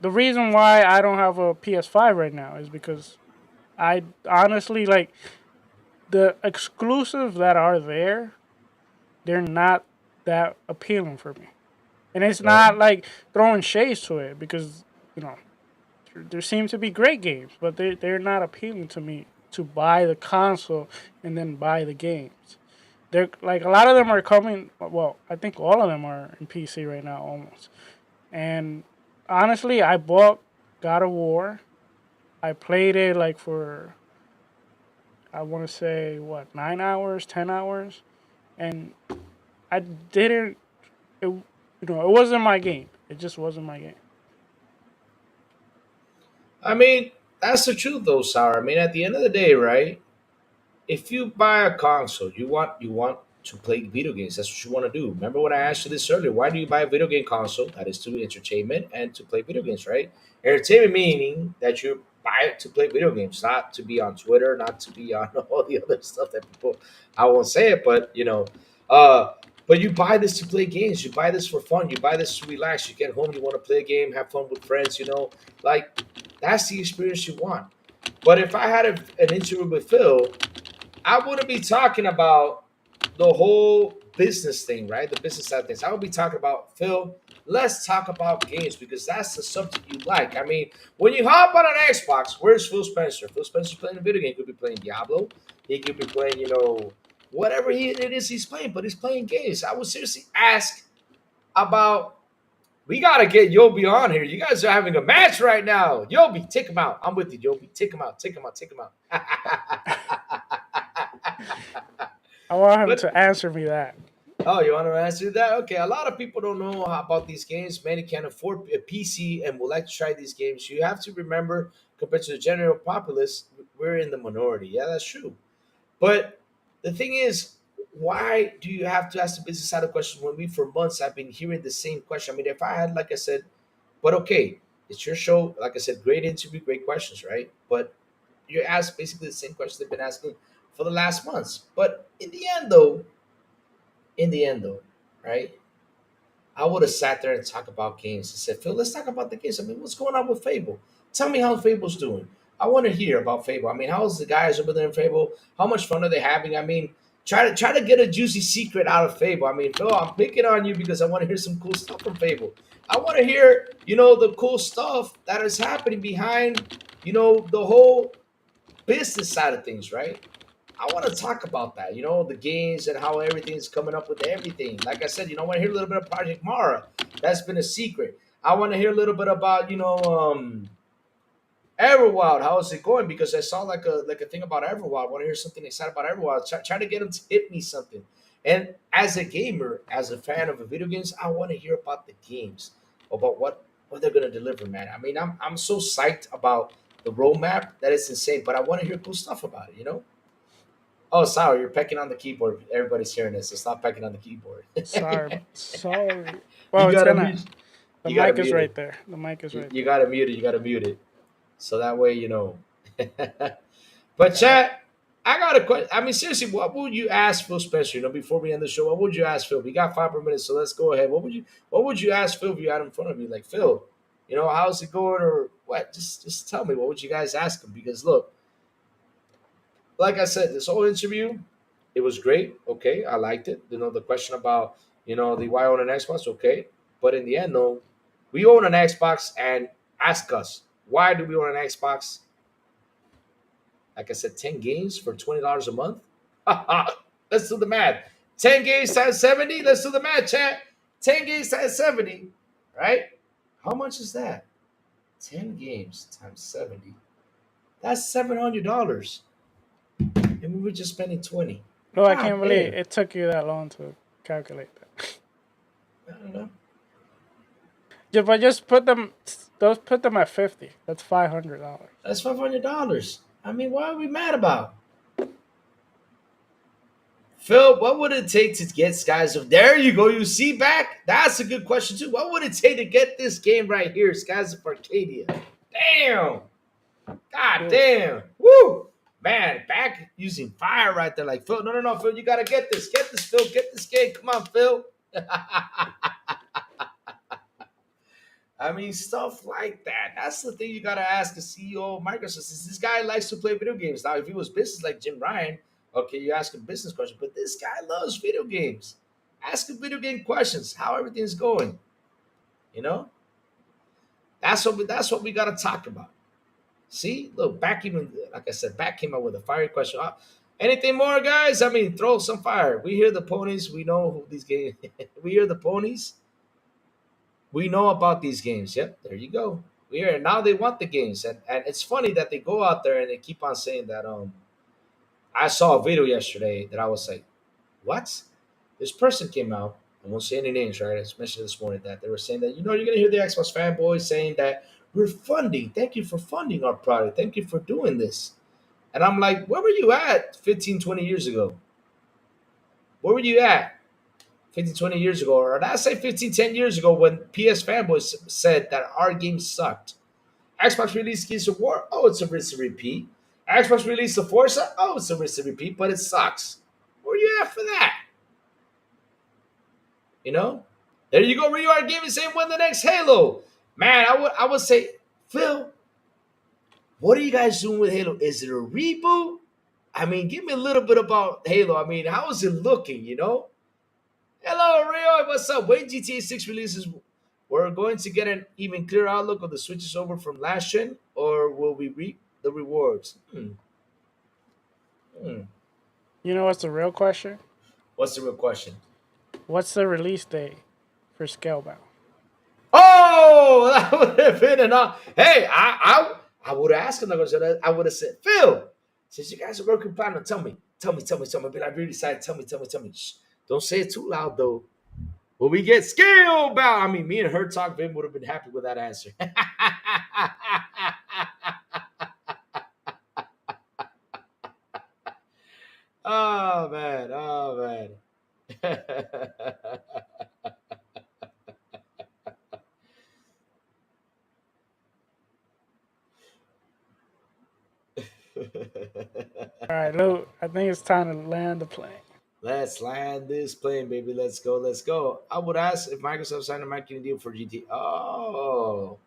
The reason why I don't have a PS5 right now is because I honestly like the exclusives that are there. They're not that appealing for me, and it's Right. not like throwing shades to it because you know there seem to be great games, but they're not appealing to me to buy the console and then buy the games. They're like a lot of them are coming. Well, I think all of them are in PC right now almost. And honestly, I bought God of War. I played it like for I want to say what 9 hours, 10 hours, and I didn't. It wasn't my game. It just wasn't my game. I mean, that's the truth, though, Sour. I mean, at the end of the day, right? If you buy a console, you want to play video games. That's what you want to do. Remember when I asked you this earlier? Why do you buy a video game console? That is to entertainment and to play video games, right? Entertainment meaning that you buy it to play video games, not to be on Twitter, not to be on all the other stuff that people. I won't say it, but uh, but you buy this to play games. You buy this for fun. You buy this to relax. You get home, you want to play a game, have fun with friends. Like that's the experience you want. But if I had an interview with Phil, I wouldn't be talking about the whole business thing, right? The business side of things. I would be talking about Phil. Let's talk about games because that's the subject you like. I mean, when you hop on an Xbox, where's Phil Spencer? Phil Spencer's playing a video game. He could be playing Diablo. He could be playing, whatever it is he's playing. But he's playing games. I would seriously ask about. We gotta get Yobi on here. You guys are having a match right now. Yobi, take him out. I'm with you, Yobi. Take him out. Take him out. Take him out. I want him But to answer me that. oh, you want to answer that? Okay, a lot of people don't know about these games. Many can't afford a PC and would like to try these games. You have to remember, compared to the general populace, we're in the minority. Yeah, that's true. But the thing is, why do you have to ask the business side of questions when we, for months, have been hearing the same question? I mean, if I had, like I said, but okay, it's your show. Like I said, great interview, great questions, right? But you asked basically the same questions they've been asking for the last months. But in the end though, right? I would have sat there and talked about games and said, Phil, let's talk about the games. I mean, what's going on with Fable? Tell me how Fable's doing. I want to hear about Fable. I mean, how's the guys over there in Fable? How much fun are they having? I mean, try to get a juicy secret out of Fable. I mean, Phil, I'm picking on you because I want to hear some cool stuff from Fable. I want to hear, the cool stuff that is happening behind, the whole business side of things, right? I want to talk about that, the games and how everything's coming up with everything. Like I said, I want to hear a little bit of Project Mara. That's been a secret. I want to hear a little bit about, Everwild. How is it going? Because I saw like a thing about Everwild. I want to hear something excited about Everwild. Try to get them to hit me something. And as a gamer, as a fan of video games, I want to hear about the games, about what they're gonna deliver, man. I mean, I'm so psyched about the roadmap that it's insane. But I want to hear cool stuff about it. Oh, sorry, you're pecking on the keyboard. Everybody's hearing this, so stop pecking on the keyboard. Sorry, sorry. you Well, it's gotta gonna. mute. The You gotta mic is mute it. right there. The mic is You, right you there. gotta mute it. You gotta mute it. So that way you know. But Okay. chat, I got a question. I mean, seriously, what would you ask Phil Spencer? Before we end the show, what would you ask Phil? We got 5 more minutes, so let's go ahead. What would you ask Phil if you had him in front of me? Like Phil, how's it going, or what? Just tell me. What would you guys ask him? Because look, like I said, this whole interview, it was great. Okay, I liked it. The question about the why own an Xbox. Okay, but in the end, though, we own an Xbox, and ask us why do we own an Xbox? Like I said, 10 games for $20 a month. Let's do the math. 10 games times 70. Let's do the math, chat. 10 games times 70, right? How much is that? 10 games times 70. That's $700, and we were just spending 20. No, I God can't believe damn. it took you that long to calculate that. I don't know. Yeah, but just put them. Those put them at 50. That's $500. That's $500. I mean, what are we mad about? Phil, what would it take to get Skies of There you go, you see back? That's a good question too. What would it take to get this game right here, Skies of Arcadia? Damn. God Dude, damn. Woo. Man, back using fire right there. Like Phil, no, Phil, you gotta get this. Get this, Phil. Get this game. Come on, Phil. I mean, stuff like that. That's the thing you gotta ask the CEO of Microsoft. Is this guy likes to play video games? Now, if he was business like Jim Ryan, okay, you ask him business questions. But this guy loves video games. Ask him video game questions. How everything's going. You know, that's what we gotta talk about. See, look, back even like I said, back came up with a fiery question. Anything more, guys? I mean, throw some fire. We hear the ponies. We know who these games. We hear the ponies. We know about these games. Yep, there you go. We are now they want the games, and it's funny that they go out there and they keep on saying that. I saw a video yesterday that I was like, what? This person came out. I won't say any names, right? I just mentioned this morning that they were saying that you're gonna hear the Xbox fanboys saying that we're funding. Thank you for funding our product. Thank you for doing this. And I'm like, where were you at 15, 20 years ago? Where were you at 15, 20 years ago? Or did I say 15, 10 years ago when PS fanboys said that our game sucked? Xbox released Gears of War. Oh, it's a risk to repeat. Xbox released the Forza. Oh, it's a risk to repeat, but it sucks. Where you at for that? You know? There you go. Rio Gaming saying when the next Halo. Man, I would say, Phil, what are you guys doing with Halo? Is it a reboot? I mean, give me a little bit about Halo. I mean, how is it looking, Hello, Rio. What's up? When GTA 6 releases, we're going to get an even clearer outlook of the switches over from last gen, or will we reap the rewards? Hmm. You know what's the real question? What's the real question? What's the release date for Scalebound? Oh, that would have been enough. Hey, I would have asked him. I would have said, Phil, since you guys are working plan, tell me. Be like really excited. Tell me. Shh. Don't say it too loud though. Will we get Scalebound? I mean, me and her talk, Vin would have been happy with that answer. Oh man. All right, Lou, I think it's time to land the plane. Let's land this plane, baby. Let's go. I would ask if Microsoft signed a marketing deal for GT. Oh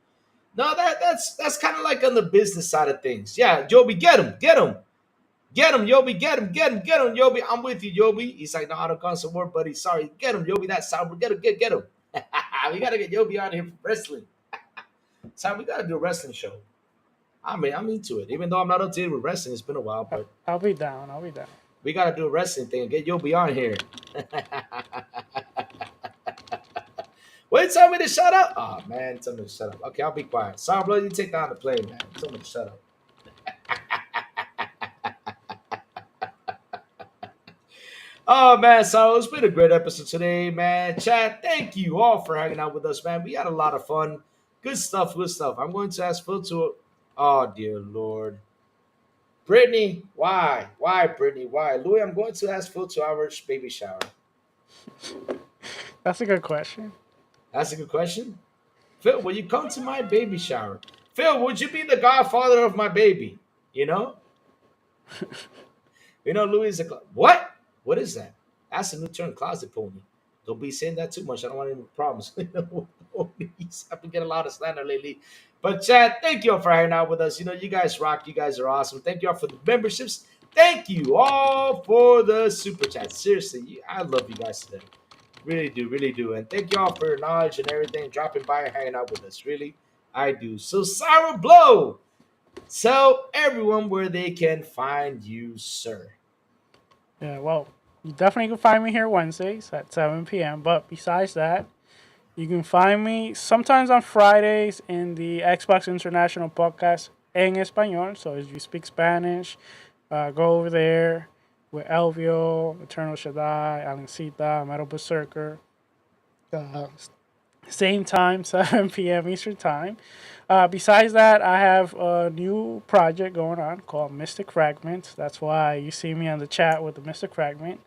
no, that's kind of like on the business side of things. Yeah, Joby, get him, Yobi, get him, Yobi. I'm with you, Yobi. He's like, no, I don't console war, buddy. Sorry, get him, Yobi. That's Cypher. Get him. We gotta get Yobi on here for wrestling. So we gotta do a wrestling show. I mean, I'm into it. Even though I'm not up to date with wrestling, it's been a while, but I'll be down. we gotta do a wrestling thing. Get Yobi on here. Wait, tell me to shut up. Oh man, tell me to shut up. Okay, I'll be quiet. Sourblow, you take down the plane, man. Tell me to shut up. Oh man, so it's been a great episode today, man. Chat, thank you all for hanging out with us, man. We had a lot of fun. Good stuff. I'm going to ask Phil to. Oh dear Lord, Brittany, why? Why, Brittany? Why, Louis? I'm going to ask Phil to our baby shower. That's a good question. That's a good question. Phil, will you come to my baby shower? Phil, would you be the godfather of my baby? Louis is what? What is that? That's a new term, closet pony. Don't be saying that too much. I don't want any problems. I've been getting a lot of slander lately. But Chad, thank you all for hanging out with us. You guys rock. You guys are awesome. Thank you all for the memberships. Thank you all for the super chat. Seriously, I love you guys today. Really do. And thank you all for your knowledge and everything, dropping by and hanging out with us. Really, I do. So Sourblow, tell everyone where they can find you, sir. Yeah, well, you definitely can find me here Wednesdays at 7 p.m. But besides that, you can find me sometimes on Fridays in the Xbox International podcast en español. So if you speak Spanish, go over there with Elvio, Eternal Shaddai, Alencita, Metal Berserker. Same time, 7 p.m. Eastern Time. Besides that, I have a new project going on called Mystic Fragments. That's why you see me on the chat with the Mystic Fragment,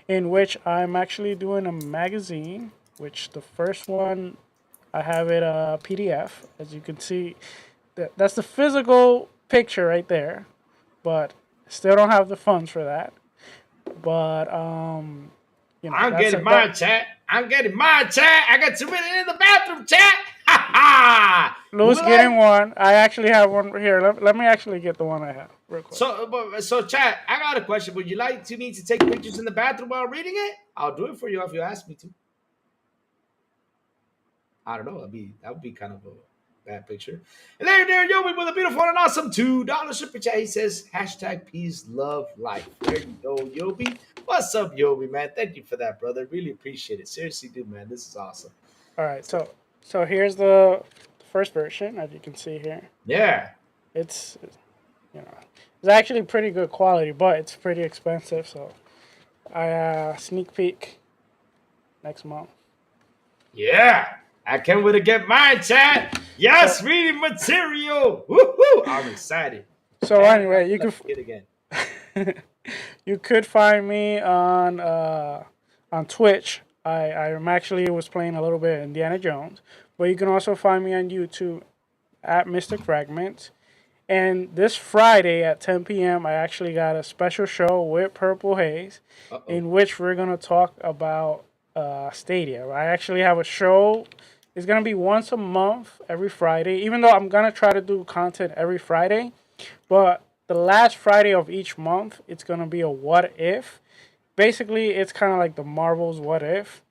in which I'm actually doing a magazine, which the first one, I have it a PDF. As you can see, that's the physical picture right there, but still don't have the funds for that. But, I'm getting my chat. I'm getting mine, chat. I got too many in the bathroom, chat. Ha ha. Lou's Will I? getting one. I actually have one here. Let me actually get the one I have real quick. So, chat. I got a question. Would you like me to take pictures in the bathroom while reading it? I'll do it for you if you ask me to. I don't know. That would be kind of a bad picture. And there, Yobi with a beautiful and awesome $2 super chat. He says hashtag peace, love, life. There you go, Yobi. What's up, Yobi, man? Thank you for that, brother. Really appreciate it. Seriously, dude, man. This is awesome. All right, so here's the first version, as you can see here. Yeah. It's it's actually pretty good quality, but it's pretty expensive. So I sneak peek next month. Yeah. I can't wait to get mine, chat. Yes, So, reading material. Woohoo! I'm excited. so Man, anyway, I'm like a kid again. you could find me on Twitch. I am actually was playing a little bit of Indiana Jones, but you can also find me on YouTube at Mr. Fragments. And this Friday at 10 p.m., I actually got a special show with Purple Haze, Uh-oh. in which we're gonna talk about Stadia. I actually have a show. It's gonna be once a month, every Friday. Even though I'm gonna try to do content every Friday, but the last Friday of each month, it's gonna be a what if. Basically, it's kind of like the Marvel's what if.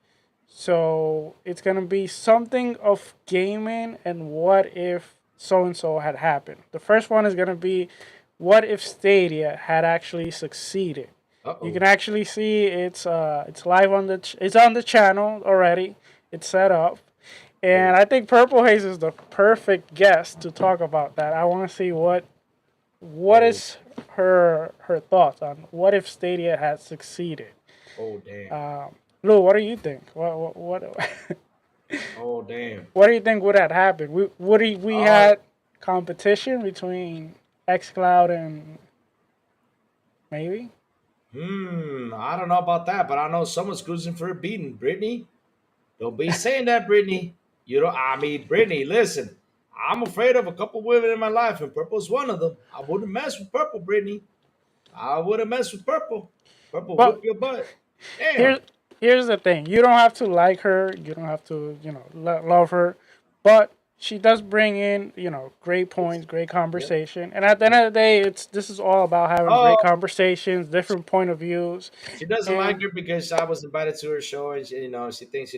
So it's gonna be something of gaming and what if so and so had happened. The first one is gonna be what if Stadia had actually succeeded. Uh-oh. You can actually see it's live on it's on the channel already. It's set up, and I think Purple Haze is the perfect guest to talk about that. I want to see what is her thoughts on what if Stadia had succeeded. Oh, damn. Lou, what do you think? What Oh, damn. what do you think would have happened? We had competition between xCloud and maybe? I don't know about that, but I know someone's cruising for a beating. Brittany, don't be saying that, Brittany. You know, I mean, Brittany, listen. I'm afraid of a couple women in my life, and Purple's one of them. I wouldn't mess with Purple, Brittany. I wouldn't mess with Purple. Purple whip But your butt. here's Damn. here's the thing. You don't have to like her. You don't have to love her, but she does bring in great points, great Yep. conversation. And at the end of the day, this is all about having Oh, great conversations, different point of views, she doesn't like and her because I was invited to her show, and she thinks,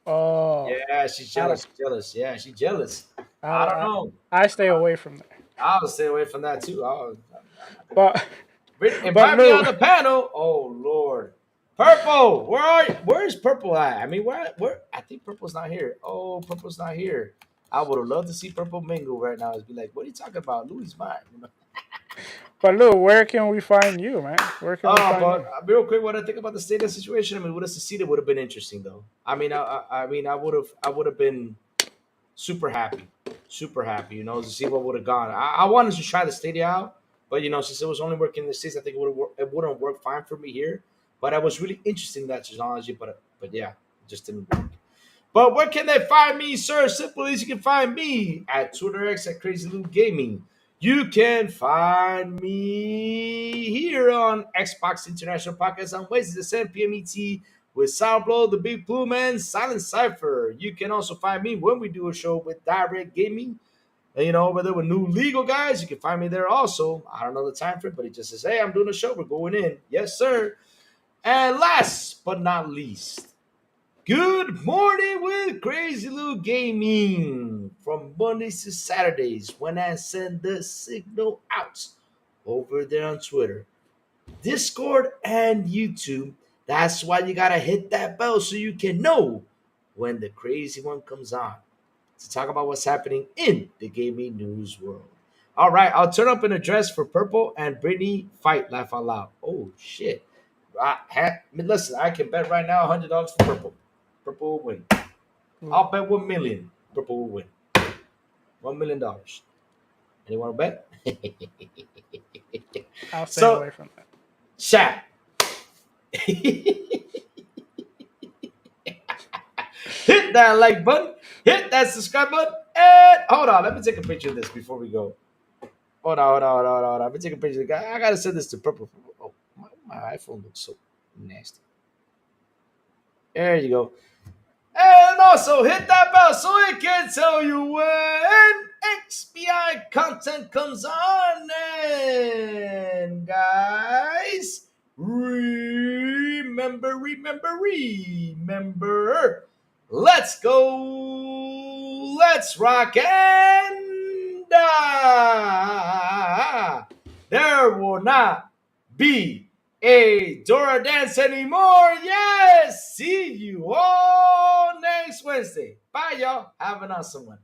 oh, yeah, she's I jealous. don't, She's jealous. Yeah, she's jealous. I, I don't I, know. I stay away from that. I'll stay away from that too. I'm not gonna. But but Invite me Lou, on the panel. Oh Lord, Purple, where are you? Where's Purple at? I mean, where? I think Purple's not here. Oh, Purple's not here. I would have loved to see Purple mingle right now. It's be like, what are you talking about? Louis mine. but Lou, where can we find you, man? Where can we find But you? real quick, what I think about the state of the situation. I mean, would have succeeded would have been interesting though. I mean, I would have been super happy, super happy. To see what would have gone. I wanted to try the Stadia out, but since it was only working in the States, I think it wouldn't work fine for me here. But I was really interested in that technology, but yeah, it just didn't work. But where can they find me, sir? Simple as you can find me at Twitter X at Crazy Lou Gaming. You can find me here on Xbox International Podcast on Wednesdays at 7 p.m. ET with Sourblow, the Big Plume, and Silent Cypher. You can also find me when we do a show with Direct Gaming. And, whether with new legal guys, you can find me there also. I don't know the time frame, but it just says, hey, I'm doing a show. We're going in. Yes, sir. And last but not least, good morning with Crazy Lou Gaming from Mondays to Saturdays when I send the signal out over there on Twitter, Discord, and YouTube. That's why you gotta hit that bell so you can know when the crazy one comes on to talk about what's happening in the gaming news world. All right, I'll turn up an address for Purple and Brittany fight. Laugh out loud. Oh shit! Listen, I can bet right now $100 for Purple. Purple will win. I'll bet 1 million. Purple will win. $1 million. Anyone bet? I'll stay So, away from that. chat. Hit that like button. Hit that subscribe button. And hold on, let me take a picture of this before we go. Hold on. Let me take a picture of the guy. I gotta send this to Purple. Oh, my iPhone looks so nasty. There you go. And also hit that bell so it can tell you when XBI content comes on. And guys, remember, let's go, let's rock, and there will not be a Dora dance anymore. Yes, see you all next Wednesday. Bye, y'all. Have an awesome one.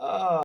Oh.